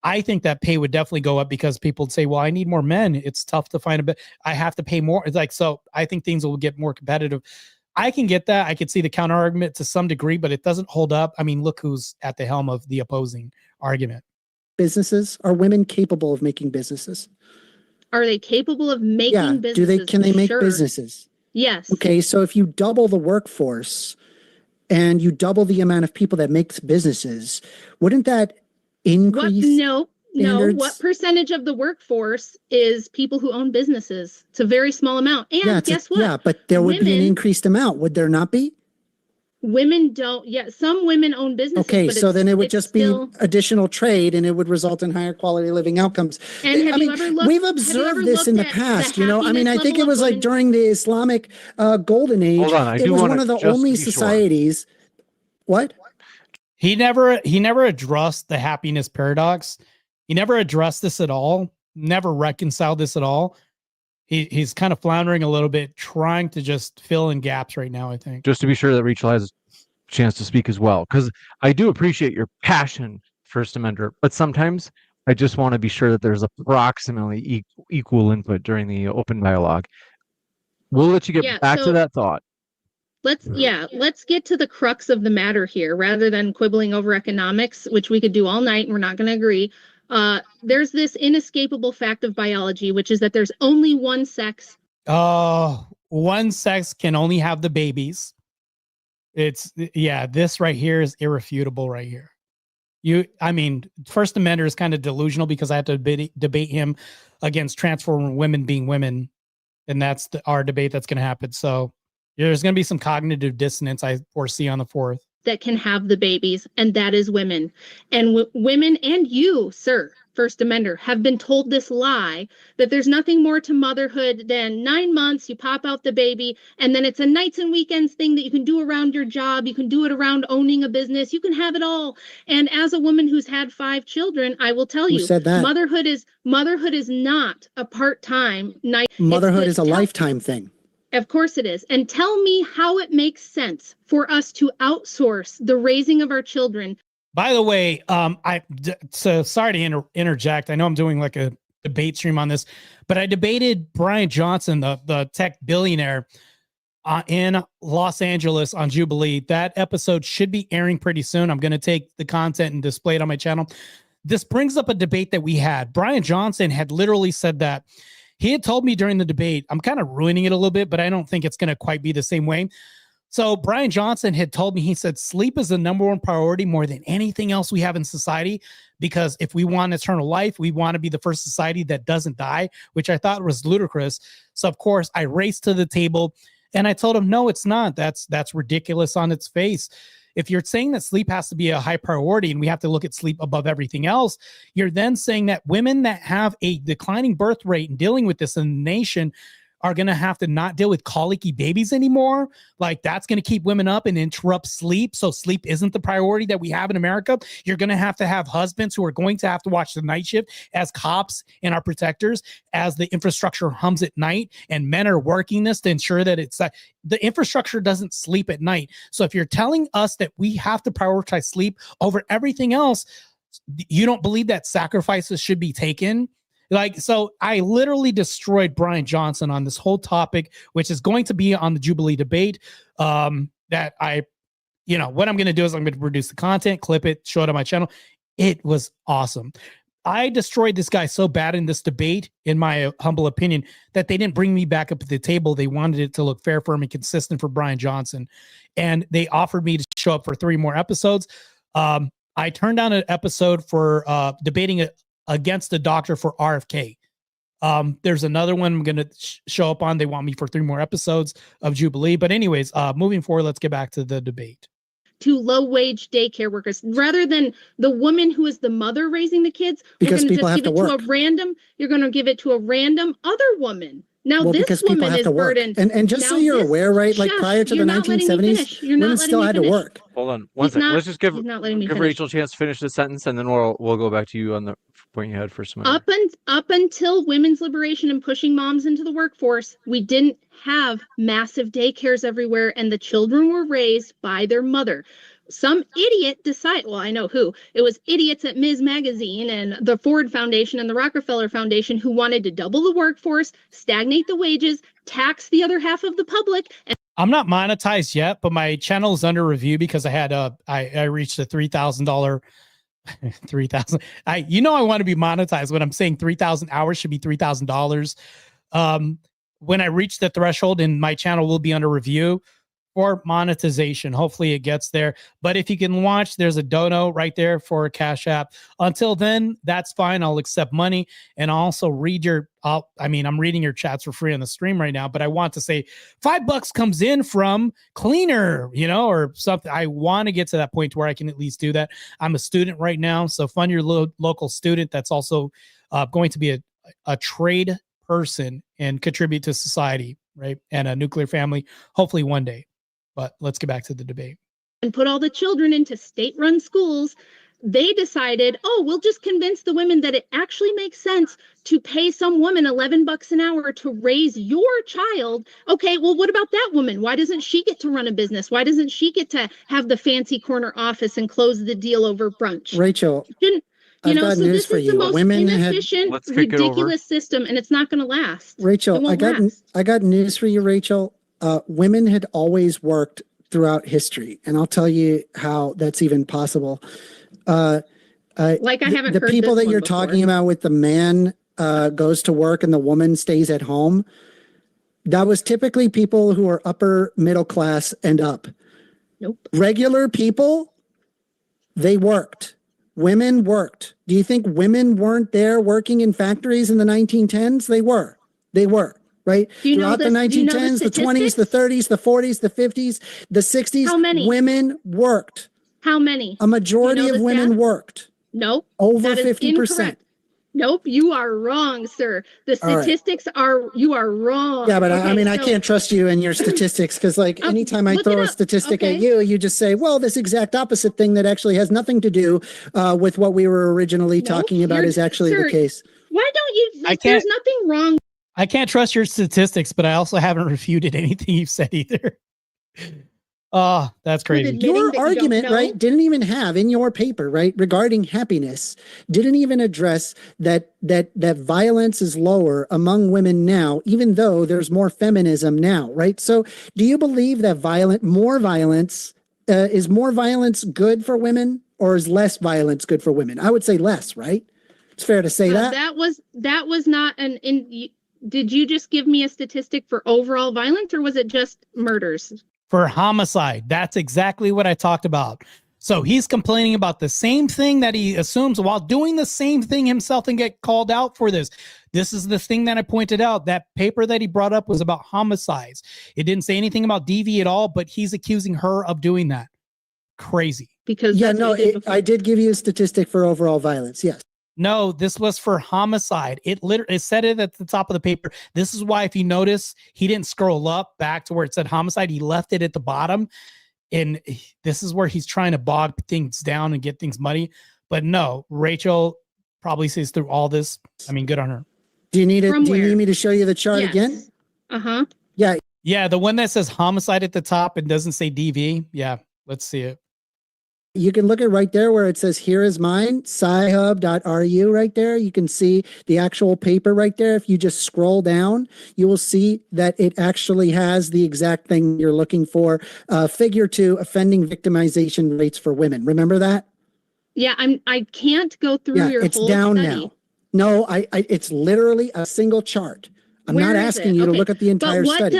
I think that pay would definitely go up because people would say, well, I need more men. It's tough to find a bit. I have to pay more. It's like, so I think things will get more competitive. I can get that. I could see the counter argument to some degree, but it doesn't hold up. I mean, look who's at the helm of the opposing argument. Businesses, are women capable of making businesses? Are they capable of making businesses? Can they make Sure. businesses? Yes. Okay, so if you double the workforce and you double the amount of people that makes businesses, wouldn't that increase? No. What percentage of the workforce is people who own businesses? It's a very small amount. And guess what? Yeah, but there would be an increased amount, would there not be? Women don't. Yeah, some women own businesses. Okay, but so then it would just be still additional trade, and it would result in higher quality living outcomes. And have you ever looked? We've observed this in the past. You know, I mean, I think it was like during the Islamic Golden Age. Hold on, it was one of the only societies. What? He never addressed the happiness paradox. He never addressed this at all. Never reconciled this at all. He's kind of floundering a little bit, trying to just fill in gaps right now, I think. Just to be sure that Rachel has a chance to speak as well, because I do appreciate your passion, First Amender, but sometimes I just want to be sure that there's approximately equal input during the open dialogue. We'll let you get back to that thought. Let's get to the crux of the matter here, rather than quibbling over economics, which we could do all night and we're not going to agree. There's this inescapable fact of biology, which is that there's only one sex. One sex can only have the babies. This right here is irrefutable right here. First Amender is kind of delusional because I have to debate him against transformer women being women. And that's our debate that's going to happen. So there's going to be some cognitive dissonance I foresee on the 4th. That can have the babies, and that is women. And women and you, sir, First Amender, have been told this lie that there's nothing more to motherhood than 9 months, you pop out the baby, and then it's a nights and weekends thing that you can do around your job, you can do it around owning a business, you can have it all. And as a woman who's had 5 children, I will tell you, motherhood is not a part-time night. Motherhood is a lifetime thing. Of course it is. And tell me how it makes sense for us to outsource the raising of our children. By the way, so sorry to interject. I know I'm doing like a debate stream on this, but I debated Brian Johnson, the tech billionaire, in Los Angeles on Jubilee. That episode should be airing pretty soon. I'm going to take the content and display it on my channel. This brings up a debate that we had. Brian Johnson had literally said that he had told me during the debate, I'm kind of ruining it a little bit, but I don't think it's going to quite be the same way. So Brian Johnson had told me, he said, sleep is the number one priority more than anything else we have in society, because if we want eternal life, we want to be the first society that doesn't die, which I thought was ludicrous. So of course I raced to the table and I told him, no, it's not. That's ridiculous on its face. If you're saying that sleep has to be a high priority and we have to look at sleep above everything else, you're then saying that women that have a declining birth rate and dealing with this in the nation are going to have to not deal with colicky babies anymore. Like that's going to keep women up and interrupt sleep. So sleep isn't the priority that we have in America. You're going to have husbands who are going to have to watch the night shift as cops and our protectors as the infrastructure hums at night, and men are working this to ensure that the infrastructure doesn't sleep at night. So if you're telling us that we have to prioritize sleep over everything else, you don't believe that sacrifices should be taken. So I literally destroyed Brian Johnson on this whole topic, which is going to be on the Jubilee debate. What I'm going to do is I'm going to produce the content, clip it, show it on my channel. It was awesome. I destroyed this guy so bad in this debate, in my humble opinion, that they didn't bring me back up at the table. They wanted it to look fair, firm, and consistent for Brian Johnson. And they offered me to show up for 3 more episodes. I turned down an episode for debating against the doctor for RFK. There's another one I'm going to show up on. They want me for 3 more episodes of Jubilee. But anyways, moving forward, let's get back to the debate. To low-wage daycare workers, rather than the woman who is the mother raising the kids, because people have to work. You're going to give it to a random other woman. Now, this woman is burdened. And just so you're aware, right? Like prior to the 1970s, women still had to work. Hold on one second. Let's just give Rachel a chance to finish the sentence, and then we'll go back to you on the point you had first. Up until women's liberation and pushing moms into the workforce, we didn't have massive daycares everywhere, and the children were raised by their mother. some idiot decide, well, I know who. It was idiots at Ms. Magazine and the Ford Foundation and the Rockefeller Foundation who wanted to double the workforce, stagnate the wages, tax the other half of the public. And I'm not monetized yet, but my channel is under review because I had I reached a $3,000 3,000. I want to be monetized when I'm saying 3,000 hours should be $3,000. When I reach the threshold, and my channel will be under review for monetization. Hopefully it gets there. But if you can watch, there's a dono right there for a Cash App. Until then, that's fine. I'll accept money, and I'll also read I'm reading your chats for free on the stream right now, but I want to say $5 comes in from cleaner, or something. I want to get to that point where I can at least do that. I'm a student right now, so fund your local student that's also going to be a trade person and contribute to society, right? And a nuclear family, hopefully one day. But let's get back to the debate. And put all the children into state-run schools. They decided, we'll just convince the women that it actually makes sense to pay some woman $11 an hour to raise your child. Okay, well, what about that woman? Why doesn't she get to run a business? Why doesn't she get to have the fancy corner office and close the deal over brunch? Rachel, I've got so news this for is you. the most Women inefficient, ridiculous system, and it's not going to last. Rachel, I got news for you, Rachel. Women had always worked throughout history, and I'll tell you how that's even possible. I haven't the heard people this that you're one before. talking about with the man goes to work and the woman stays at home. That was typically people who are upper middle class and up. Nope. Regular Regular people, they worked. Women worked. Do you think women weren't there working in factories in the 1910s? They were. Right? Throughout the 1910s, the 20s, the 30s, the 40s, the 50s, the 60s, How many? women worked. How many? A majority of women worked. Nope. Over That is 50%. incorrect. Nope, you are wrong, sir. The All right. statistics you are wrong. Yeah, but Okay, I can't trust you and your statistics because anytime I look throw it a up. statistic Okay. at you, you just say, well, this exact opposite thing that actually has nothing to do with what we were originally Nope, talking about is actually sir, the case. Why don't you? I can't- There's nothing wrong. I can't trust your statistics, but I also haven't refuted anything you've said either. Oh, that's crazy. admitting that Your you don't argument, know. right, didn't even have in your paper, right, regarding happiness, didn't even address that violence is lower among women now, even though there's more feminism now, right? So do you believe that more violence is more violence good for women, or is less violence good for women? I would say less, right? It's fair to say that. That was not did you just give me a statistic for overall violence, or was it just murders? For homicide, that's exactly what I talked about. So he's complaining about the same thing that he assumes while doing the same thing himself and get called out for this. This is the thing that I pointed out. That paper that he brought up was about homicides. It didn't say anything about DV at all, but he's accusing her of doing that. Crazy. Because I did give you a statistic for overall violence. Yes. No, this was for homicide. It said it at the top of the paper. This is why, if you notice, he didn't scroll up back to where it said homicide. He left it at the bottom. And this is where he's trying to bog things down and get things muddy. But no, Rachel probably sees through all this. I mean, good on her. Do you need me to show you the chart again? Uh-huh. Yeah. Yeah, the one that says homicide at the top and doesn't say DV. Yeah, let's see it. You can look at right there where it says, here is mine, sci-hub.ru right there. You can see the actual paper right there. If you just scroll down, you will see that it actually has the exact thing you're looking for. Figure 2, offending victimization rates for women. Remember that? Yeah, I can't go through your it's whole down study. now. No, it's literally a single chart. I'm Where not is asking it? you to Okay, look at the entire but what study.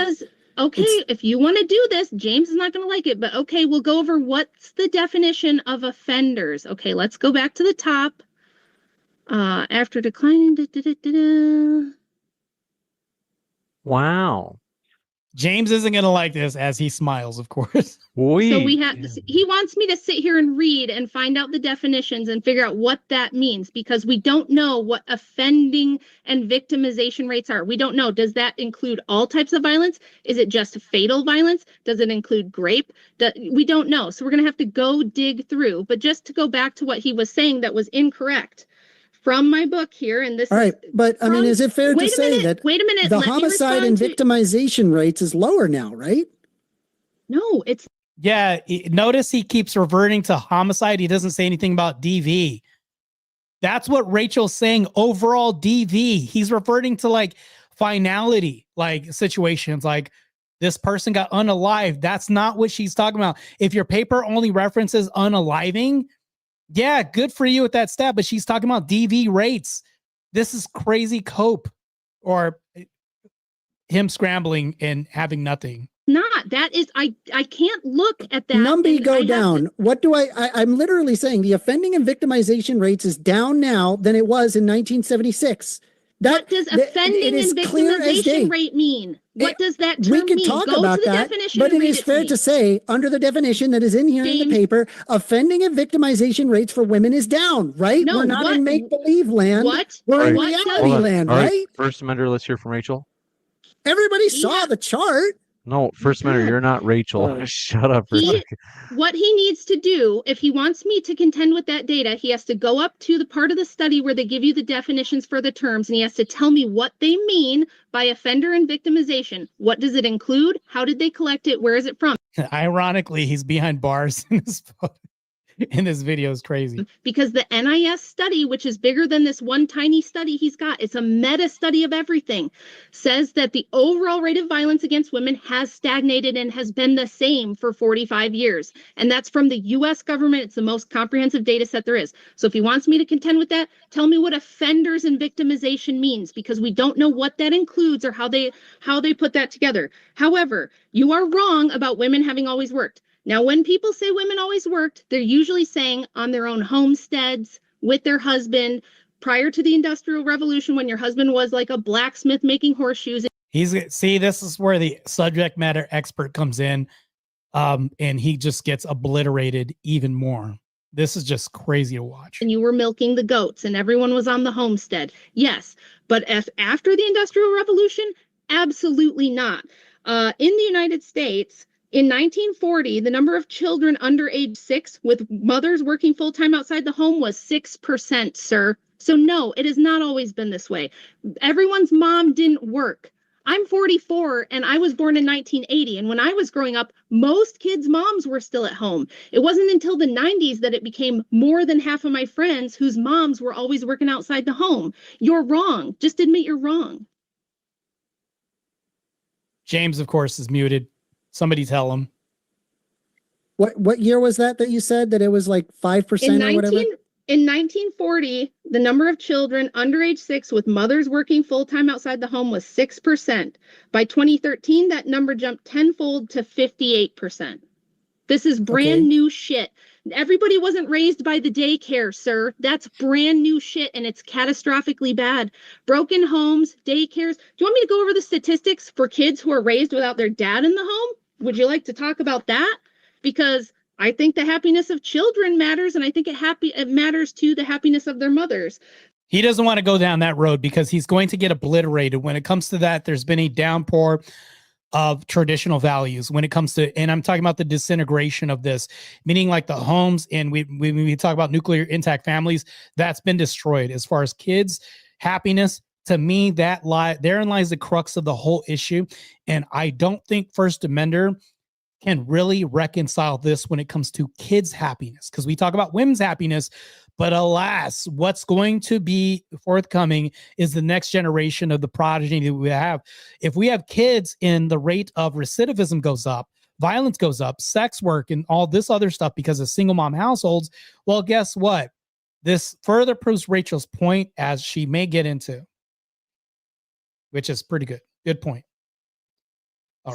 if you want to do this, James is not going to like it, but okay, we'll go over what's the definition of offenders. Okay, let's go back to the top. After declining. Wow. James isn't going to like this, as he smiles, of course. So he wants me to sit here and read and find out the definitions and figure out what that means, because we don't know what offending and victimization rates are. We don't know. Does that include all types of violence? Is it just fatal violence? Does it include rape? We don't know. So we're going to have to go dig through. But just to go back to what he was saying that was incorrect from my book here, and this all right, but I mean, is it fair to say that the homicide and victimization rates is lower now, right? No, it's Yeah, notice he keeps reverting to homicide. He doesn't say anything about DV. That's what Rachel's saying. Overall DV. He's reverting to like finality, like situations like this person got unalived. That's not what she's talking about. If your paper only references unaliving, yeah, good for you with that stat. But she's talking about DV rates. This is crazy cope or him scrambling and having nothing. Not that is I can't look at that. Numby go down. What do I'm literally saying the offending and victimization rates is down now than it was in 1976. What does offending and victimization rate mean? What does that term mean? We can talk about that, but it is fair to say, under the definition that is in here in the paper, offending and victimization rates for women is down, right? No, we're not in make-believe land. We're in reality land, right? First Amender, let's hear from Rachel. Everybody saw the chart. No, First Amender, you're not Rachel. Shut up for a second. What he needs to do, if he wants me to contend with that data, he has to go up to the part of the study where they give you the definitions for the terms, and he has to tell me what they mean by offender and victimization. What does it include? How did they collect it? Where is it from? Ironically, he's behind bars in this video is crazy. Because the NIS study, which is bigger than this one tiny study he's got, it's a meta study of everything, says that the overall rate of violence against women has stagnated and has been the same for 45 years. And that's from the US government. It's the most comprehensive data set there is. So if he wants me to contend with that, tell me what offenders and victimization means, because we don't know what that includes or how they put that together. However, you are wrong about women having always worked. Now, when people say women always worked, they're usually saying on their own homesteads, with their husband, prior to the Industrial Revolution, when your husband was like a blacksmith making horseshoes. See, this is where the subject matter expert comes in, and he just gets obliterated even more. This is just crazy to watch. And you were milking the goats and everyone was on the homestead. Yes, but after the Industrial Revolution, absolutely not. In the United States, in 1940, the number of children under age 6 with mothers working full-time outside the home was 6%, sir. So no, it has not always been this way. Everyone's mom didn't work. I'm 44 and I was born in 1980. And when I was growing up, most kids' moms were still at home. It wasn't until the 90s that it became more than half of my friends whose moms were always working outside the home. You're wrong. Just admit you're wrong. James, of course, is muted. Somebody tell him. What year was that you said that it was like 5% or whatever? In 1940, the number of children under age 6 with mothers working full-time outside the home was 6%. By 2013, that number jumped tenfold to 58%. This is brand new shit. Everybody wasn't raised by the daycare, sir. That's brand new shit, and it's catastrophically bad. Broken homes, daycares. Do you want me to go over the statistics for kids who are raised without their dad in the home? Would you like to talk about that? Because I think the happiness of children matters, and I think it matters too the happiness of their mothers. He doesn't want to go down that road because he's going to get obliterated. When it comes to that, there's been a downpour of traditional values when it comes to, and I'm talking about the disintegration of this, meaning like the homes, and we talk about nuclear intact families, that's been destroyed. As far as kids' happiness, to me, therein lies the crux of the whole issue. And I don't think First Amender can really reconcile this when it comes to kids' happiness, because we talk about women's happiness, but alas, what's going to be forthcoming is the next generation of the progeny that we have. If we have kids and the rate of recidivism goes up, violence goes up, sex work and all this other stuff because of single mom households, well, guess what? This further proves Rachel's point, as she may get into, which is pretty good. Good point.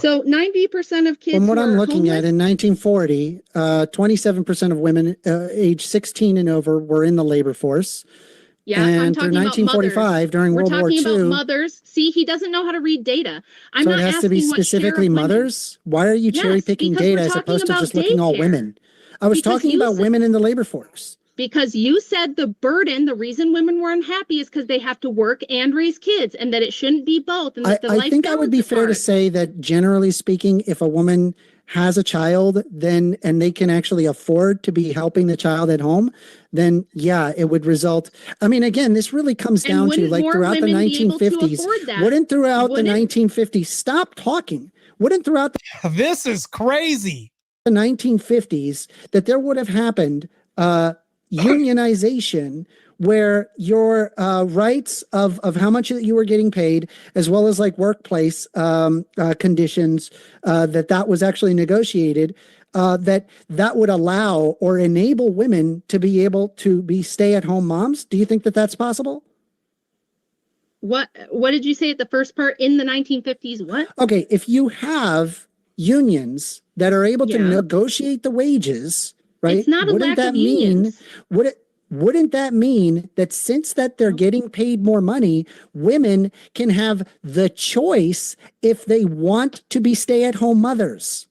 So 90% of kids. From what I'm looking at, in 1940, 27% of women age 16 and over were in the labor force. Yeah, and I'm talking through 1945, during World War II. We're talking about mothers. See, he doesn't know how to read data. So it has to be specifically mothers? Why are you cherry picking data as opposed to just looking all women? I was talking about women in the labor force. Because you said the reason women were unhappy is because they have to work and raise kids, and that it shouldn't be both. And that I think I would be fair to say that generally speaking, if a woman has a child, and they can actually afford to be helping the child at home, then yeah, it would result. I mean, again, this really comes down to like throughout the 1950s. Wouldn't throughout the 1950s, stop talking. Wouldn't throughout this is crazy. the 1950s that there would have happened unionization where your rights of how much that you were getting paid, as well as like workplace conditions, that was actually negotiated, that would allow or enable women to be able to be stay-at-home moms? Do you think that that's possible? What did you say at the first part? In the 1950s, what? Okay, if you have unions that are able to Yeah. negotiate the wages, right? It's not a wouldn't lack that of mean unions. wouldn't that mean that since that they're getting paid more money, women can have the choice if they want to be stay-at-home mothers?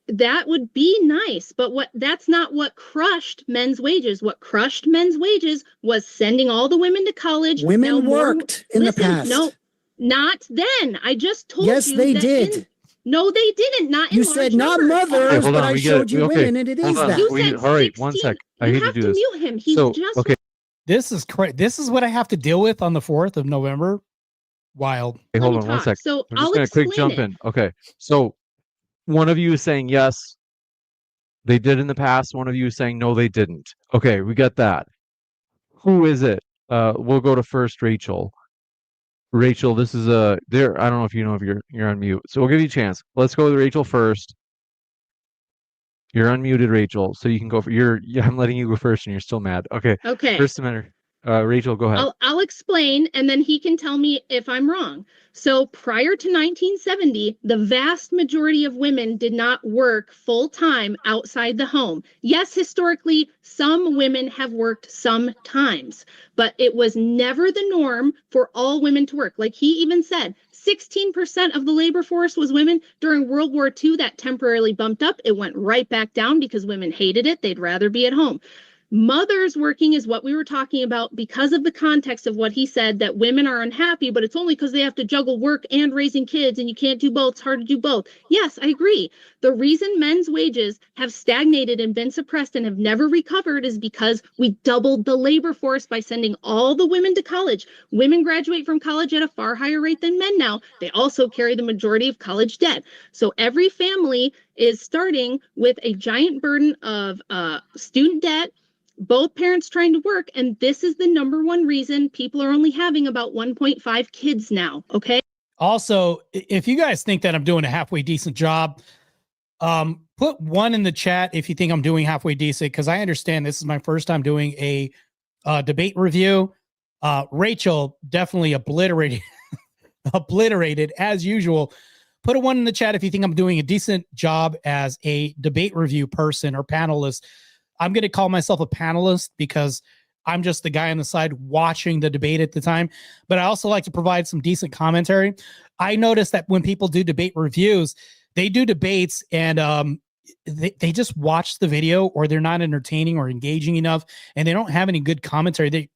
That would be nice, but that's not what crushed men's wages. What crushed men's wages was sending all the women to college. Women worked in the past. No, not then. I just told Yes, you they that did. no, they didn't. Not in You large said not numbers. mothers, Okay, hold but on, I we get showed it. you Okay, women, and it hold is on. that. You We- said all right, 16. one sec. I You hate to have do to this. mute him. He's So, just okay, This is crazy. This is what I have to deal with on the 4th of November. Wild. hey, hold let on me one talk. sec. So I'm I'll just gonna quick explain jump it. in. Okay, so one of you is saying yes, they did in the past. One of you is saying no, they didn't. Okay, we got that. Who is it? We'll go to first Rachel. Rachel, this is there. I don't know if you know if you're on mute, so we'll give you a chance. Let's go with Rachel first. You're unmuted, Rachel, so you can go for I'm letting you go first, and you're still mad. Okay, Okay. First Amender. Rachel, go ahead. I'll explain, and then he can tell me if I'm wrong. So prior to 1970, the vast majority of women did not work full time outside the home. Yes, historically, some women have worked sometimes, but it was never the norm for all women to work. Like he even said, 16% of the labor force was women. During World War II, that temporarily bumped up. It went right back down because women hated it. They'd rather be at home. Mothers working is what we were talking about because of the context of what he said, that women are unhappy, but it's only because they have to juggle work and raising kids and you can't do both. It's hard to do both. Yes, I agree. The reason men's wages have stagnated and been suppressed and have never recovered is because we doubled the labor force by sending all the women to college. Women graduate from college at a far higher rate than men now. They also carry the majority of college debt. So every family is starting with a giant burden of student debt, both parents trying to work, and this is the number one reason people are only having about 1.5 kids now. Okay. Also, if you guys think that I'm doing a halfway decent job, put 1 in the chat if you think I'm doing halfway decent, because I understand this is my first time doing a debate review. Rachel definitely obliterated as usual. Put a 1 in the chat if you think I'm doing a decent job as a debate review person or panelist. I'm going to call myself a panelist because I'm just the guy on the side watching the debate at the time. But I also like to provide some decent commentary. I noticed that when people do debate reviews, they do debates and they just watch the video, or they're not entertaining or engaging enough, and they don't have any good commentary.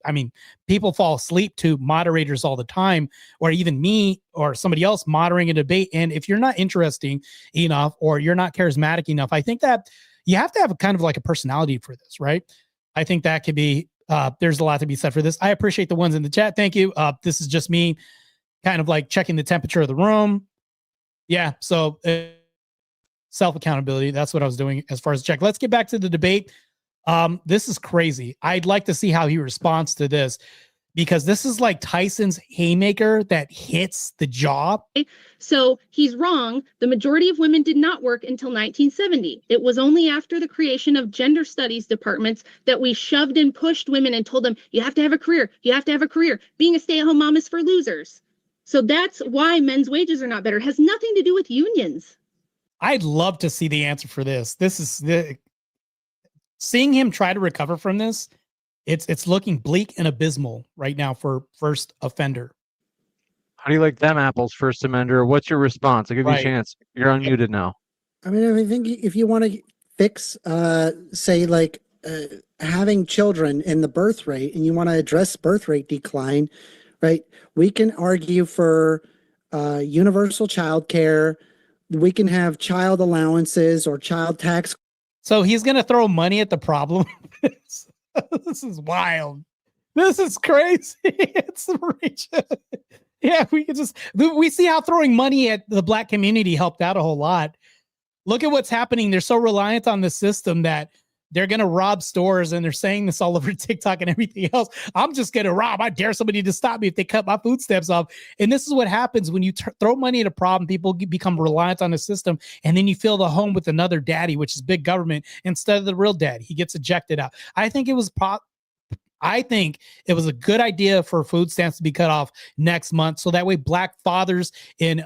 People fall asleep to moderators all the time, or even me or somebody else moderating a debate. And if you're not interesting enough or you're not charismatic enough, I think that you have to have a kind of like a personality for this, right? I think that could be, there's a lot to be said for this. I appreciate the ones in the chat. Thank you. This is just me kind of like checking the temperature of the room. Yeah. So self-accountability. That's what I was doing as far as check. Let's get back to the debate. This is crazy. I'd like to see how he responds to this, because this is like Tyson's haymaker that hits the jaw. So he's wrong. The majority of women did not work until 1970. It was only after the creation of gender studies departments that we shoved and pushed women and told them, you have to have a career. You have to have a career. Being a stay-at-home mom is for losers. So that's why men's wages are not better. It has nothing to do with unions. I'd love to see the answer for this. Seeing him try to recover from this. It's looking bleak and abysmal right now for first offender. How do you like them apples, First Amender? What's your response? I'll give you a Right. chance. You're unmuted now. I mean, I think if you want to fix, say, like having children in the birth rate, and you want to address birth rate decline, right? We can argue for universal child care. We can have child allowances or child tax. So he's going to throw money at the problem. This is wild. This is crazy. It's the reach. Yeah, we see how throwing money at the black community helped out a whole lot. Look at what's happening. They're so reliant on the system that they're going to rob stores, and they're saying this all over TikTok and everything else. I'm just going to rob. I dare somebody to stop me if they cut my food stamps off. And this is what happens when you throw money at a problem. People become reliant on the system, and then you fill the home with another daddy, which is big government, instead of the real daddy. He gets ejected out. I think it was a good idea for food stamps to be cut off next month, so that way Black fathers and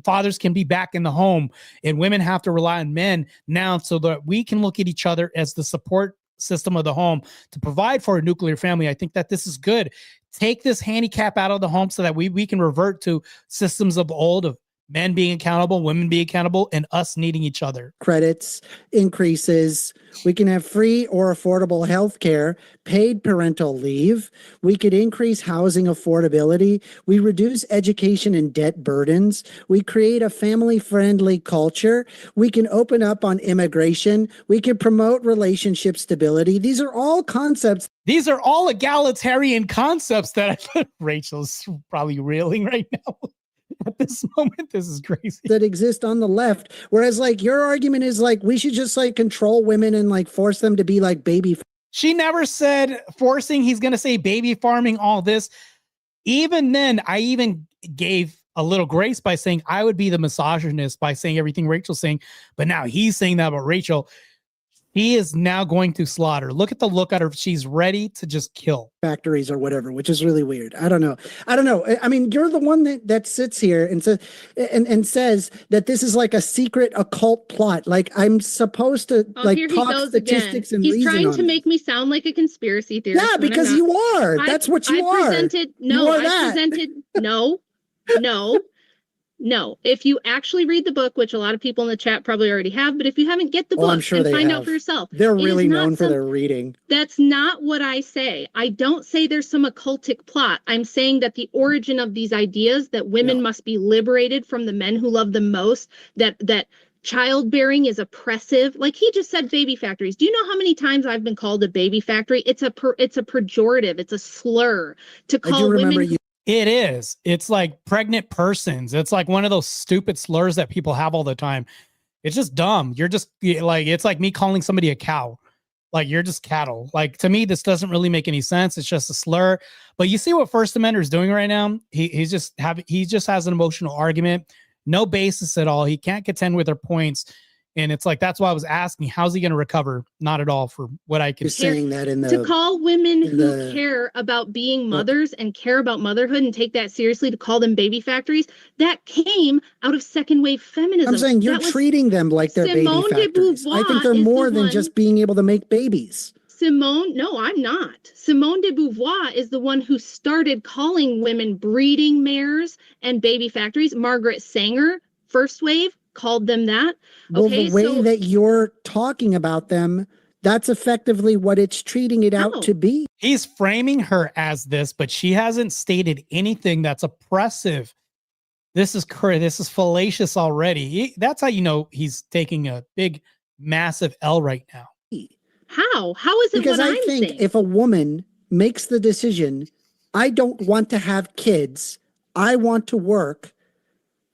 fathers can be back in the home, and women have to rely on men now, so that we can look at each other as the support system of the home to provide for a nuclear family. I think that this is good. Take this handicap out of the home so that we can revert to systems of old of men being accountable, women being accountable, and us needing each other. Credits, increases. We can have free or affordable health care, paid parental leave. We could increase housing affordability. We reduce education and debt burdens. We create a family-friendly culture. We can open up on immigration. We can promote relationship stability. These are all concepts. These are all egalitarian concepts that Rachel's probably reeling right now. At this moment, this is crazy. That exist on the left. Whereas like your argument is like, we should just like control women and like force them to be like baby. She never said forcing. He's going to say baby farming, all this. Even then, I even gave a little grace by saying I would be the misogynist by saying everything Rachel's saying. But now he's saying that about Rachel. He is now going to slaughter. Look at the look at her. She's ready to just kill. Factories or whatever, which is really weird. I don't know. I mean, you're the one that sits here and says and says that this is like a secret occult plot. Like I'm supposed to like talk statistics again. and He's reason trying to it. make me sound like a conspiracy theorist. Yeah, because you are. That's what you are. No, if you actually read the book, which a lot of people in the chat probably already have, but if you haven't, get the book I'm sure and they find have. out for yourself. They're really known for their reading. That's not what I say. I don't say there's some occultic plot. I'm saying that the origin of these ideas that women must be liberated from the men who love them most, that childbearing is oppressive. Like he just said, baby factories. Do you know how many times I've been called a baby factory? It's a pejorative. It's a slur to call women. It is. It's like pregnant persons. It's like one of those stupid slurs that people have all the time. It's just dumb. You're just like, it's like me calling somebody a cow. Like you're just cattle. Like to me, this doesn't really make any sense. It's just a slur. But you see what First Amender is doing right now? He just has an emotional argument, no basis at all. He can't contend with their points. And it's like, that's why I was asking, how's he going to recover? Not at all, for what I can say. Saying that in the, to call women who care about being mothers and care about motherhood and take that seriously, to call them baby factories, that came out of second wave feminism. I'm saying you're treating them like they're baby factories. I think they're more than just being able to make babies. No, I'm not. Simone de Beauvoir is the one who started calling women breeding mares and baby factories. Margaret Sanger, first wave, called them that. Well, the way that you're talking about them, that's effectively what it's treating it out to be. He's framing her as this, but she hasn't stated anything that's oppressive. This is fallacious already. That's how you know he's taking a big, massive L right now. How? How is it? Because I think if a woman makes the decision, I don't want to have kids, I want to work,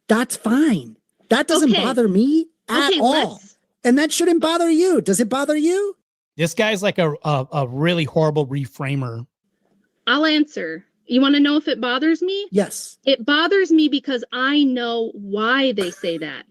that's fine. That doesn't bother me at all. And that shouldn't bother you. Does it bother you? This guy's like a really horrible reframer. I'll answer. You want to know if it bothers me? Yes. It bothers me because I know why they say that.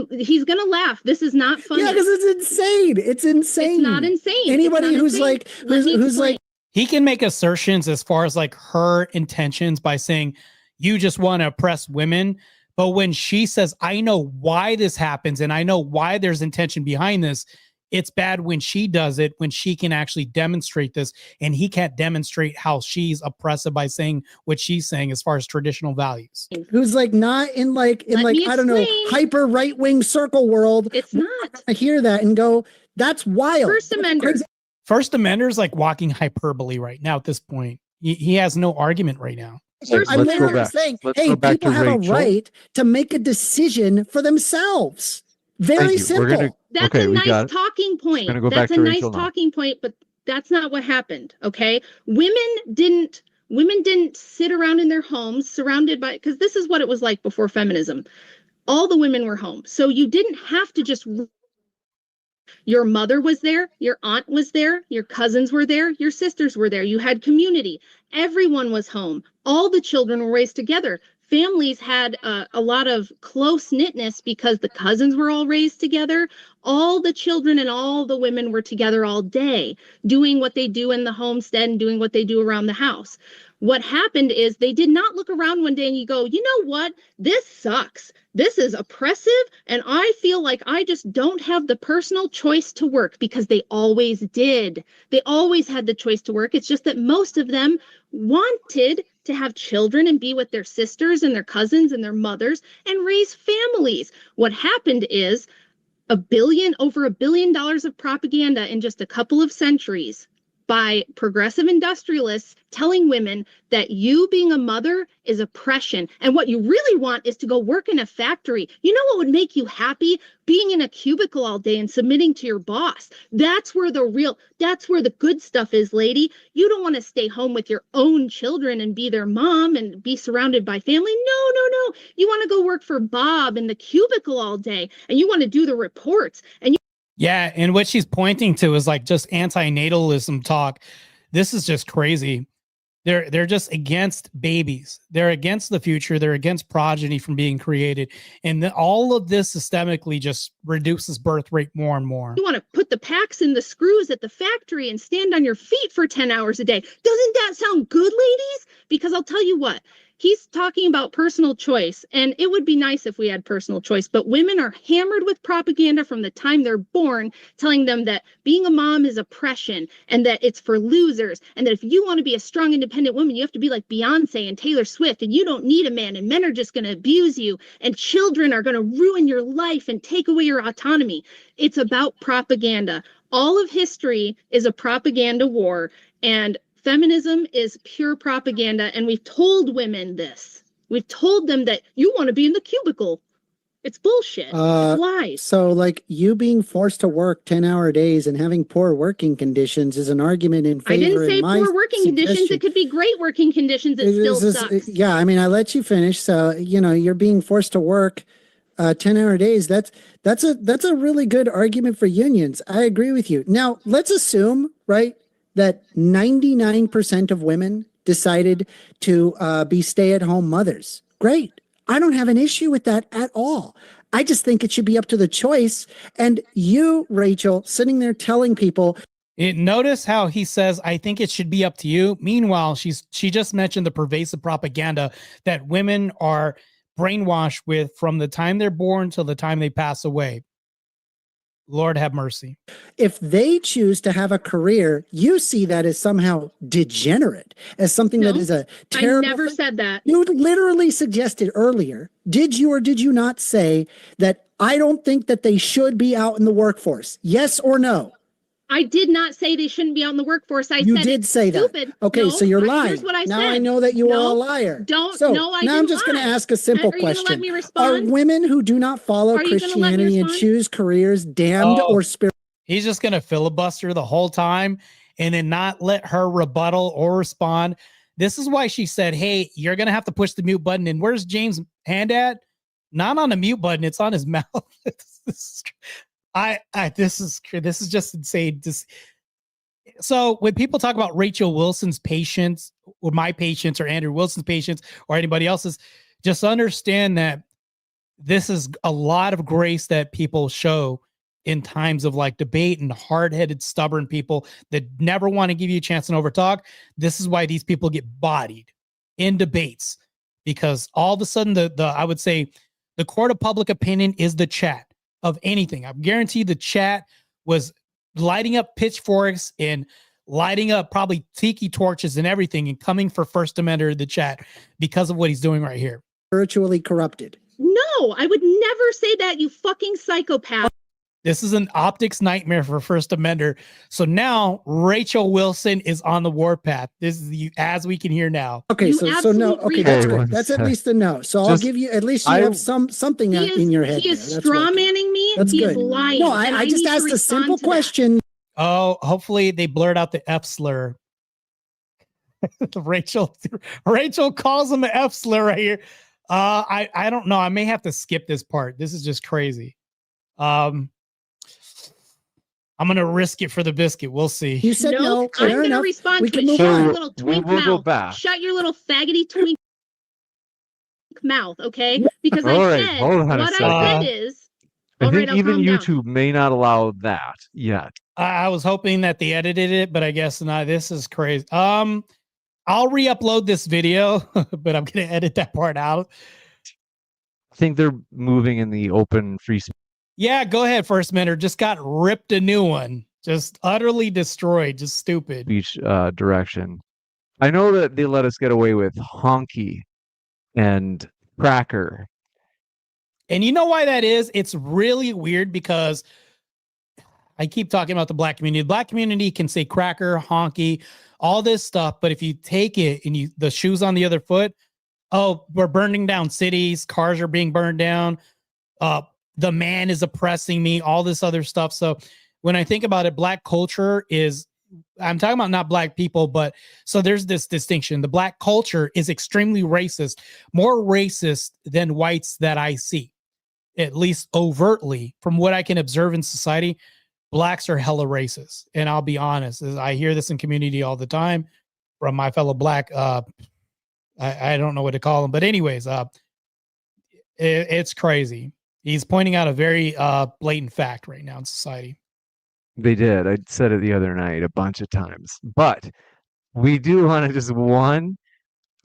He's going to laugh. This is not funny. Yeah, because it's insane. It's insane. It's not insane. Anybody who's like, who's like, he can make assertions as far as like her intentions by saying, you just want to oppress women. But when she says, I know why this happens and I know why there's intention behind this, it's bad when she does it, when she can actually demonstrate this, and he can't demonstrate how she's oppressive by saying what she's saying as far as traditional values. Who's like not in like I don't know, hyper right wing circle world. It's not. I hear that and go, that's wild. First Amender. First Amender is like walking hyperbole right now at this point. He has no argument right now. I'm literally saying, hey, people have a right to make a decision for themselves. Very simple. That's a nice talking point. That's a nice talking point, but that's not what happened. Okay. Women didn't sit around in their homes surrounded by, because this is what it was like before feminism. all the women were home. So you didn't have to just, your mother was there, your aunt was there, your cousins were there, your sisters were there. You had community. Everyone was home. All the children were raised together. Families had a lot of close-knitness because the cousins were all raised together. All the children and all the women were together all day, doing what they do in the homestead and doing what they do around the house. What happened is they did not look around one day and you go, you know what? This sucks. This is oppressive. And I feel like I just don't have the personal choice to work, because they always did. They always had the choice to work. It's just that most of them wanted to have children and be with their sisters and their cousins and their mothers and raise families. What happened is over $1 billion of propaganda in just a couple of centuries by progressive industrialists telling women that you being a mother is oppression. And what you really want is to go work in a factory. You know what would make you happy? Being in a cubicle all day and submitting to your boss. That's where the good stuff is, lady. You don't want to stay home with your own children and be their mom and be surrounded by family. No. You want to go work for Bob in the cubicle all day, and you want to do the reports. And yeah, and what she's pointing to is like just anti-natalism talk. This is just crazy. They're just against babies. They're against the future. They're against progeny from being created. And all of this systemically just reduces birth rate more and more. You want to put the packs in the screws at the factory and stand on your feet for 10 hours a day. Doesn't that sound good, ladies? Because I'll tell you what, he's talking about personal choice, and it would be nice if we had personal choice, but women are hammered with propaganda from the time they're born, telling them that being a mom is oppression and that it's for losers, and that if you want to be a strong, independent woman, you have to be like Beyonce and Taylor Swift, and you don't need a man, and men are just going to abuse you, and children are going to ruin your life and take away your autonomy. It's about propaganda. All of history is a propaganda war, and feminism is pure propaganda, and we've told women this. We've told them that you want to be in the cubicle. It's bullshit. It's lies. So like you being forced to work 10-hour days and having poor working conditions is an argument in favor. I didn't say poor working conditions. It could be great working conditions. It still sucks. Yeah, I mean, I let you finish. So, you're being forced to work 10-hour days. That's a really good argument for unions. I agree with you. Now, let's assume, right, that 99% of women decided to be stay-at-home mothers. Great. I don't have an issue with that at all. I just think it should be up to the choice. And you, Rachel, sitting there telling people. Notice how he says, I think it should be up to you. Meanwhile, she just mentioned the pervasive propaganda that women are brainwashed with from the time they're born till the time they pass away. Lord have mercy. If they choose to have a career, you see that as somehow degenerate, as something that is a terrible. I never said that. You literally suggested earlier, did you or did you not say that I don't think that they should be out in the workforce? Yes or no? I did not say they shouldn't be out in the workforce. You did say stupid. That. Okay, no, so you're lying. Here's what I now said. I know that you are a liar. Now I'm just going to ask a simple question. Are you going to let me respond? Are women who do not follow Christianity and choose careers damned or spiritual? He's just going to filibuster the whole time and then not let her rebuttal or respond. This is why she said, hey, you're going to have to push the mute button. And where's James' hand at? Not on the mute button. It's on his mouth. This is just insane. So when people talk about Rachel Wilson's patients or my patients or Andrew Wilson's patients or anybody else's, just understand that this is a lot of grace that people show in times of like debate and hard-headed, stubborn people that never want to give you a chance to overtalk. This is why these people get bodied in debates, because all of a sudden I would say the court of public opinion is the chat of anything. I guarantee the chat was lighting up pitchforks and lighting up probably tiki torches and everything and coming for First Amender the chat because of what he's doing right here. Spiritually corrupted. No, I would never say that, you fucking psychopath. This is an optics nightmare for First Amender. So now Rachel Wilson is on the warpath. This is as we can hear now. Okay, so no. Okay, that's good. That's at least a no. So I'll give you at least you have something in your head. He is straw manning me. That's he good. is lying. No, I just asked a simple question. Oh, hopefully they blurred out the F slur. Rachel calls him an F slur right here. I don't know. I may have to skip this part. This is just crazy. I'm gonna risk it for the biscuit. We'll see. You said no. Nope, I'm Fair gonna enough. respond We to can it. move Shut on. your little twink we'll go mouth. back. Shut your little faggoty twink mouth, okay? Because All I right, said hold on a what I second. said is. I All think right, I'll even calm down. YouTube may not allow that yet. I was hoping that they edited it, but I guess not. This is crazy. I'll re-upload this video, but I'm gonna edit that part out. I think they're moving in the open free Yeah, go ahead, First Amender. Just got ripped a new one. Just utterly destroyed. Just stupid. speech direction. I know that they let us get away with honky and cracker. And you know why that is? It's really weird because I keep talking about the black community. The black community can say cracker, honky, all this stuff, but if you take it and the shoes on the other foot, oh, we're burning down cities, cars are being burned down, the man is oppressing me, all this other stuff. So when I think about it, black culture is, I'm talking about not black people, but so there's this distinction. The black culture is extremely racist, more racist than whites that I see, at least overtly from what I can observe in society. Blacks are hella racist. And I'll be honest, I hear this in community all the time from my fellow black, I don't know what to call them, but anyways, it's crazy. He's pointing out a very blatant fact right now in society. They did. I said it the other night a bunch of times. But we do want to just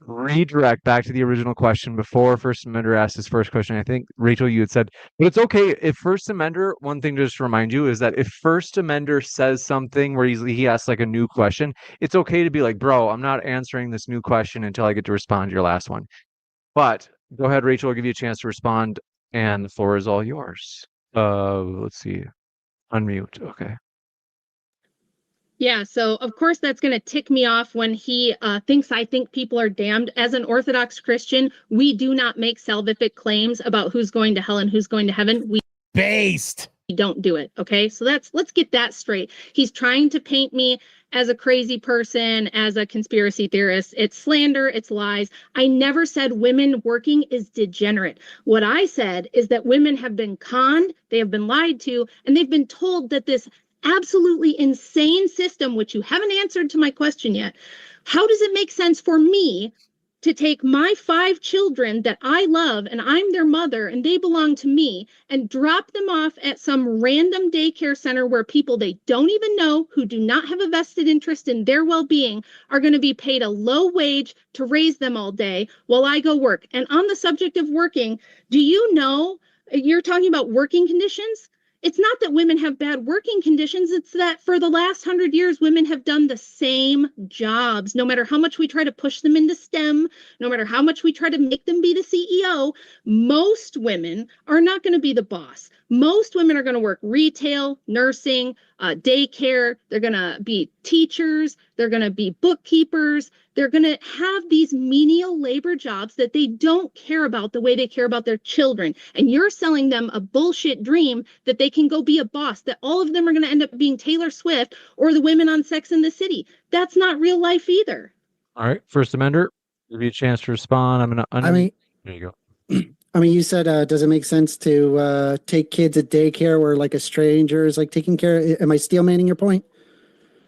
redirect back to the original question before First Amender asked his first question. I think, Rachel, you had said, but it's okay if First Amender, one thing to just remind you is that if First Amender says something where he asks like a new question, it's okay to be like, bro, I'm not answering this new question until I get to respond to your last one. But go ahead, Rachel, I'll give you a chance to respond, and the floor is all yours. Let's see. Unmute. Okay. Yeah, so of course that's going to tick me off when he thinks I think people are damned. As an Orthodox Christian, we do not make salvific claims about who's going to hell and who's going to heaven. We don't do it. Okay, so let's get that straight. He's trying to paint me as a crazy person, as a conspiracy theorist. It's slander, it's lies. I never said women working is degenerate. What I said is that women have been conned, they have been lied to, and they've been told that this absolutely insane system, which you haven't answered to my question yet. How does it make sense for me to take my 5 children that I love and I'm their mother and they belong to me and drop them off at some random daycare center where people they don't even know, who do not have a vested interest in their well-being, are going to be paid a low wage to raise them all day while I go work? And on the subject of working, do you know, you're talking about working conditions? It's not that women have bad working conditions. It's that for the last 100 years, women have done the same jobs. No matter how much we try to push them into STEM, no matter how much we try to make them be the CEO, most women are not going to be the boss. Most women are going to work retail, nursing, daycare. They're going to be teachers. They're going to be bookkeepers. They're going to have these menial labor jobs that they don't care about the way they care about their children. And you're selling them a bullshit dream that they can go be a boss, that all of them are going to end up being Taylor Swift or the women on Sex and the City. That's not real life either. All right. First Amender, give you a chance to respond. I'm going to there you go. I mean, you said, does it make sense to take kids at daycare where like a stranger is like taking care? Am I steel manning your point?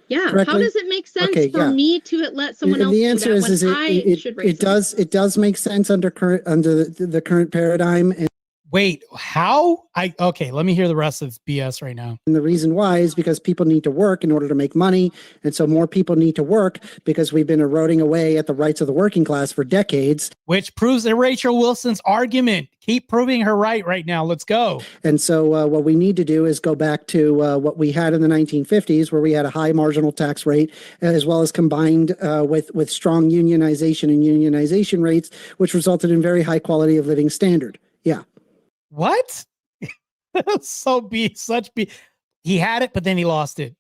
Yeah. Correctly? How does it make sense for me to let someone else the answer do that is when I should raise them? it does make sense under the current paradigm. And Wait, how? Okay, let me hear the rest of BS right now. the reason why is because people need to work in order to make money. And so more people need to work because we've been eroding away at the rights of the working class for decades. Which proves that Rachel Wilson's argument. Keep proving her right now. Let's go. And so what we need to do is go back to what we had in the 1950s, where we had a high marginal tax rate, as well as combined with strong unionization rates, which resulted in very high quality of living standard. Yeah. What? He had it, but then he lost it.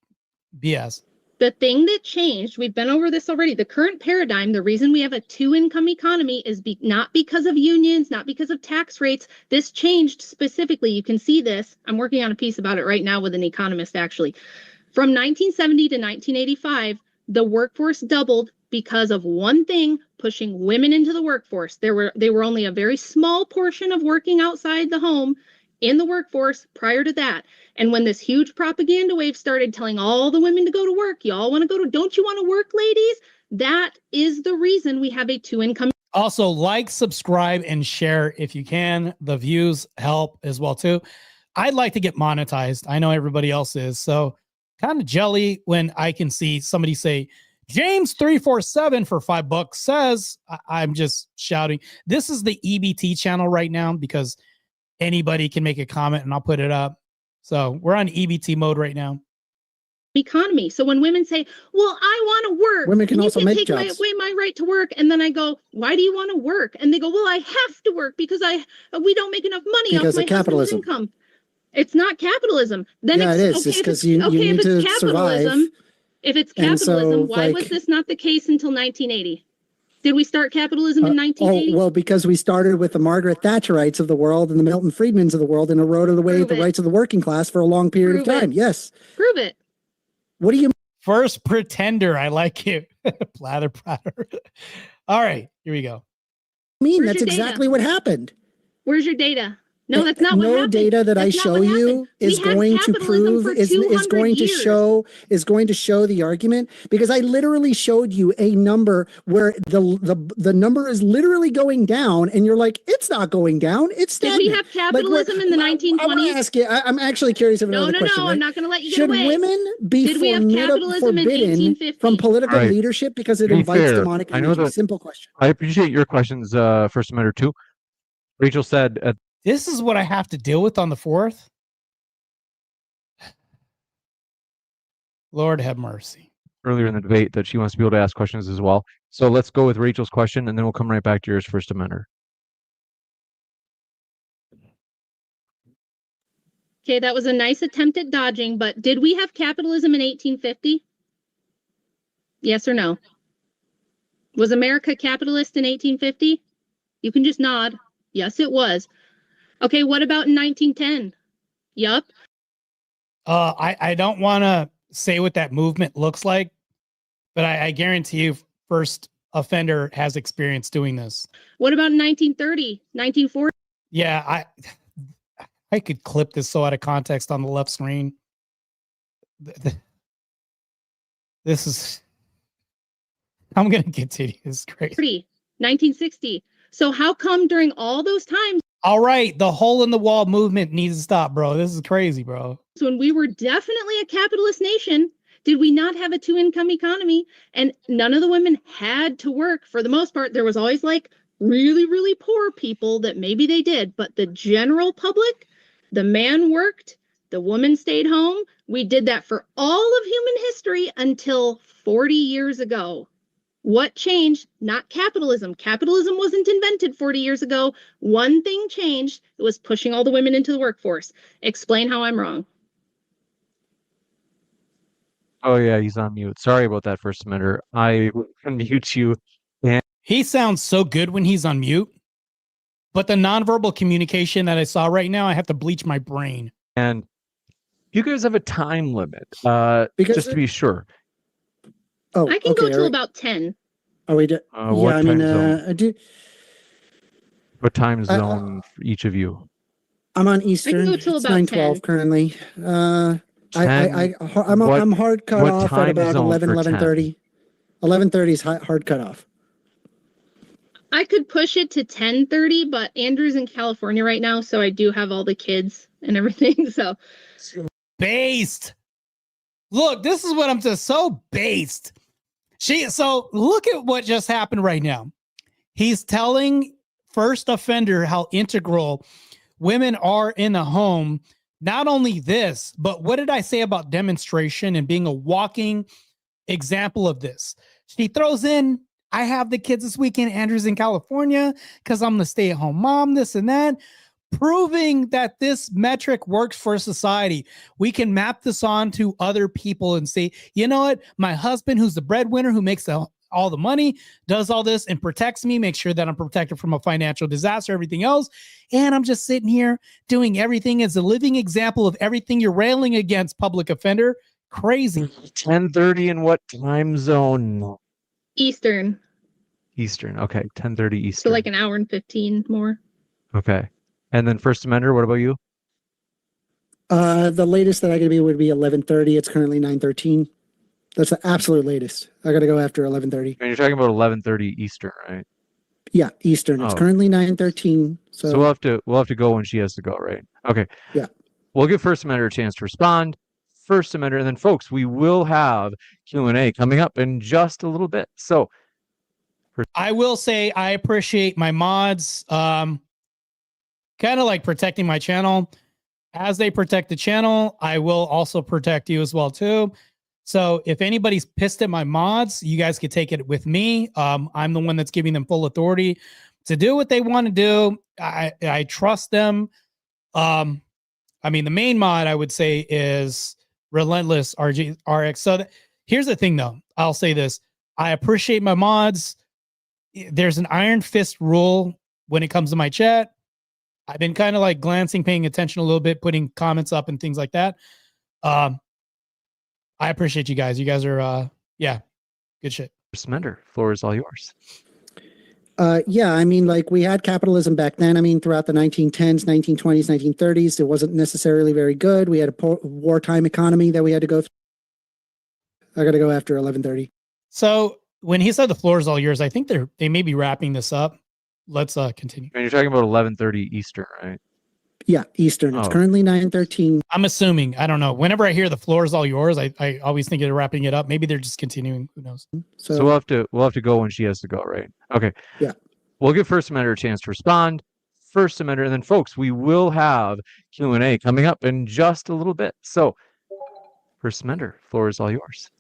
BS. The thing that changed, we've been over this already, the current paradigm, the reason we have a 2-income economy is not because of unions, not because of tax rates. This changed specifically. You can see this. I'm working on a piece about it right now with an economist, actually. From 1970 to 1985, the workforce doubled, because of one thing, pushing women into the workforce. They were only a very small portion of working outside the home in the workforce prior to that. And when this huge propaganda wave started telling all the women to go to work, y'all want to go to, don't you want to work, ladies? That is the reason we have a 2-income. Also, like, subscribe, and share if you can. The views help as well too. I'd like to get monetized. I know everybody else is, so kind of jelly when I can see somebody say James 347 for $5 says, I'm just shouting. This is the EBT channel right now because anybody can make a comment and I'll put it up. So we're on EBT mode right now. Economy. So when women say, well, I want to work, Women can also make take jobs. away my right to work. And then I go, why do you want to work? And they go, well, I have to work because we don't make enough money Because off of my capitalism. husband's income. It's not capitalism. Then Yeah, it is. It's because you need to survive. If it's And so, capitalism, why was like- this not the case until 1980? Did we start capitalism in 1980? Oh, well, because we started with the Margaret Thatcherites of the world and the Milton Friedmans of the world and eroded away Prove the it. rights of the working class for a long period of Prove it. time. Yes. Prove it. What do you First pretender. I like you. Plather. All right, here we go. mean? Where's That's your data? exactly what happened. Where's your data? No, that's not what No happened. data that I That's not show what you happened. is We had going to capitalism prove for is 200 going to years. show the argument, because I literally showed you a number where the number is literally going down and you're like, it's not going down, it's Did stagnant. we have capitalism in the I want 1920s? to ask you, I'm actually curious of No, another question. I'm right? not going to let you get Should away. women be Did we have capitalism in forbidden 1850? from political All right. leadership because it To be invites fair, demonic I know energy? that- Simple question. I appreciate your questions, First Amendment too. Rachel said This is what I have to deal with on the 4th. Lord have mercy. earlier in the debate that she wants to be able to ask questions as well. So let's go with Rachel's question, and then we'll come right back to yours, First Amendment. Okay, that was a nice attempt at dodging, but did we have capitalism in 1850? Yes or no? Was America capitalist in 1850? You can just nod. Yes, it was. Okay, what about in 1910? Yup. I don't want to say what that movement looks like, but I guarantee you First Offender has experience doing this. What about in 1930, 1940? Yeah, I could clip this so out of context on the left screen. This is, I'm going to continue. This is great. 1960. So how come during all those times All right, the hole in the wall movement needs to stop, bro. This is crazy, bro. when we were definitely a capitalist nation, did we not have a 2-income economy? And none of the women had to work. For the most part, there was always like really, really poor people that maybe they did, but the general public, the man worked, the woman stayed home. We did that for all of human history until 40 years ago. What changed? Not capitalism. Capitalism wasn't invented 40 years ago. One thing changed. It was pushing all the women into the workforce. Explain how I'm wrong. Oh yeah, he's on mute. Sorry about that, First Amendment. I will unmute you. He sounds so good when he's on mute, but the nonverbal communication that I saw right now, I have to bleach my brain. And you guys have a time limit, Because just to be sure. Oh, I can go okay, till about 10. are we? Yeah, What I time mean, zone? I do. What time zone for each of you? I'm on Eastern. go till It's about 9:12 10. currently. 10? I'm hard cut what off at time about zone 11, for 10? 11:30. 11:30 is hard cut off. I could push it to 10:30, but Andrew's in California right now, so I do have all the kids and everything. So Based. Look, this is what I'm just so based. So look at what just happened right now. He's telling First Offender how integral women are in the home. Not only this, but what did I say about demonstration and being a walking example of this? She throws in, I have the kids this weekend. Andrew's in California because I'm the stay-at-home mom, this and that, proving that this metric works for society. We can map this on to other people and say, you know what? My husband, who's the breadwinner, who makes all the money, does all this and protects me, makes sure that I'm protected from a financial disaster, everything else. And I'm just sitting here doing everything as a living example of everything you're railing against, public offender. Crazy. 10:30 in what time zone? Eastern. Eastern. Okay, 10:30 So Eastern. like an hour and 15 more. Okay. And then First Amender, what about you? The latest that I could be would be 11:30. It's currently 9:13. That's the absolute latest. I got to go after 11:30. And you're talking about 11:30 Eastern, right? Yeah, Eastern. It's Oh. currently 9:13. So So we'll have to go when she has to go, right? Okay. Yeah. We'll give First Amender a chance to respond. First Amender, and then folks, we will have Q&A coming up in just a little bit. So I will say I appreciate my mods, kind of like protecting my channel. As they protect the channel, I will also protect you as well too. So if anybody's pissed at my mods, you guys could take it with me. I'm the one that's giving them full authority to do what they want to do. I trust them. I mean, the main mod I would say is Relentless RX. So here's the thing, though. I'll say this: I appreciate my mods. There's an iron fist rule when it comes to my chat. I've been kind of like glancing, paying attention a little bit, putting comments up and things like that. I appreciate you guys. You guys are, yeah, good shit. First Amender, floor is all yours. Yeah, I mean, like we had capitalism back then. I mean, throughout the 1910s, 1920s, 1930s, it wasn't necessarily very good. We had a wartime economy that we had to go through. I got to go after 11:30. So when he said the floor is all yours, I think they may be wrapping this up. Let's continue. And you're talking about 11:30 Eastern, right? Yeah, Eastern. It's Oh. currently 9:13. I'm assuming. I don't know. Whenever I hear the floor is all yours, I always think they're wrapping it up. Maybe they're just continuing. Who knows? So we'll have to go when she has to go, right? Okay. Yeah. We'll give First Amender a chance to respond. First Amender, and then folks, we will have Q&A coming up in just a little bit. So First Amender, floor is all yours.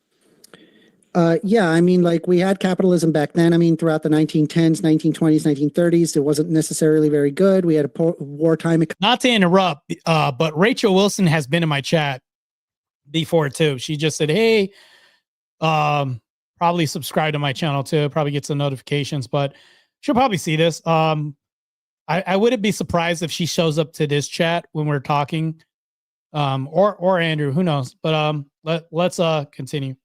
Yeah, I mean, like we had capitalism back then. I mean, throughout the 1910s, 1920s, 1930s, it wasn't necessarily very good. We had a wartime. Not to interrupt, but Rachel Wilson has been in my chat before too. She just said, "Hey, probably subscribe to my channel too. Probably get some notifications, but she'll probably see this." I wouldn't be surprised if she shows up to this chat when we're talking, or Andrew. Who knows? But let's continue.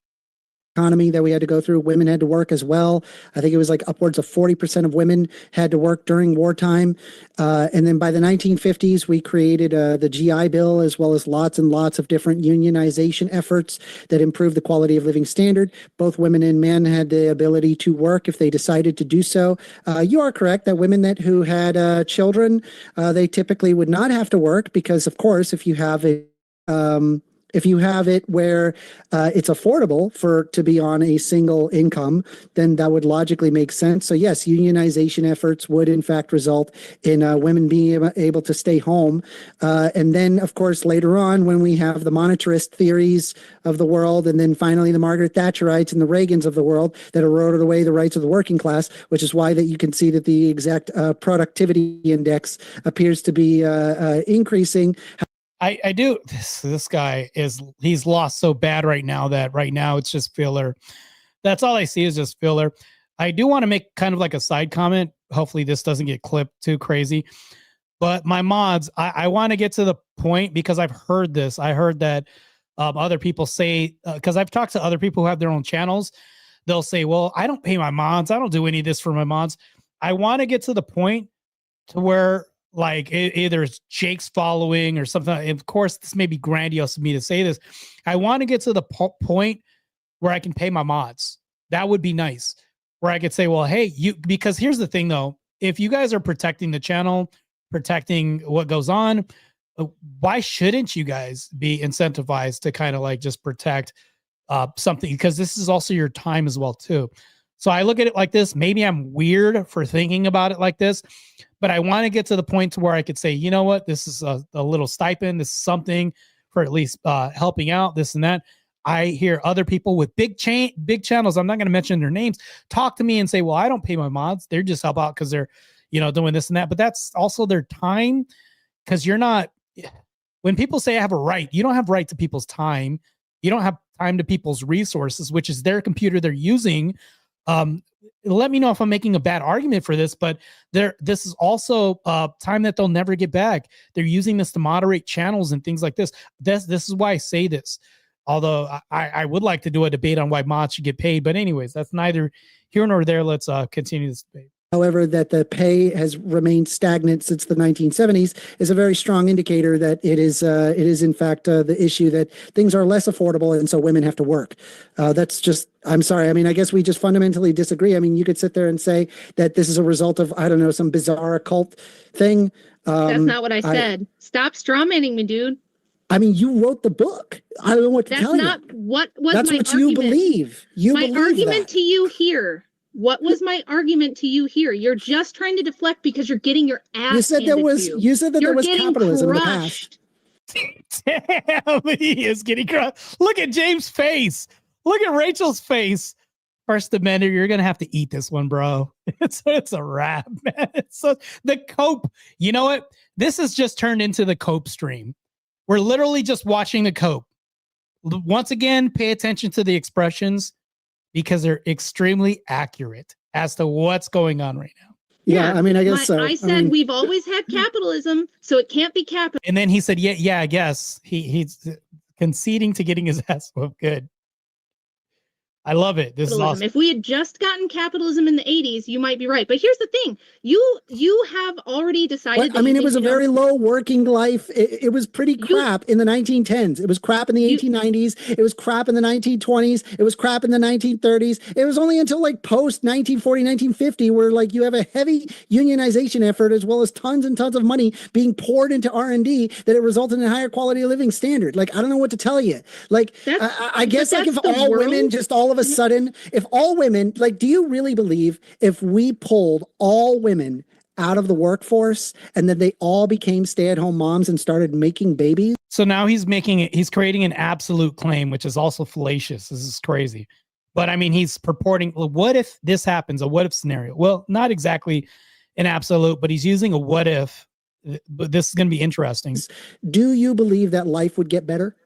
Economy that we had to go through. Women had to work as well. I think it was like upwards of 40% of women had to work during wartime. And then by the 1950s, we created the GI Bill, as well as lots and lots of different unionization efforts that improved the quality of living standard. Both women and men had the ability to work if they decided to do so. You are correct that women who had children, they typically would not have to work because, of course, if you have it where it's affordable to be on a single income, then that would logically make sense. So yes, unionization efforts would in fact result in women being able to stay home. And then, of course, later on, when we have the monetarist theories of the world, and then finally the Margaret Thatcherites and the Reagans of the world that eroded away the rights of the working class, which is why that you can see that the exact productivity index appears to be increasing. I do. This guy he's lost so bad right now that right now it's just filler. That's all I see is just filler. I do want to make kind of like a side comment. Hopefully this doesn't get clipped too crazy. But my mods, I want to get to the point because I've heard this. I heard that other people say, because I've talked to other people who have their own channels. They'll say, well, I don't pay my mods. I don't do any of this for my mods. I want to get to the point to where like either it's Jake's following or something. Of course, this may be grandiose of me to say this. I want to get to the point where I can pay my mods. That would be nice. Where I could say, well, hey, because here's the thing though. If you guys are protecting the channel, protecting what goes on, why shouldn't you guys be incentivized to kind of like just protect something? Because this is also your time as well too. So I look at it like this. Maybe I'm weird for thinking about it like this, but I want to get to the point to where I could say, you know what, this is a little stipend. This is something for at least helping out this and that. I hear other people with big channels, I'm not going to mention their names, talk to me and say, well, I don't pay my mods. They're just help out because they're, doing this and that. But that's also their time, because you're not, when people say I have a right, you don't have right to people's time. You don't have time to people's resources, which is their computer they're using. Let me know if I'm making a bad argument for this, but this is also time that they'll never get back. They're using this to moderate channels and things like this. This is why I say this. Although I would like to do a debate on why mods should get paid. But anyways, that's neither here nor there. Let's continue this debate. However, that the pay has remained stagnant since the 1970s is a very strong indicator that it is in fact the issue that things are less affordable and so women have to work. That's just, I'm sorry. I mean, I guess we just fundamentally disagree. I mean, you could sit there and say that this is a result of, I don't know, some bizarre occult thing. That's not what I said. Stop strawmanning me, dude. I mean, you wrote the book. I don't know what to tell you. That's not what was That's my what argument. you believe. My argument to you here. What was my argument to you here? You're just trying to deflect because you're getting your ass. You said there was. You said that there was capitalism in the past. Damn, he is getting crushed. Look at James' face. Look at Rachel's face. First Amender, you're gonna have to eat this one, bro. It's a wrap, man. So the cope. You know what? This has just turned into the cope stream. We're literally just watching the cope. Once again, pay attention to the expressions, because they're extremely accurate as to what's going on right now. Yeah, I mean, I guess so. I said we've always had capitalism, so it can't be capital. And then he said, yeah, I guess. He's conceding to getting his ass whooped. Good. I love it. This is awesome. If we had just gotten capitalism in the 80s, you might be right. But here's the thing. You have already decided. I mean, it was a very low working life. It was pretty crap in the 1910s. It was crap in the 1890s. It was crap in the 1920s. It was crap in the 1930s. It was only until like post 1940, 1950, where like you have a heavy unionization effort as well as tons and tons of money being poured into R&D that it resulted in a higher quality of living standard. Like, I don't know what to tell you. Like, I guess like if all women just all of a sudden, if all women, like, do you really believe if we pulled all women out of the workforce and then they all became stay-at-home moms and started making babies? So now he's creating an absolute claim, which is also fallacious. This is crazy. But I mean, he's purporting, what if this happens, a what if scenario? Well, not exactly an absolute, but he's using a what if. But this is going to be interesting. Do you believe that life would get better?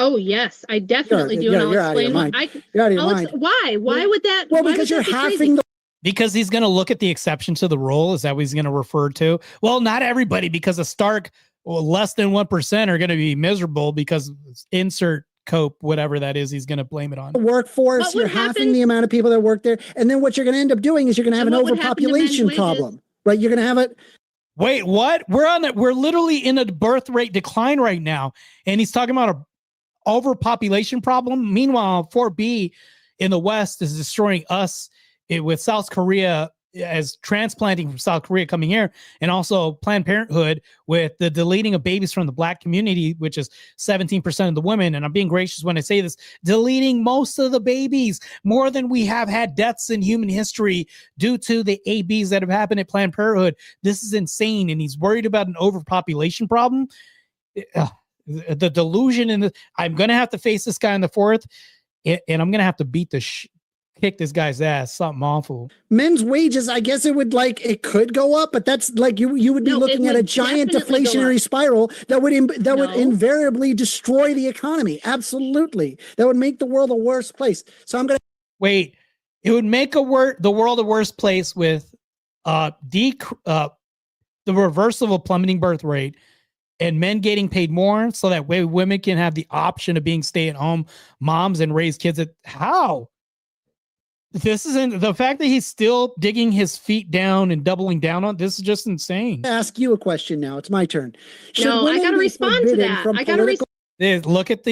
Oh yes, I definitely do. You're out of your mind. You're out of your mind. Why? Why would that? Well, because you're halving the. Because he's going to look at the exception to the rule. Is that what he's going to refer to? Well, not everybody, because a stark, less than 1% are going to be miserable because insert cope, whatever that is, he's going to blame it on. The workforce, you're halving the amount of people that work there. And then what you're going to end up doing is you're going to have an overpopulation problem, right? You're going to have it. Wait, what? We're literally in a birth rate decline right now. And he's talking about a overpopulation problem. Meanwhile, 4B in the West is destroying us with South Korea as transplanting from South Korea coming here, and also Planned Parenthood with the deleting of babies from the Black community, which is 17% of the women. And I'm being gracious when I say this, deleting most of the babies, more than we have had deaths in human history due to the ABs that have happened at Planned Parenthood. This is insane. And he's worried about an overpopulation problem. The delusion in the, I'm going to have to face this guy in the fourth, and I'm going to have to beat kick this guy's ass. Something awful. Men's wages, I guess it could go up, but that's like you would be looking at a giant deflationary spiral that would invariably destroy the economy. Absolutely. That would make the world a worse place. So I'm going to wait. It would make the world a worse place with the reverse of a plummeting birth rate, and men getting paid more so that way women can have the option of being stay-at-home moms and raise kids. How? This isn't the fact that he's still digging his feet down and doubling down on this is just insane. Ask you a question now. It's my turn. No, I got to respond to that. I got to look at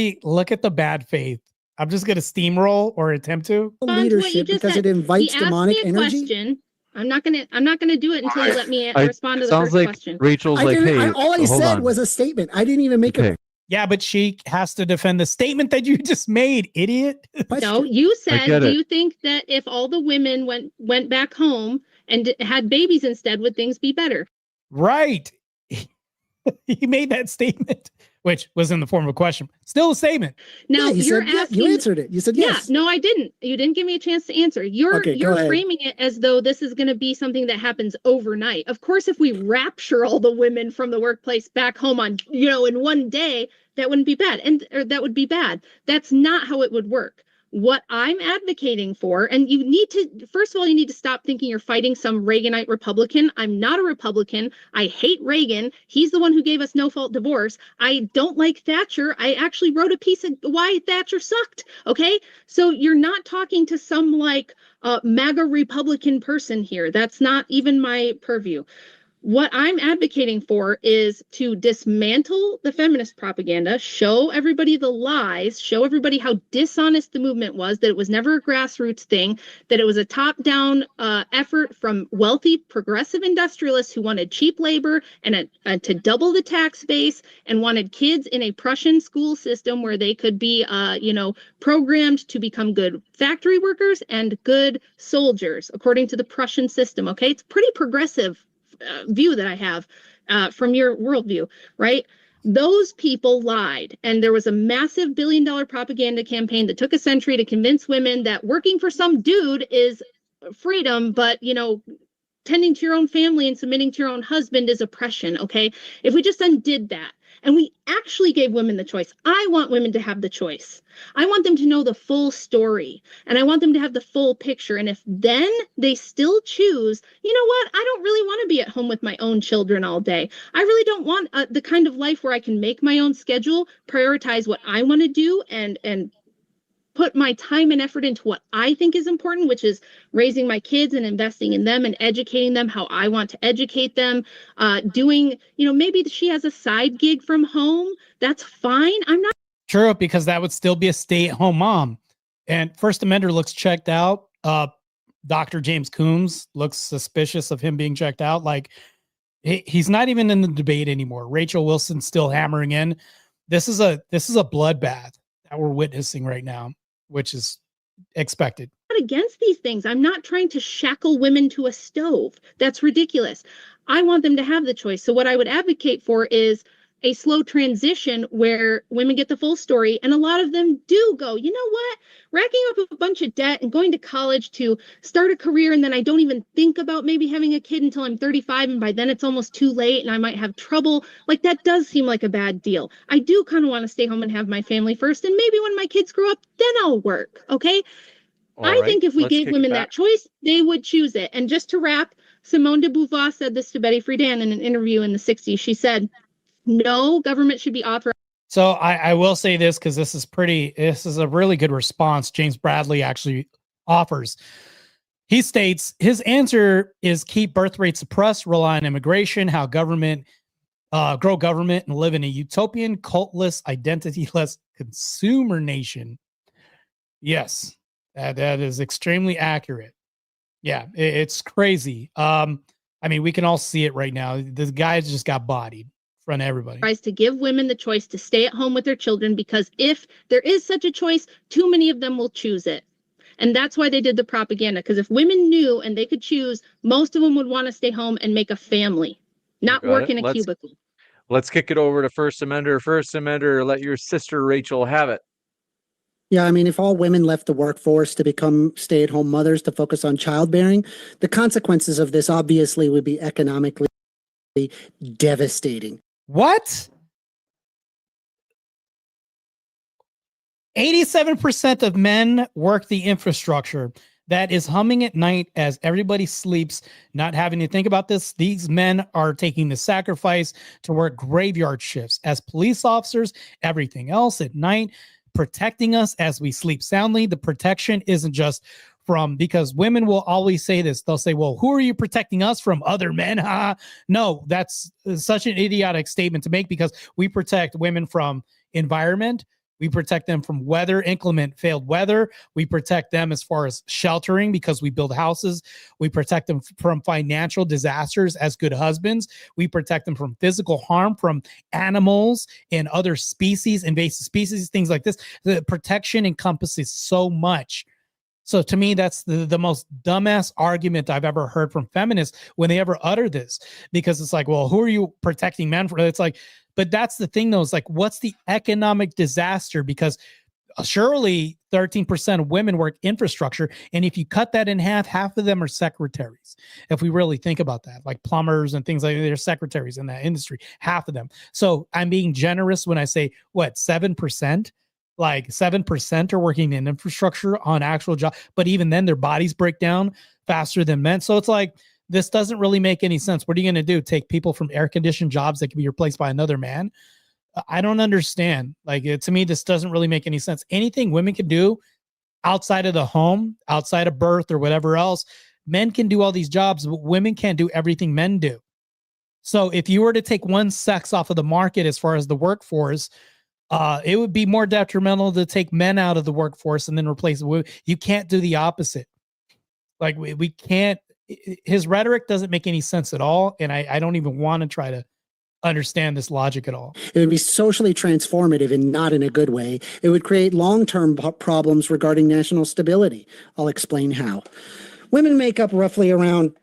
the bad faith. I'm just going to steamroll or attempt to leadership because it invites demonic energy. Question. I'm not gonna do it until you let me respond to the first question. Rachel's like, hey, all I said was a statement. I didn't even make it. Yeah, but she has to defend the statement that you just made, idiot. No, you said, do you think that if all the women went back home and had babies instead, would things be better? Right. He made that statement, which was in the form of a question. Still a statement. Now you're asking. You answered it. You said yes. Yeah, no, I didn't. You didn't give me a chance to answer. You're framing it as though this is going to be something that happens overnight. Of course, if we rapture all the women from the workplace back home on, in one day, that wouldn't be bad, or that would be bad. That's not how it would work. What I'm advocating for, and you need to, first of all, you need to stop thinking you're fighting some Reaganite Republican. I'm not a Republican. I hate Reagan. He's the one who gave us no-fault divorce. I don't like Thatcher. I actually wrote a piece of why Thatcher sucked. Okay. So you're not talking to some like MAGA Republican person here. That's not even my purview. What I'm advocating for is to dismantle the feminist propaganda, show everybody the lies, show everybody how dishonest the movement was, that it was never a grassroots thing, that it was a top-down effort from wealthy progressive industrialists who wanted cheap labor and to double the tax base and wanted kids in a Prussian school system where they could be, programmed to become good factory workers and good soldiers, according to the Prussian system. Okay, it's pretty progressive view that I have from your worldview, right? Those people lied. And there was a massive billion-dollar propaganda campaign that took a century to convince women that working for some dude is freedom, but, tending to your own family and submitting to your own husband is oppression, okay? If we just undid that and we actually gave women the choice, I want women to have the choice. I want them to know the full story and I want them to have the full picture. And if then they still choose, you know what? I don't really want to be at home with my own children all day. I really don't want the kind of life where I can make my own schedule, prioritize what I want to do and put my time and effort into what I think is important, which is raising my kids and investing in them and educating them how I want to educate them. Doing, maybe she has a side gig from home. That's fine. I'm not True, because that would still be a stay-at-home mom. And First Amender looks checked out. Dr. James Coombs looks suspicious of him being checked out. Like he's not even in the debate anymore. Rachel Wilson's still hammering in. This is a bloodbath that we're witnessing right now, which is expected. Against these things. I'm not trying to shackle women to a stove. That's ridiculous. I want them to have the choice. So what I would advocate for is a slow transition where women get the full story. And a lot of them do go, you know what? Racking up a bunch of debt and going to college to start a career. And then I don't even think about maybe having a kid until I'm 35. And by then it's almost too late and I might have trouble. Like that does seem like a bad deal. I do kind of want to stay home and have my family first. And maybe when my kids grow up, then I'll work. Okay. I think if we gave women that choice, they would choose it. And just to wrap, Simone de Beauvoir said this to Betty Friedan in an interview in the 60s. She said, no government should be authorized. So I will say this because this is a really good response James Bradley actually offers. He states his answer is keep birth rates suppressed, rely on immigration, how government, grow government and live in a utopian, cultless, identityless consumer nation. Yes, that is extremely accurate. Yeah, it's crazy. We can all see it right now. The guys just got bodied. Front of everybody. Tries to give women the choice to stay at home with their children because if there is such a choice, too many of them will choose it. And that's why they did the propaganda, because if women knew and they could choose, most of them would want to stay home and make a family, not work in a cubicle. Let's kick it over to First Amender. First Amender, let your sister Rachel have it. Yeah, if all women left the workforce to become stay-at-home mothers to focus on childbearing, the consequences of this obviously would be economically devastating. What? 87% of men work the infrastructure that is humming at night as everybody sleeps, not having to think about this. These men are taking the sacrifice to work graveyard shifts as police officers, everything else at night, protecting us as we sleep soundly. The protection isn't just because women will always say this. They'll say, well, who are you protecting us from? Other men? No, that's such an idiotic statement to make because we protect women from environment. We protect them from weather, inclement, failed weather. We protect them as far as sheltering because we build houses. We protect them from financial disasters as good husbands. We protect them from physical harm from animals and other species, invasive species, things like this. The protection encompasses so much. So to me, that's the most dumbass argument I've ever heard from feminists when they ever utter this, because it's like, well, who are you protecting men from? It's like, but that's the thing though. It's like, what's the economic disaster? Because surely 13% of women work infrastructure. And if you cut that in half of them are secretaries. If we really think about that, like plumbers and things like that, they're secretaries in that industry, half of them. So I'm being generous when I say what, 7%? like 7% are working in infrastructure on actual job, but even then their bodies break down faster than men. So it's like, this doesn't really make any sense. What are you going to do? Take people from air conditioned jobs that can be replaced by another man? I don't understand. Like, to me, this doesn't really make any sense. Anything women can do outside of the home, outside of birth or whatever else, men can do all these jobs, but women can't do everything men do. So if you were to take one sex off of the market as far as the workforce, it would be more detrimental to take men out of the workforce and then replace women. You can't do the opposite. Like, we can't. His rhetoric doesn't make any sense at all, and I don't even want to try to understand this logic at all. It would be socially transformative and not in a good way. It would create long-term problems regarding national stability. I'll explain how. Women make up roughly around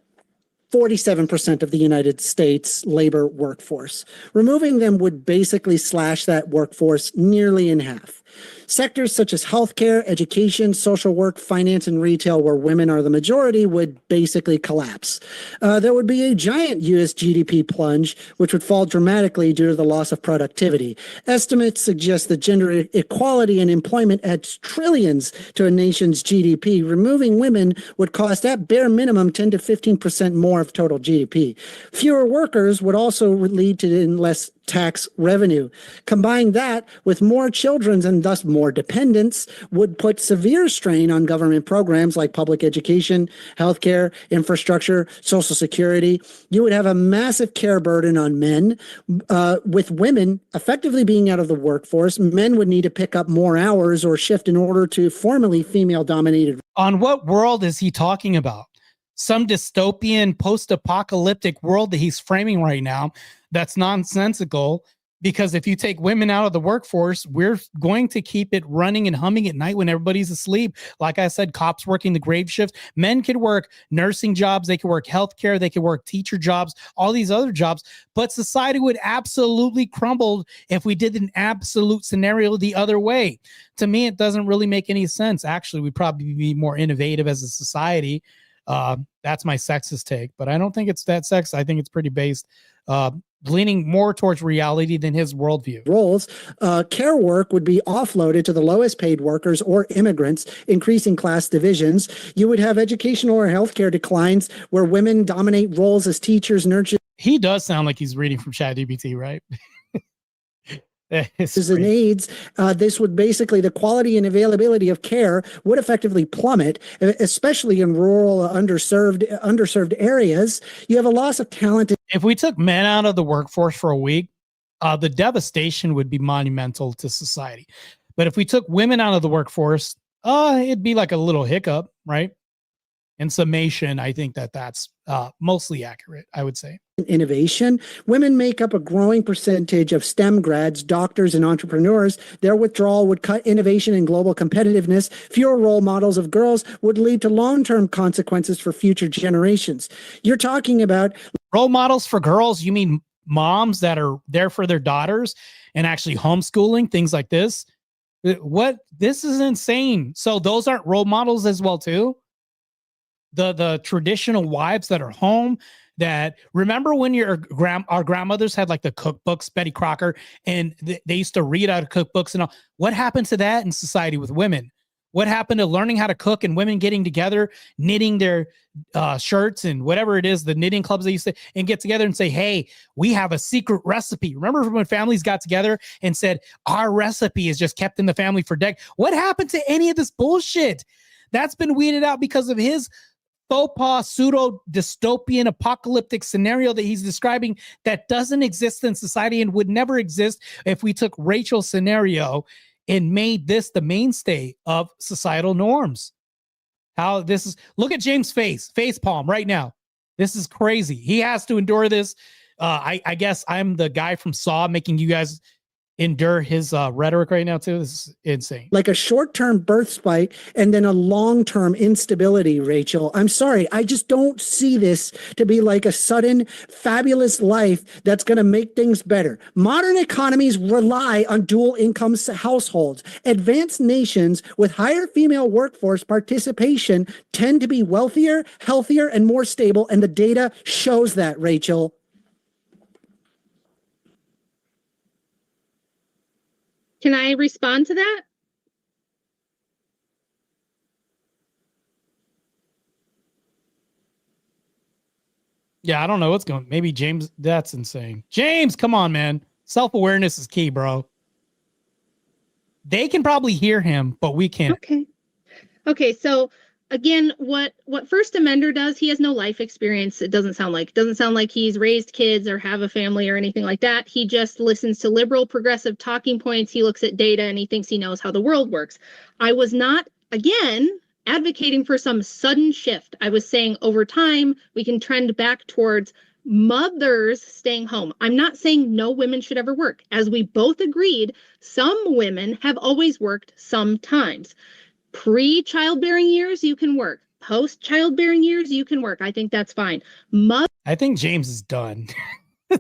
47% of the United States labor workforce. Removing them would basically slash that workforce nearly in half. Sectors such as healthcare, education, social work, finance, and retail, where women are the majority, would basically collapse. There would be a giant U.S. GDP plunge, which would fall dramatically due to the loss of productivity. Estimates suggest that gender equality in employment adds trillions to a nation's GDP. Removing women would cost, at bare minimum, 10 to 15% more of total GDP. Fewer workers would also lead to less tax revenue. Combine that with more children and thus more dependents would put severe strain on government programs like public education, healthcare, infrastructure, social security. You would have a massive care burden on men. With women effectively being out of the workforce, men would need to pick up more hours or shift in order to formerly female-dominated. On what world is he talking about? Some dystopian post-apocalyptic world that he's framing right now that's nonsensical, because if you take women out of the workforce, we're going to keep it running and humming at night when everybody's asleep. Like I said, cops working the grave shift. Men could work nursing jobs. They could work healthcare. They could work teacher jobs, all these other jobs. But society would absolutely crumble if we did an absolute scenario the other way. To me, it doesn't really make any sense. Actually, we'd probably be more innovative as a society. That's my sexist take, but I don't think it's that sexist. I think it's pretty based, leaning more towards reality than his worldview. Roles, care work would be offloaded to the lowest paid workers or immigrants, increasing class divisions. You would have educational or healthcare declines where women dominate roles as teachers, nurses. He does sound like he's reading from ChatGPT, right? And aides, this would basically, the quality and availability of care would effectively plummet, especially in rural, underserved areas. You have a loss of talent. If we took men out of the workforce for a week, the devastation would be monumental to society. But if we took women out of the workforce, it'd be like a little hiccup, right? In summation, I think that's mostly accurate, I would say. Innovation. Women make up a growing percentage of STEM grads, doctors, and entrepreneurs. Their withdrawal would cut innovation and global competitiveness. Fewer role models of girls would lead to long-term consequences for future generations. You're talking about role models for girls. You mean moms that are there for their daughters and actually homeschooling, things like this? What? This is insane. So those aren't role models as well, too? The traditional wives that are home, that remember when our grandmothers had like the cookbooks, Betty Crocker, and they used to read out of cookbooks and all. What happened to that in society with women? What happened to learning how to cook and women getting together, knitting their shirts and whatever it is, the knitting clubs they used to, and get together and say, hey, we have a secret recipe. Remember when families got together and said, our recipe is just kept in the family for decades? What happened to any of this bullshit? That's been weeded out because of his faux pas, pseudo dystopian apocalyptic scenario that he's describing that doesn't exist in society and would never exist if we took Rachel's scenario and made this the mainstay of societal norms. How this is, look at James' face palm right now. This is crazy. He has to endure this. I guess I'm the guy from Saw making you guys endure his rhetoric right now too. This is insane. Like a short-term birth spike and then a long-term instability, Rachel. I'm sorry. I just don't see this to be like a sudden fabulous life that's going to make things better. Modern economies rely on dual income households. Advanced nations with higher female workforce participation tend to be wealthier, healthier, and more stable. And the data shows that, Rachel. Can I respond to that? Yeah, I don't know what's going. Maybe James. That's insane. James, come on, man. Self-awareness is key, bro. They can probably hear him, but we can't. Okay, so again, what First Amender does, he has no life experience. It doesn't sound like he's raised kids or have a family or anything like that. He just listens to liberal progressive talking points. He looks at data and he thinks he knows how the world works. I was not, again, advocating for some sudden shift. I was saying over time we can trend back towards mothers staying home. I'm not saying no women should ever work. As we both agreed, some women have always worked sometimes. Pre-childbearing years, you can work. Post-childbearing years, you can work. I think that's fine. I think James is done.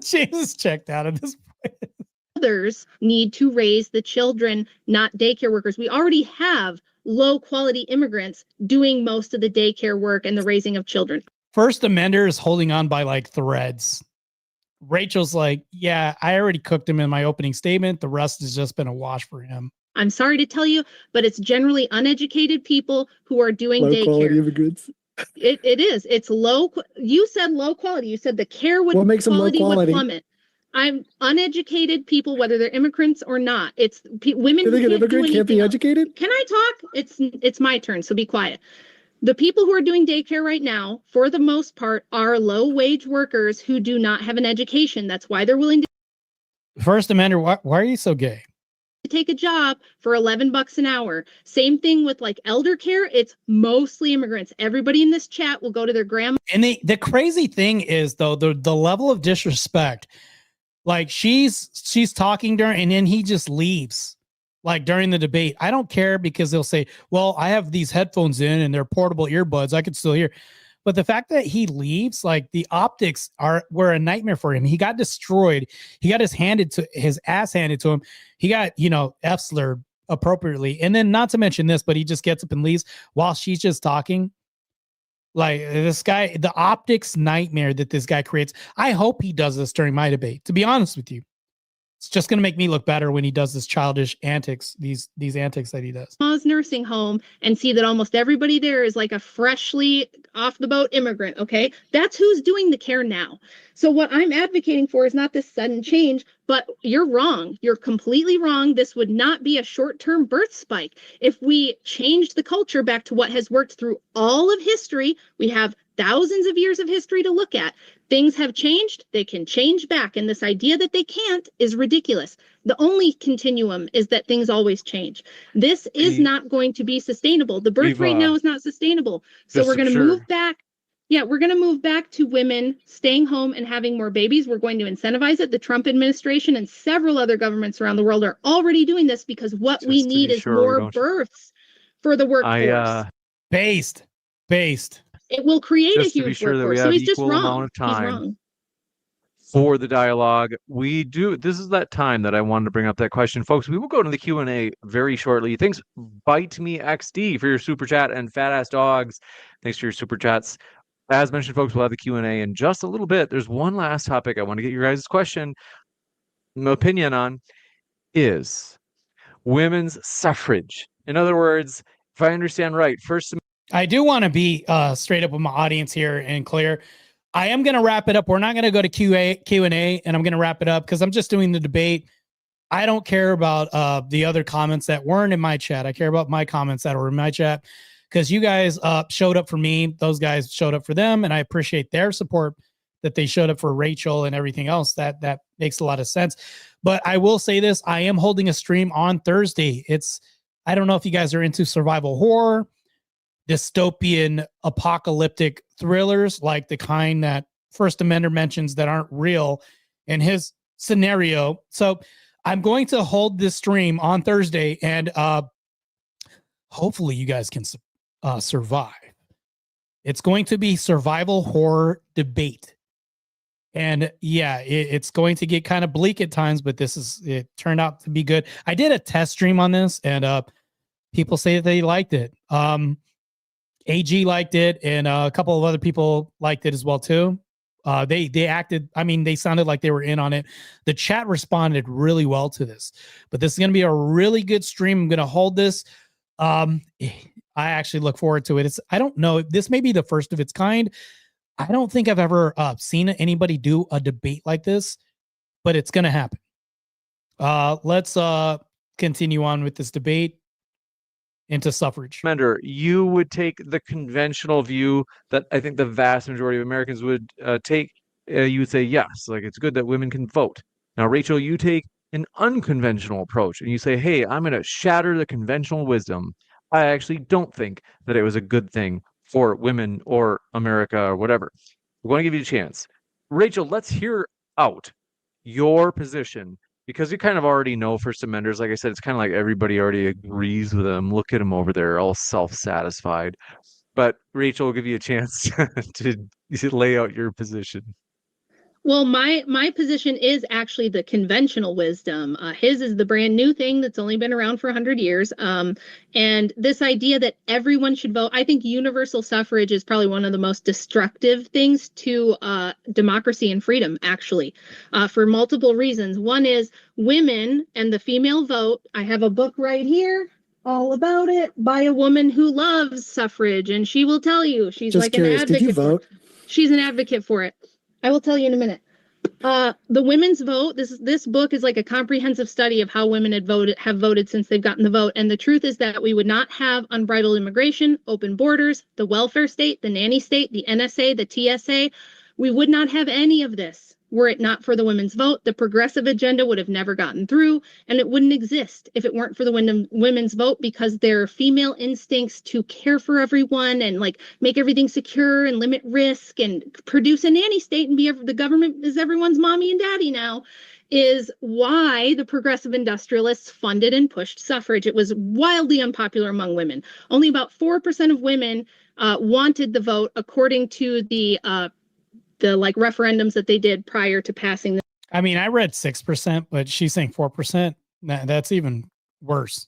James is checked out at this point. Mothers need to raise the children, not daycare workers. We already have low-quality immigrants doing most of the daycare work and the raising of children. First Amender is holding on by like threads. Rachel's like, yeah, I already cooked him in my opening statement. The rest has just been a wash for him. I'm sorry to tell you, but it's generally uneducated people who are doing Low daycare. quality immigrants. It is. It's low. You said low quality. You said the care would What makes them low quality? would plummet. I'm uneducated people, whether they're immigrants or not. It's women. You think an immigrant can't be educated? Can I talk? It's my turn, so be quiet. The people who are doing daycare right now, for the most part, are low-wage workers who do not have an education. That's why they're willing to First Amender, why are you so gay? take a job for $11 an hour. Same thing with like elder care. It's mostly immigrants. Everybody in this chat will go to their grandma. And the crazy thing is though, the level of disrespect, like she's talking during, and then he just leaves like during the debate. I don't care because they'll say, well, I have these headphones in and they're portable earbuds. I could still hear. But the fact that he leaves, like the optics were a nightmare for him. He got destroyed. He got his ass handed to him. He got, F-slurred appropriately. And then not to mention this, but he just gets up and leaves while she's just talking. Like this guy, the optics nightmare that this guy creates. I hope he does this during my debate, to be honest with you. It's just going to make me look better when he does this childish antics, these antics that he does. Nursing home and see that almost everybody there is like a freshly off the boat immigrant. Okay. That's who's doing the care now. So what I'm advocating for is not this sudden change, but you're wrong. You're completely wrong. This would not be a short-term birth spike. If we changed the culture back to what has worked through all of history, we have thousands of years of history to look at. Things have changed, they can change back. And this idea that they can't is ridiculous. The only continuum is that things always change. This is not going to be sustainable. The birth rate now is not sustainable. So we're going to move back. Yeah, we're going to move back to women staying home and having more babies. We're going to incentivize it. The Trump administration and several other governments around the world are already doing this because what we need is more births for the workforce. Based. It will create a Just to be huge sure that workforce. we So have he's just equal amount wrong. of He's time wrong. for the dialogue. This is that time that I wanted to bring up that question. Folks, we will go to the Q&A very shortly. Thanks, Bite Me XD, for your super chat, and Fat Ass Dogs, thanks for your super chats. As mentioned, folks, we'll have the Q&A in just a little bit. There's one last topic I want to get your guys' opinion on, is women's suffrage. In other words, if I understand right, first... I do want to be straight up with my audience here and clear. I am going to wrap it up. We're not going to go to Q&A, and I'm going to wrap it up because I'm just doing the debate. I don't care about the other comments that weren't in my chat. I care about my comments that were in my chat because you guys showed up for me. Those guys showed up for them, and I appreciate their support that they showed up for Rachel and everything else. That makes a lot of sense. But I will say this. I am holding a stream on Thursday. I don't know if you guys are into survival horror, dystopian apocalyptic thrillers like the kind that First Amender mentions that aren't real in his scenario. So I'm going to hold this stream on Thursday, and hopefully you guys can survive. It's going to be survival horror debate. And yeah, it's going to get kind of bleak at times, but it turned out to be good. I did a test stream on this, and people say that they liked it. AG liked it, and a couple of other people liked it as well too. They acted, they sounded like they were in on it. The chat responded really well to this, but this is going to be a really good stream. I'm going to hold this. I actually look forward to it. I don't know, this may be the first of its kind. I don't think I've ever seen anybody do a debate like this, but it's going to happen. Let's continue on with this debate into suffrage. Amender, you would take the conventional view that I think the vast majority of Americans would take. You would say, yes, like it's good that women can vote. Now, Rachel, you take an unconventional approach and you say, hey, I'm going to shatter the conventional wisdom. I actually don't think that it was a good thing for women or America or whatever. We're going to give you a chance. Rachel, let's hear out your position because you kind of already know First Amenders. Like I said, it's kind of like everybody already agrees with them. Look at them over there, all self-satisfied. But Rachel will give you a chance to lay out your position. Well, my position is actually the conventional wisdom. His is the brand new thing that's only been around for 100 years. And this idea that everyone should vote, I think universal suffrage is probably one of the most destructive things to democracy and freedom, actually, for multiple reasons. One is women and the female vote. I have a book right here all about it by a woman who loves suffrage, and she will tell you she's Just like curious, an advocate. did you vote? She's an advocate for it. I will tell you in a minute. The women's vote. This book is like a comprehensive study of how women have voted since they've gotten the vote. And the truth is that we would not have unbridled immigration, open borders, the welfare state, the nanny state, the NSA, the TSA. We would not have any of this were it not for the women's vote. The progressive agenda would have never gotten through, and it wouldn't exist if it weren't for the women's vote, because their female instincts to care for everyone and like make everything secure and limit risk and produce a nanny state and be the government is everyone's mommy and daddy now is why the progressive industrialists funded and pushed suffrage. It was wildly unpopular among women. Only about 4% of women wanted the vote, according to the like referendums that they did prior to passing. I mean, I read 6%, but she's saying 4%. That's even worse.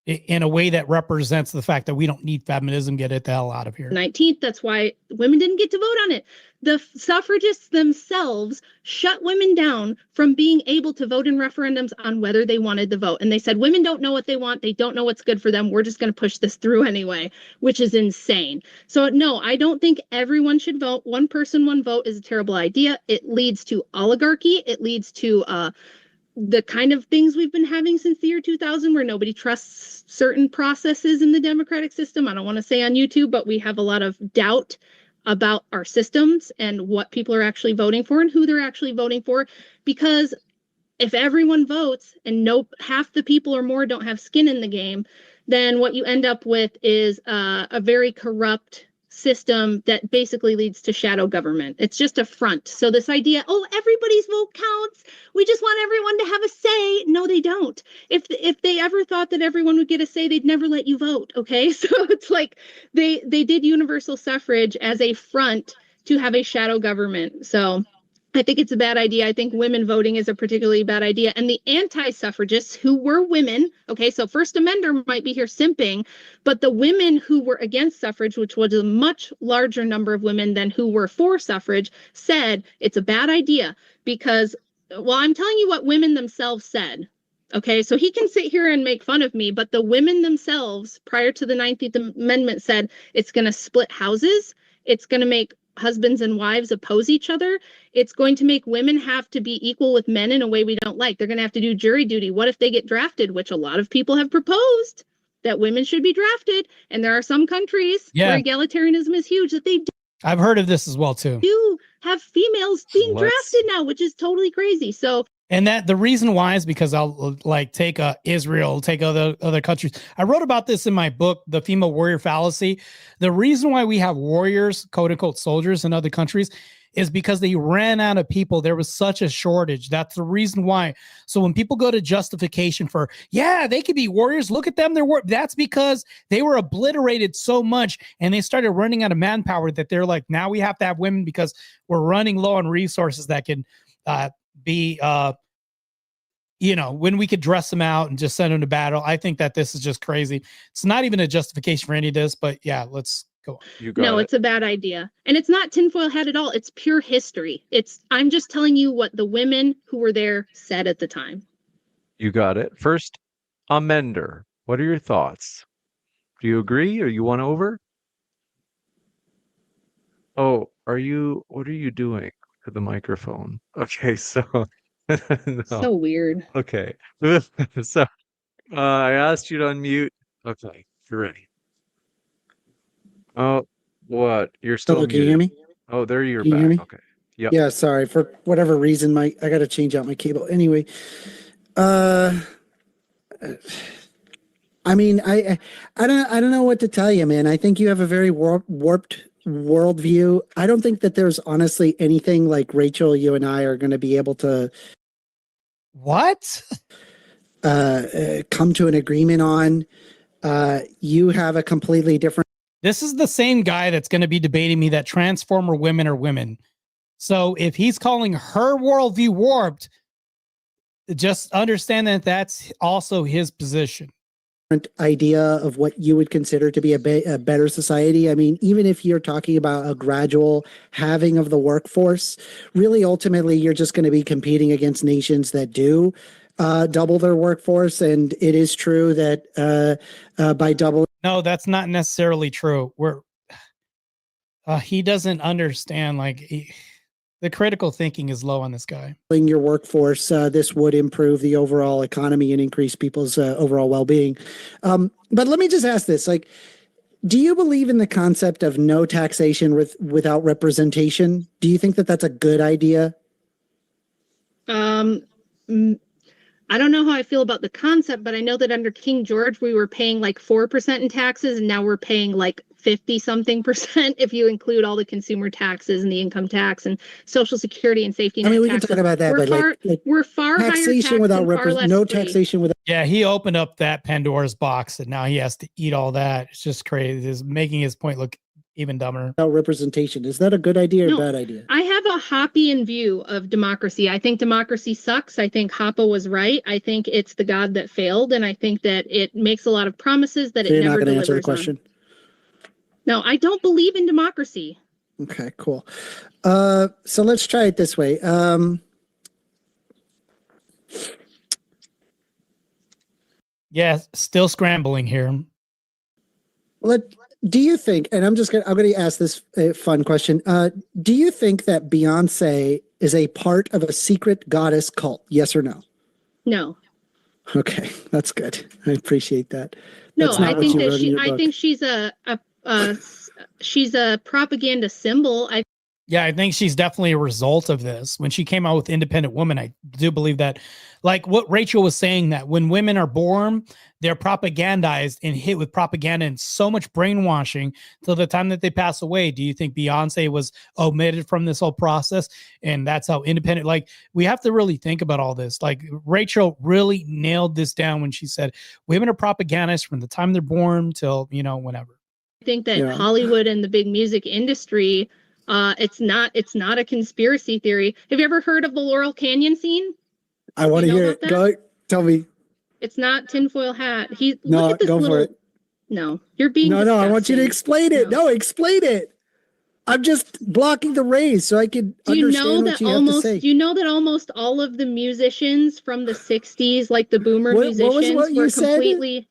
In a way that represents the fact that we don't need feminism. Get it the hell out of here. 19th. That's why women didn't get to vote on it. The suffragists themselves shut women down from being able to vote in referendums on whether they wanted the vote. And they said, women don't know what they want. They don't know what's good for them. We're just going to push this through anyway, which is insane. So no, I don't think everyone should vote. One person, one vote is a terrible idea. It leads to oligarchy. It leads to the kind of things we've been having since the year 2000, where nobody trusts certain processes in the democratic system. I don't want to say on YouTube, but we have a lot of doubt about our systems and what people are actually voting for and who they're actually voting for. Because if everyone votes and half the people or more don't have skin in the game, then what you end up with is a very corrupt system that basically leads to shadow government. It's just a front. So this idea, oh, everybody's vote counts. We just want everyone to have a say. No, they don't. If they ever thought that everyone would get a say, they'd never let you vote. Okay. So it's like they did universal suffrage as a front to have a shadow government. So I think it's a bad idea. I think women voting is a particularly bad idea. And the anti-suffragists who were women, okay, so First Amender might be here simping, but the women who were against suffrage, which was a much larger number of women than who were for suffrage, said it's a bad idea because, well, I'm telling you what women themselves said. Okay, so he can sit here and make fun of me, but the women themselves prior to the 19th Amendment said it's going to split houses. It's going to make husbands and wives oppose each other. It's going to make women have to be equal with men in a way we don't like. They're going to have to do jury duty. What if they get drafted, which a lot of people have proposed that women should be drafted. And there are some countries where egalitarianism is huge that they do. I've heard of this as well, too. Do have females being drafted now, which is totally crazy. So, and that the reason why is because I'll like take Israel, take other countries. I wrote about this in my book, The Female Warrior Fallacy. The reason why we have warriors, quote unquote, soldiers in other countries is because they ran out of people. There was such a shortage. That's the reason why. So when people go to justification for, yeah, they could be warriors. Look at them. That's because they were obliterated so much and they started running out of manpower that they're like, now we have to have women because we're running low on resources that can be when we could dress them out and just send them to battle. I think that this is just crazy. It's not even a justification for any of this, but yeah, let's go on. No, it's a bad idea. And it's not tinfoil hat at all. It's pure history. I'm just telling you what the women who were there said at the time. You got it. First, Amender, what are your thoughts? Do you agree or you want over? Oh, what are you doing to the microphone? Okay, so no. So weird. Okay. So I asked you to unmute. Okay, you're ready. Oh, what? You're still Hello, can you hear muted. me? Oh, there you're Can you hear back. me? Okay. Yep. Yeah, sorry for whatever reason. I got to change out my cable. Anyway, uh, I mean, I don't know what to tell you, man. I think you have a very warped worldview. I don't think that there's honestly anything like Rachel, you and I are going to be able to What? come to an agreement on. You have a completely different. This is the same guy that's going to be debating me that Transformer women are women. So if he's calling her worldview warped, just understand that that's also his position. Idea of what you would consider to be a better society. I mean, even if you're talking about a gradual halving of the workforce, really ultimately you're just going to be competing against nations that do double their workforce. And it is true that by doubling. No, that's not necessarily true. He doesn't understand. The critical thinking is low on this guy. Your workforce, this would improve the overall economy and increase people's overall well-being. But let me just ask this: like, do you believe in the concept of no taxation without representation? Do you think that that's a good idea? I don't know how I feel about the concept, but I know that under King George, we were paying like 4% in taxes, and now we're paying like 50-something% if you include all the consumer taxes and the income tax and Social Security and safety net I mean, we taxes. can talk about that, but we're far taxation higher without no taxation without. Yeah, he opened up that Pandora's box, and now he has to eat all that. It's just crazy. It's making his point look even dumber. Without representation, is that a good idea or No, bad idea? I have a Hoppian view of democracy. I think democracy sucks. I think Hoppe was right. I think it's the God that failed, and I think that it makes a lot of promises that So it you're not never going to answer the delivers on. question. No, I don't believe in democracy. Okay, cool. So let's try it this way. Yeah, still scrambling here. Do you think, and I'm going to ask this fun question. Do you think that Beyonce is a part of a secret goddess cult? Yes or no? No. Okay, that's good. I appreciate that. No, That's not I what think you that wrote in your book. I think she's a propaganda symbol. Yeah, I think she's definitely a result of this. When she came out with Independent Woman, I do believe that, like what Rachel was saying, that when women are born, they're propagandized and hit with propaganda and so much brainwashing till the time that they pass away. Do you think Beyonce was omitted from this whole process? And that's how independent, like, we have to really think about all this. Like, Rachel really nailed this down when she said women are propagandists from the time they're born till, whenever. I think that Hollywood and the big music industry, it's not a conspiracy theory. Have you ever heard of the Laurel Canyon scene? I want to hear it. Go, tell me. It's not tinfoil hat. No, look at this go little. for it. No, you're being. No, disgusting. I want you to explain it. No, explain it. I'm just blocking the rays so I can understand what you have to say. Do you know that almost all of the musicians from the 60s, like the boomer musicians, were completely.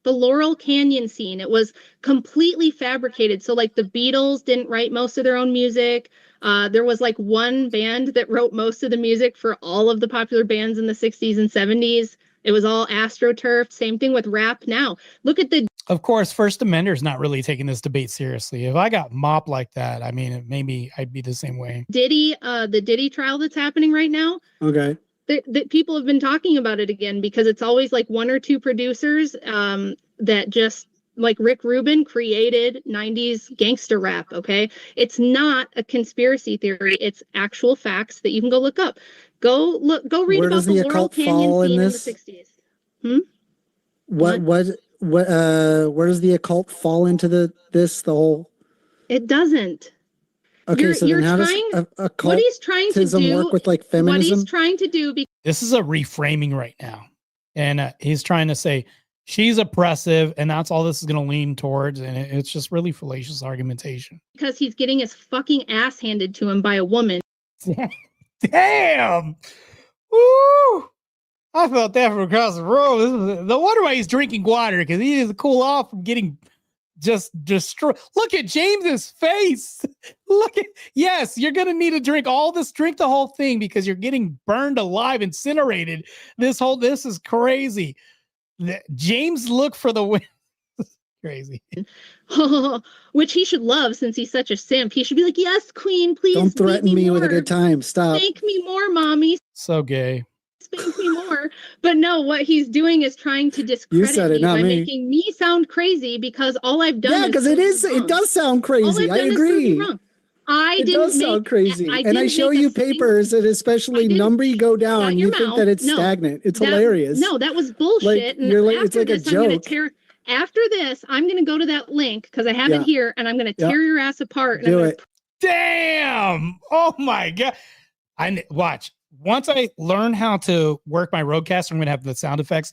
The Laurel Canyon scene, it was completely fabricated. So like the Beatles didn't write most of their own music. There was like one band that wrote most of the music for all of the popular bands in the 60s and 70s. It was all AstroTurf. Same thing with rap now. Look at the. Of course, First Amender's not really taking this debate seriously. If I got mopped like that, I mean, maybe I'd be the same way. The Diddy trial that's happening right now. Okay. That people have been talking about it again because it's always like one or two producers that just like Rick Rubin created 90s gangster rap. Okay. It's not a conspiracy theory. It's actual facts that you can go look up. Go read about the Laurel Canyon scene in the 60s. Where does the occult fall into the whole? It doesn't. Okay, so then how does what he's trying to do work with like feminism? What he's trying to do. This is a reframing right now, and he's trying to say she's oppressive, and that's all this is going to lean towards, and it's just really fallacious argumentation. Because he's getting his fucking ass handed to him by a woman. Damn! Woo! I felt that from across the road. No wonder why he's drinking water, because he needs to cool off from getting just destroy. Look at James's face. Look at, yes, you're gonna need to drink all this, drink the whole thing because you're getting burned alive, incinerated. This is crazy. James, look for the win. Crazy. Which he should love since he's such a simp. He should be like, yes, queen, please. Don't threaten me with a good time. Stop. Thank me more, mommy. So gay. Spank me more. But no, what he's doing is trying to discredit me by making me sound crazy because all I've done because it does sound crazy. I agree. It does sound crazy. And I show you papers that especially number you go down, you think that it's stagnant. It's hilarious. No, that was bullshit. It's like a joke. After this, I'm going to go to that link because I have it here and I'm going to tear your ass apart. Do it. Damn. Oh my God. Watch. Once I learn how to work my roadcaster, I'm going to have the sound effects.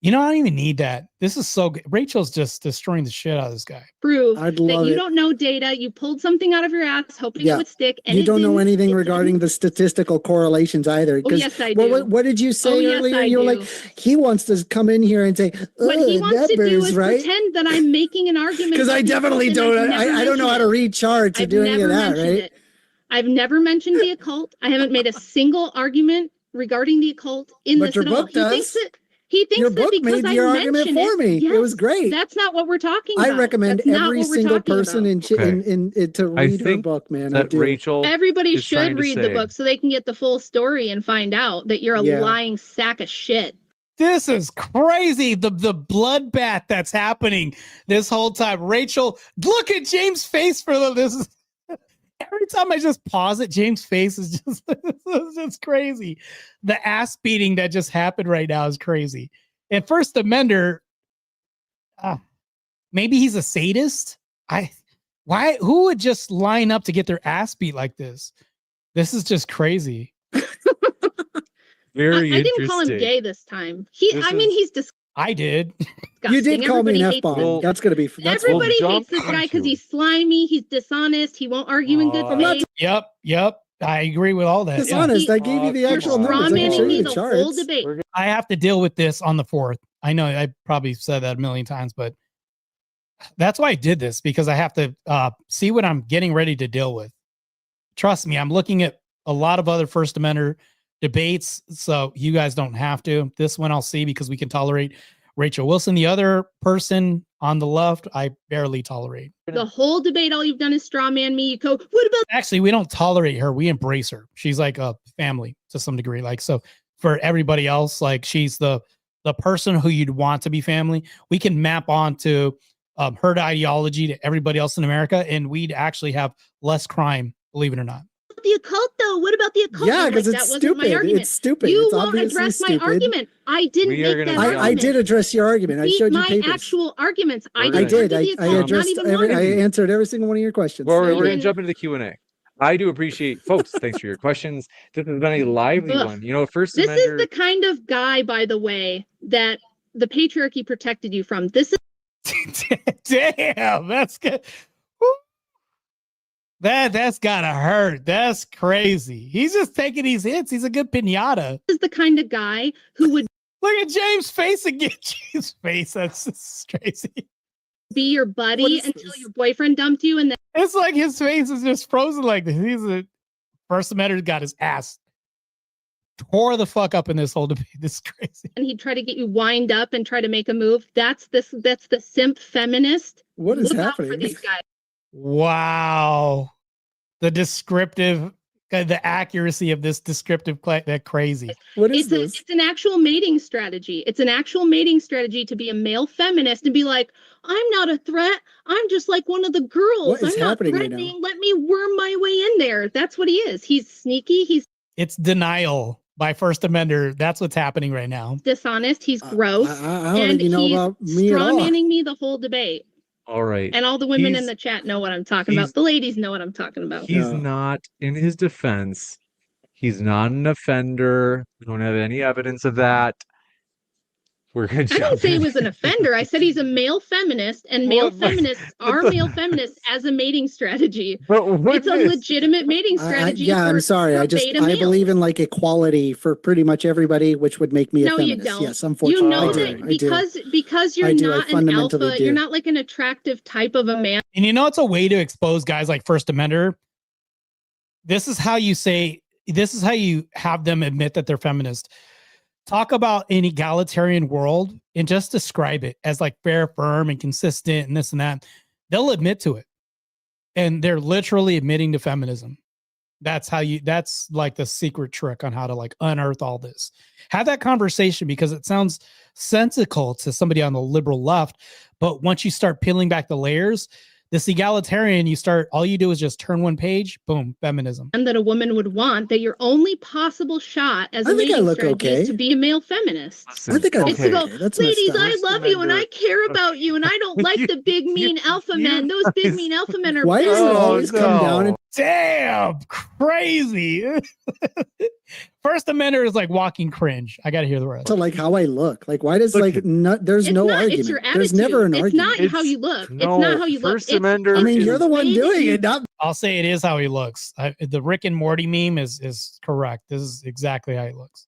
I don't even need that. This is so good. Rachel's just destroying the shit out of this guy. Prove that you don't know data. You pulled something out of your ass, hoping it would stick. And you don't know anything regarding the statistical correlations either. Oh, yes, I do. What did you say earlier? You were like, he wants to come in here and say, what he wants to do is pretend that I'm making an argument. Because I definitely don't. I don't know how to read charts or do any of that, right? I've never mentioned the occult. I haven't made a single argument regarding the occult in this at all. He thinks your book made your argument for me. Yes, it was great. That's not what we're talking about. I recommend every single person to read her book, man. Everybody should read the book so they can get the full story and find out that you're a lying sack of shit. This is crazy. The bloodbath that's happening this whole time. Rachel, look at James' face for this. Every time I just pause it, James' face is just crazy. The ass beating that just happened right now is crazy. And First Amender, maybe he's a sadist. Who would just line up to get their ass beat like this? This is just crazy. Very I didn't call him gay this time. He's disgusting. I did. You did call me an F-bomb. That's going to be... Everybody hates this guy because he's slimy, he's dishonest, he won't argue in good faith. Yep. I agree with all that. Dishonest. I gave you the actual numbers. I can show you the charts. I have to deal with this on the 4th. I know I probably said that a million times, but that's why I did this, because I have to see what I'm getting ready to deal with. Trust me, I'm looking at a lot of other First Amender debates, so you guys don't have to. This one I'll see because we can tolerate Rachel Wilson. The other person on the left, I barely tolerate. The whole debate, all you've done is straw man me. You go, what about... Actually, we don't tolerate her. We embrace her. She's like a family to some degree. Like, so for everybody else, like she's the person who you'd want to be family. We can map onto her ideology to everybody else in America, and we'd actually have less crime, believe it or not. The occult, though. What about the occult? Yeah, because it's stupid. It's stupid. You won't address my argument. I didn't make that argument. I did address your argument. I showed you papers. My actual arguments. I did. I addressed I answered every single one of your questions. Well, we're going to jump into the Q&A. I do appreciate, folks, thanks for your questions. This has been a lively one. First Amender... This is the kind of guy, by the way, that the patriarchy protected you from. This is... Damn, that's good. That's gotta hurt. That's crazy. He's just taking these hits. He's a good pinata. This is the kind of guy who would look at James' face again. James' face. That's crazy. Be your buddy until your boyfriend dumped you, and then it's like his face is just frozen like this. He's a First Amender got his ass tore the fuck up in this whole debate. This is crazy. And he'd try to get you wind up and try to make a move. That's the simp feminist. What is happening? For these guys. Wow. The accuracy of this descriptive, that crazy. What is this? It's an actual mating strategy. It's an actual mating strategy to be a male feminist and be like, I'm not a threat. I'm just like one of the girls. What is I'm not happening threatening. right now? Let me worm my way in there. That's what he is. He's sneaky. It's denial by First Amender. That's what's happening right now. Dishonest. He's gross. I don't even know about me at all. He's straw-manning me the whole debate. All right. And all the women in the chat know what I'm talking about. The ladies know what I'm talking about. He's not, in his defense, he's not an offender. We don't have any evidence of that. we're gonna. I didn't say he was an offender. I said he's a male feminist, and male feminists are male feminists as a mating strategy. It's a legitimate mating strategy. Yeah, I'm sorry. I believe in like equality for pretty much everybody, which would make me a feminist. You don't. Yes, unfortunately. You know that because you're not an alpha, you're not like an attractive type of a man. And you know, it's a way to expose guys like First Amender. This is how you have them admit that they're feminist. Talk about an egalitarian world and just describe it as like fair, firm, and consistent and this and that. They'll admit to it. And they're literally admitting to feminism. That's like the secret trick on how to like unearth all this. Have that conversation because it sounds sensical to somebody on the liberal left. But once you start peeling back the layers, this egalitarian, all you do is just turn one page, boom, feminism. And that a woman would want, that your only possible shot as a mating strategy is to be a male feminist. I think I look okay. Ladies, I love you and I care about you and I don't like the big mean alpha men. Those big mean alpha men are Why does it always come down? Damn, crazy. First Amender is like walking cringe. I got to hear the rest. So like how I look. Like why does there's no argument. It's your attitude. There's never an argument. It's not how you look. It's not how you look. First Amender. I mean, you're the one doing it. I'll say it is how he looks. The Rick and Morty meme is correct. This is exactly how he looks.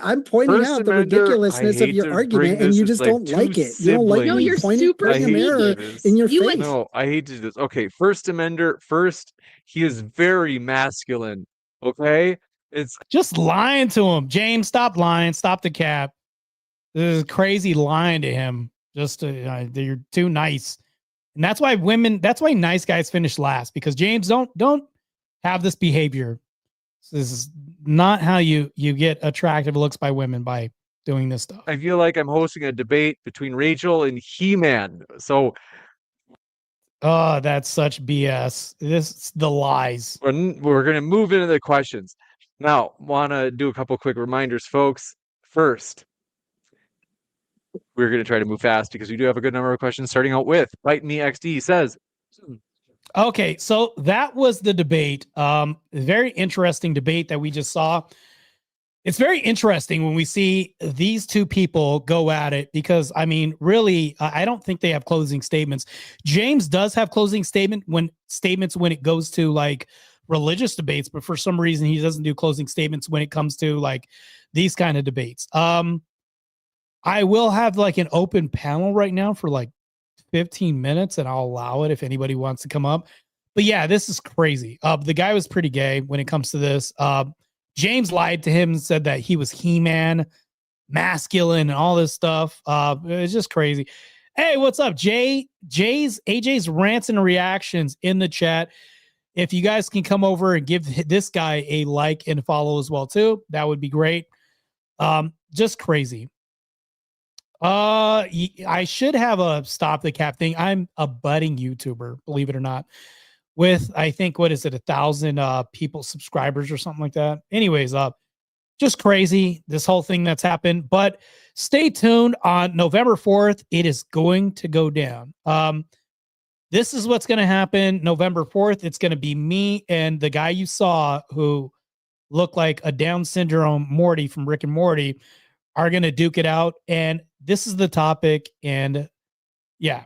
I'm pointing out the ridiculousness of your argument, and you just don't like it. You don't like me pointing a mirror in your face. No, I hate to do this. Okay, First Amender. First, he is very masculine. Okay, it's just lying to him. James, stop lying. Stop the cap. This is crazy lying to him. Just you're too nice. And that's why nice guys finish last, because James, don't have this behavior. This is not how you get attractive looks by women, by doing this stuff. I feel like I'm hosting a debate between Rachel and He-Man. So that's such BS. This is the lies. We're going to move into the questions. Now, want to do a couple quick reminders, folks. First, we're going to try to move fast because we do have a good number of questions, starting out with Bite Me XD says. Okay, so that was the debate. Very interesting debate that we just saw. It's very interesting when we see these two people go at it because, I mean, really, I don't think they have closing statements. James does have closing statements when it goes to like religious debates, but for some reason he doesn't do closing statements when it comes to like these kind of debates. I will have like an open panel right now for like 15 minutes and I'll allow it if anybody wants to come up. But yeah, this is crazy. The guy was pretty gay when it comes to this. James lied to him and said that he was He-Man, masculine, and all this stuff. It's just crazy. Hey, what's up? AJ's rants and reactions in the chat. If you guys can come over and give this guy a like and follow as well too, that would be great. Just crazy. I should have a stop the cap thing. I'm a budding YouTuber, believe it or not, with I think, what is it, 1,000 people, subscribers or something like that. Anyways, just crazy, this whole thing that's happened. But stay tuned. On November 4th, it is going to go down. This is what's going to happen. November 4th, it's going to be me and the guy you saw who looked like a Down syndrome Morty from Rick and Morty are going to duke it out. And this is the topic. And yeah.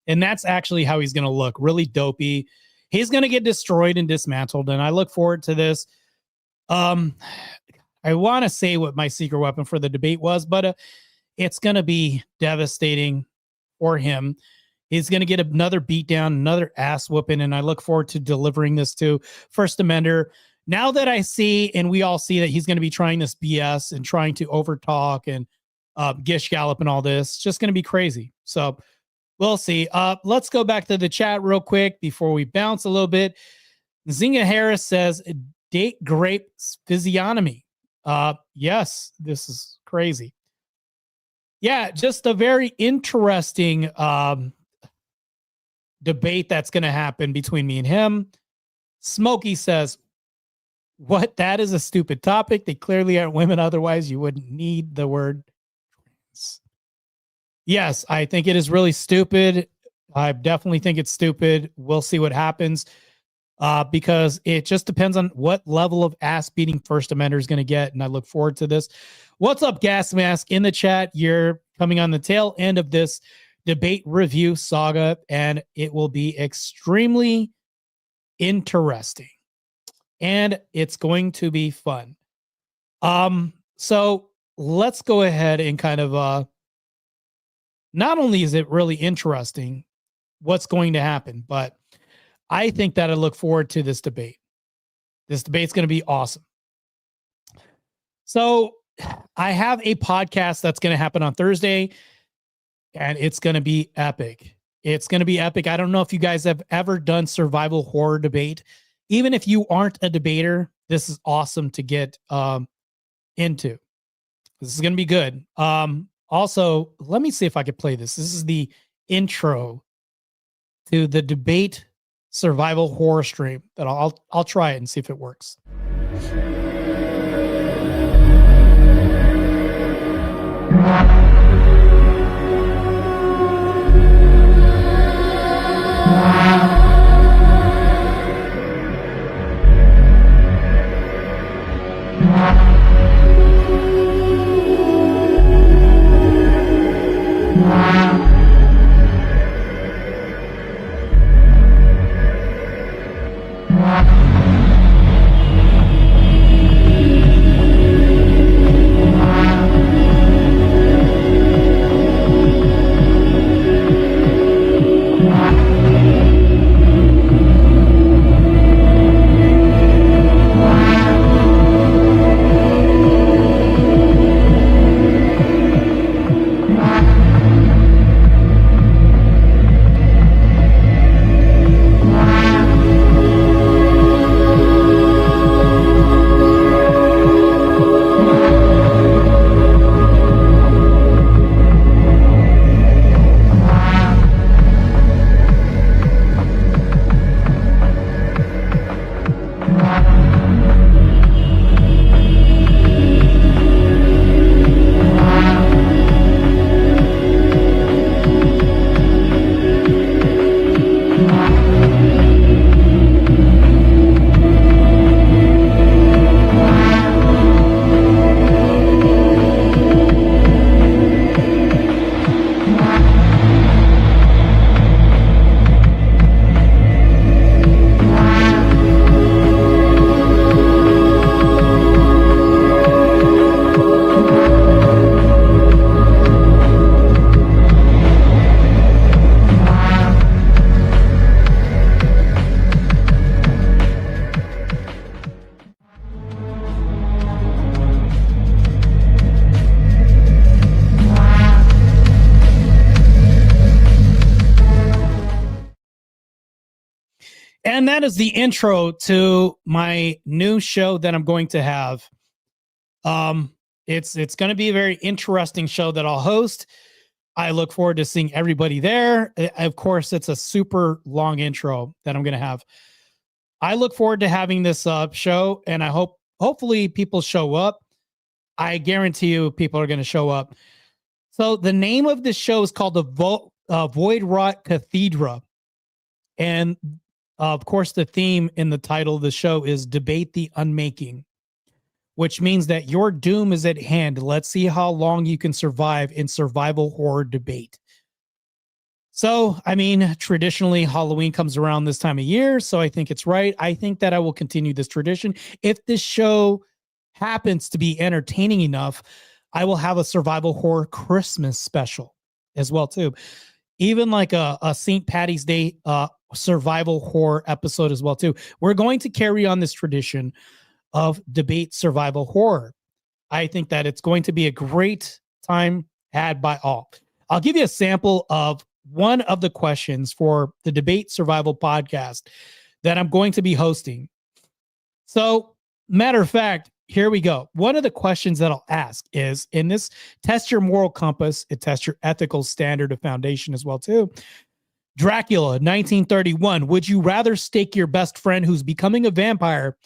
And that's actually how he's going to look. Really dopey. He's going to get destroyed and dismantled. And I look forward to this. I want to say what my secret weapon for the debate was, but it's going to be devastating for him. He's going to get another beatdown, another ass whooping. And I look forward to delivering this to First Amender. Now that I see, and we all see that he's going to be trying this BS and trying to overtalk and gish gallop and all this, it's just going to be crazy. So we'll see. Let's go back to the chat real quick before we bounce a little bit. Zinga Harris says, date grape physiognomy. Yes, this is crazy. Yeah, just a very interesting debate that's going to happen between me and him. Smokey says, What? That is a stupid topic. They clearly aren't women. Otherwise, you wouldn't need the word trans. Yes, I think it is really stupid. I definitely think it's stupid. We'll see what happens because it just depends on what level of ass beating First Amender is going to get. And I look forward to this. What's up, Gas Mask in the chat? You're coming on the tail end of this debate review saga, and it will be extremely interesting. And it's going to be fun. So let's go ahead and kind of not only is it really interesting what's going to happen, but I think that I look forward to this debate. This debate's going to be awesome. So I have a podcast that's going to happen on Thursday, and it's going to be epic. It's going to be epic. I don't know if you guys have ever done survival horror debate. Even if you aren't a debater, this is awesome to get into. This is going to be good. Also, let me see if I could play this. This is the intro to the debate survival horror stream that I'll try it and see if it works. And that is the intro to my new show that I'm going to have. It's going to be a very interesting show that I'll host. I look forward to seeing everybody there. Of course, it's a super long intro that I'm going to have. I look forward to having this show, and I hopefully people show up. I guarantee you people are going to show up. So the name of this show is called the Void Rot Cathedra. And of course, the theme in the title of the show is Debate the Unmaking, which means that your doom is at hand. Let's see how long you can survive in survival horror debate. So, I mean, traditionally, Halloween comes around this time of year, so I think it's right. I think that I will continue this tradition. If this show happens to be entertaining enough, I will have a survival horror Christmas special as well, too. Even like a St. Patty's Day survival horror episode as well, too. We're going to carry on this tradition of debate survival horror. I think that it's going to be a great time had by all. I'll give you a sample of one of the questions for the Debate Survival podcast that I'm going to be hosting. So, matter of fact, here we go. One of the questions that I'll ask is, in this test your moral compass, it tests your ethical standard of foundation as well, too. Dracula, 1931. Would you rather stake your best friend who's becoming a vampire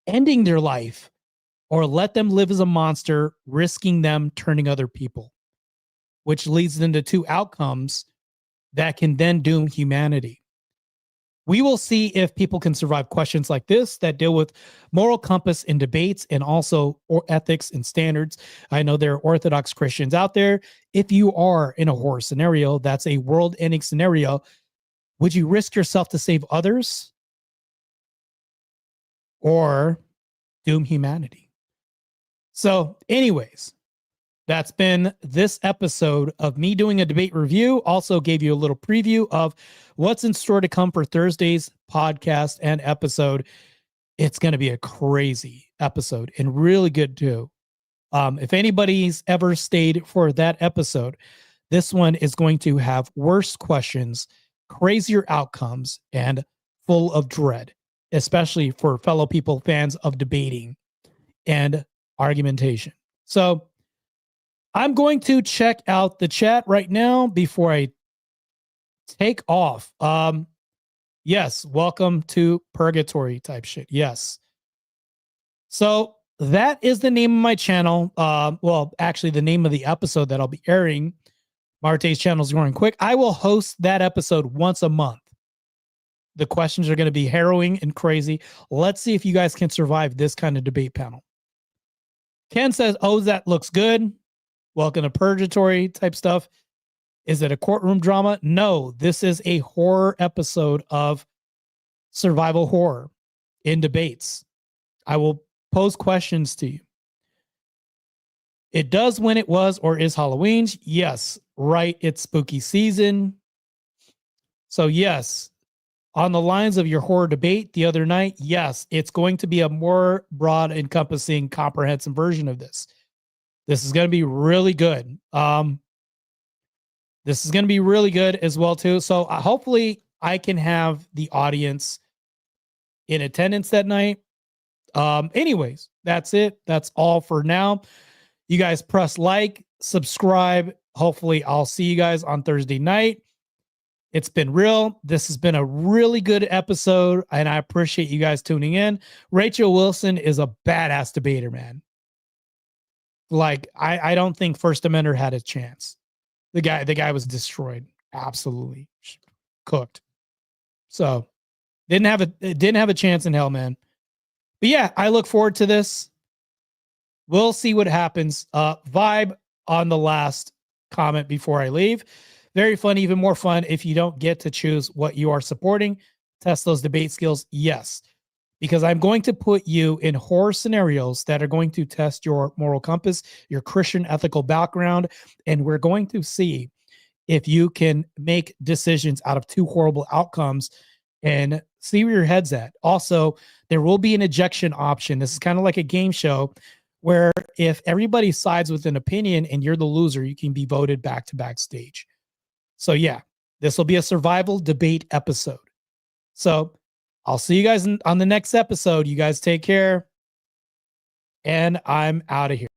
ending their life, or let them live as a monster, risking them turning other people, which leads them to two outcomes that can then doom humanity. We will see if people can survive questions like this that deal with moral compass in debates and also ethics and standards. I know there are Orthodox Christians out there. If you are in a horror scenario, that's a world-ending scenario, would you risk yourself to save others or doom humanity? So anyways, that's been this episode of me doing a debate review. Also gave you a little preview of what's in store to come for Thursday's podcast and episode. It's going to be a crazy episode and really good too. If anybody's ever stayed for that episode, this one is going to have worse questions, crazier outcomes, and full of dread, especially for fellow people, fans of debating and argumentation. So I'm going to check out the chat right now before I take off. Yes, welcome to purgatory type shit. Yes. So that is the name of my channel. Well, actually the name of the episode that I'll be airing. Marte's channel is growing quick. I will host that episode once a month. The questions are going to be harrowing and crazy. Let's see if you guys can survive this kind of debate panel. Ken says, oh, that looks good. Welcome to purgatory type stuff. Is it a courtroom drama? No, this is a horror episode of survival horror in debates. I will pose questions to you. It does when it was or is Halloween. Yes, right. It's spooky season. So yes, on the lines of your horror debate the other night, yes, it's going to be a more broad, encompassing, comprehensive version of this. This is going to be really good. This is going to be really good as well, too. So hopefully I can have the audience in attendance that night. Anyways, that's it. That's all for now. You guys press like, subscribe. Hopefully I'll see you guys on Thursday night. It's been real. This has been a really good episode, and I appreciate you guys tuning in. Rachel Wilson is a badass debater, man. Like, I don't think First Amender had a chance. The guy was destroyed. Absolutely cooked. So didn't have a chance in hell, man. But yeah, I look forward to this. We'll see what happens. Vibe on the last comment before I leave. Very fun, even more fun if you don't get to choose what you are supporting. Test those debate skills. Yes. Because I'm going to put you in horror scenarios that are going to test your moral compass, your Christian ethical background, and we're going to see if you can make decisions out of two horrible outcomes and see where your head's at. Also, there will be an ejection option. This is kind of like a game show where if everybody sides with an opinion and you're the loser, you can be voted back to backstage. So yeah, this will be a survival debate episode. So I'll see you guys on the next episode. You guys take care. And I'm out of here.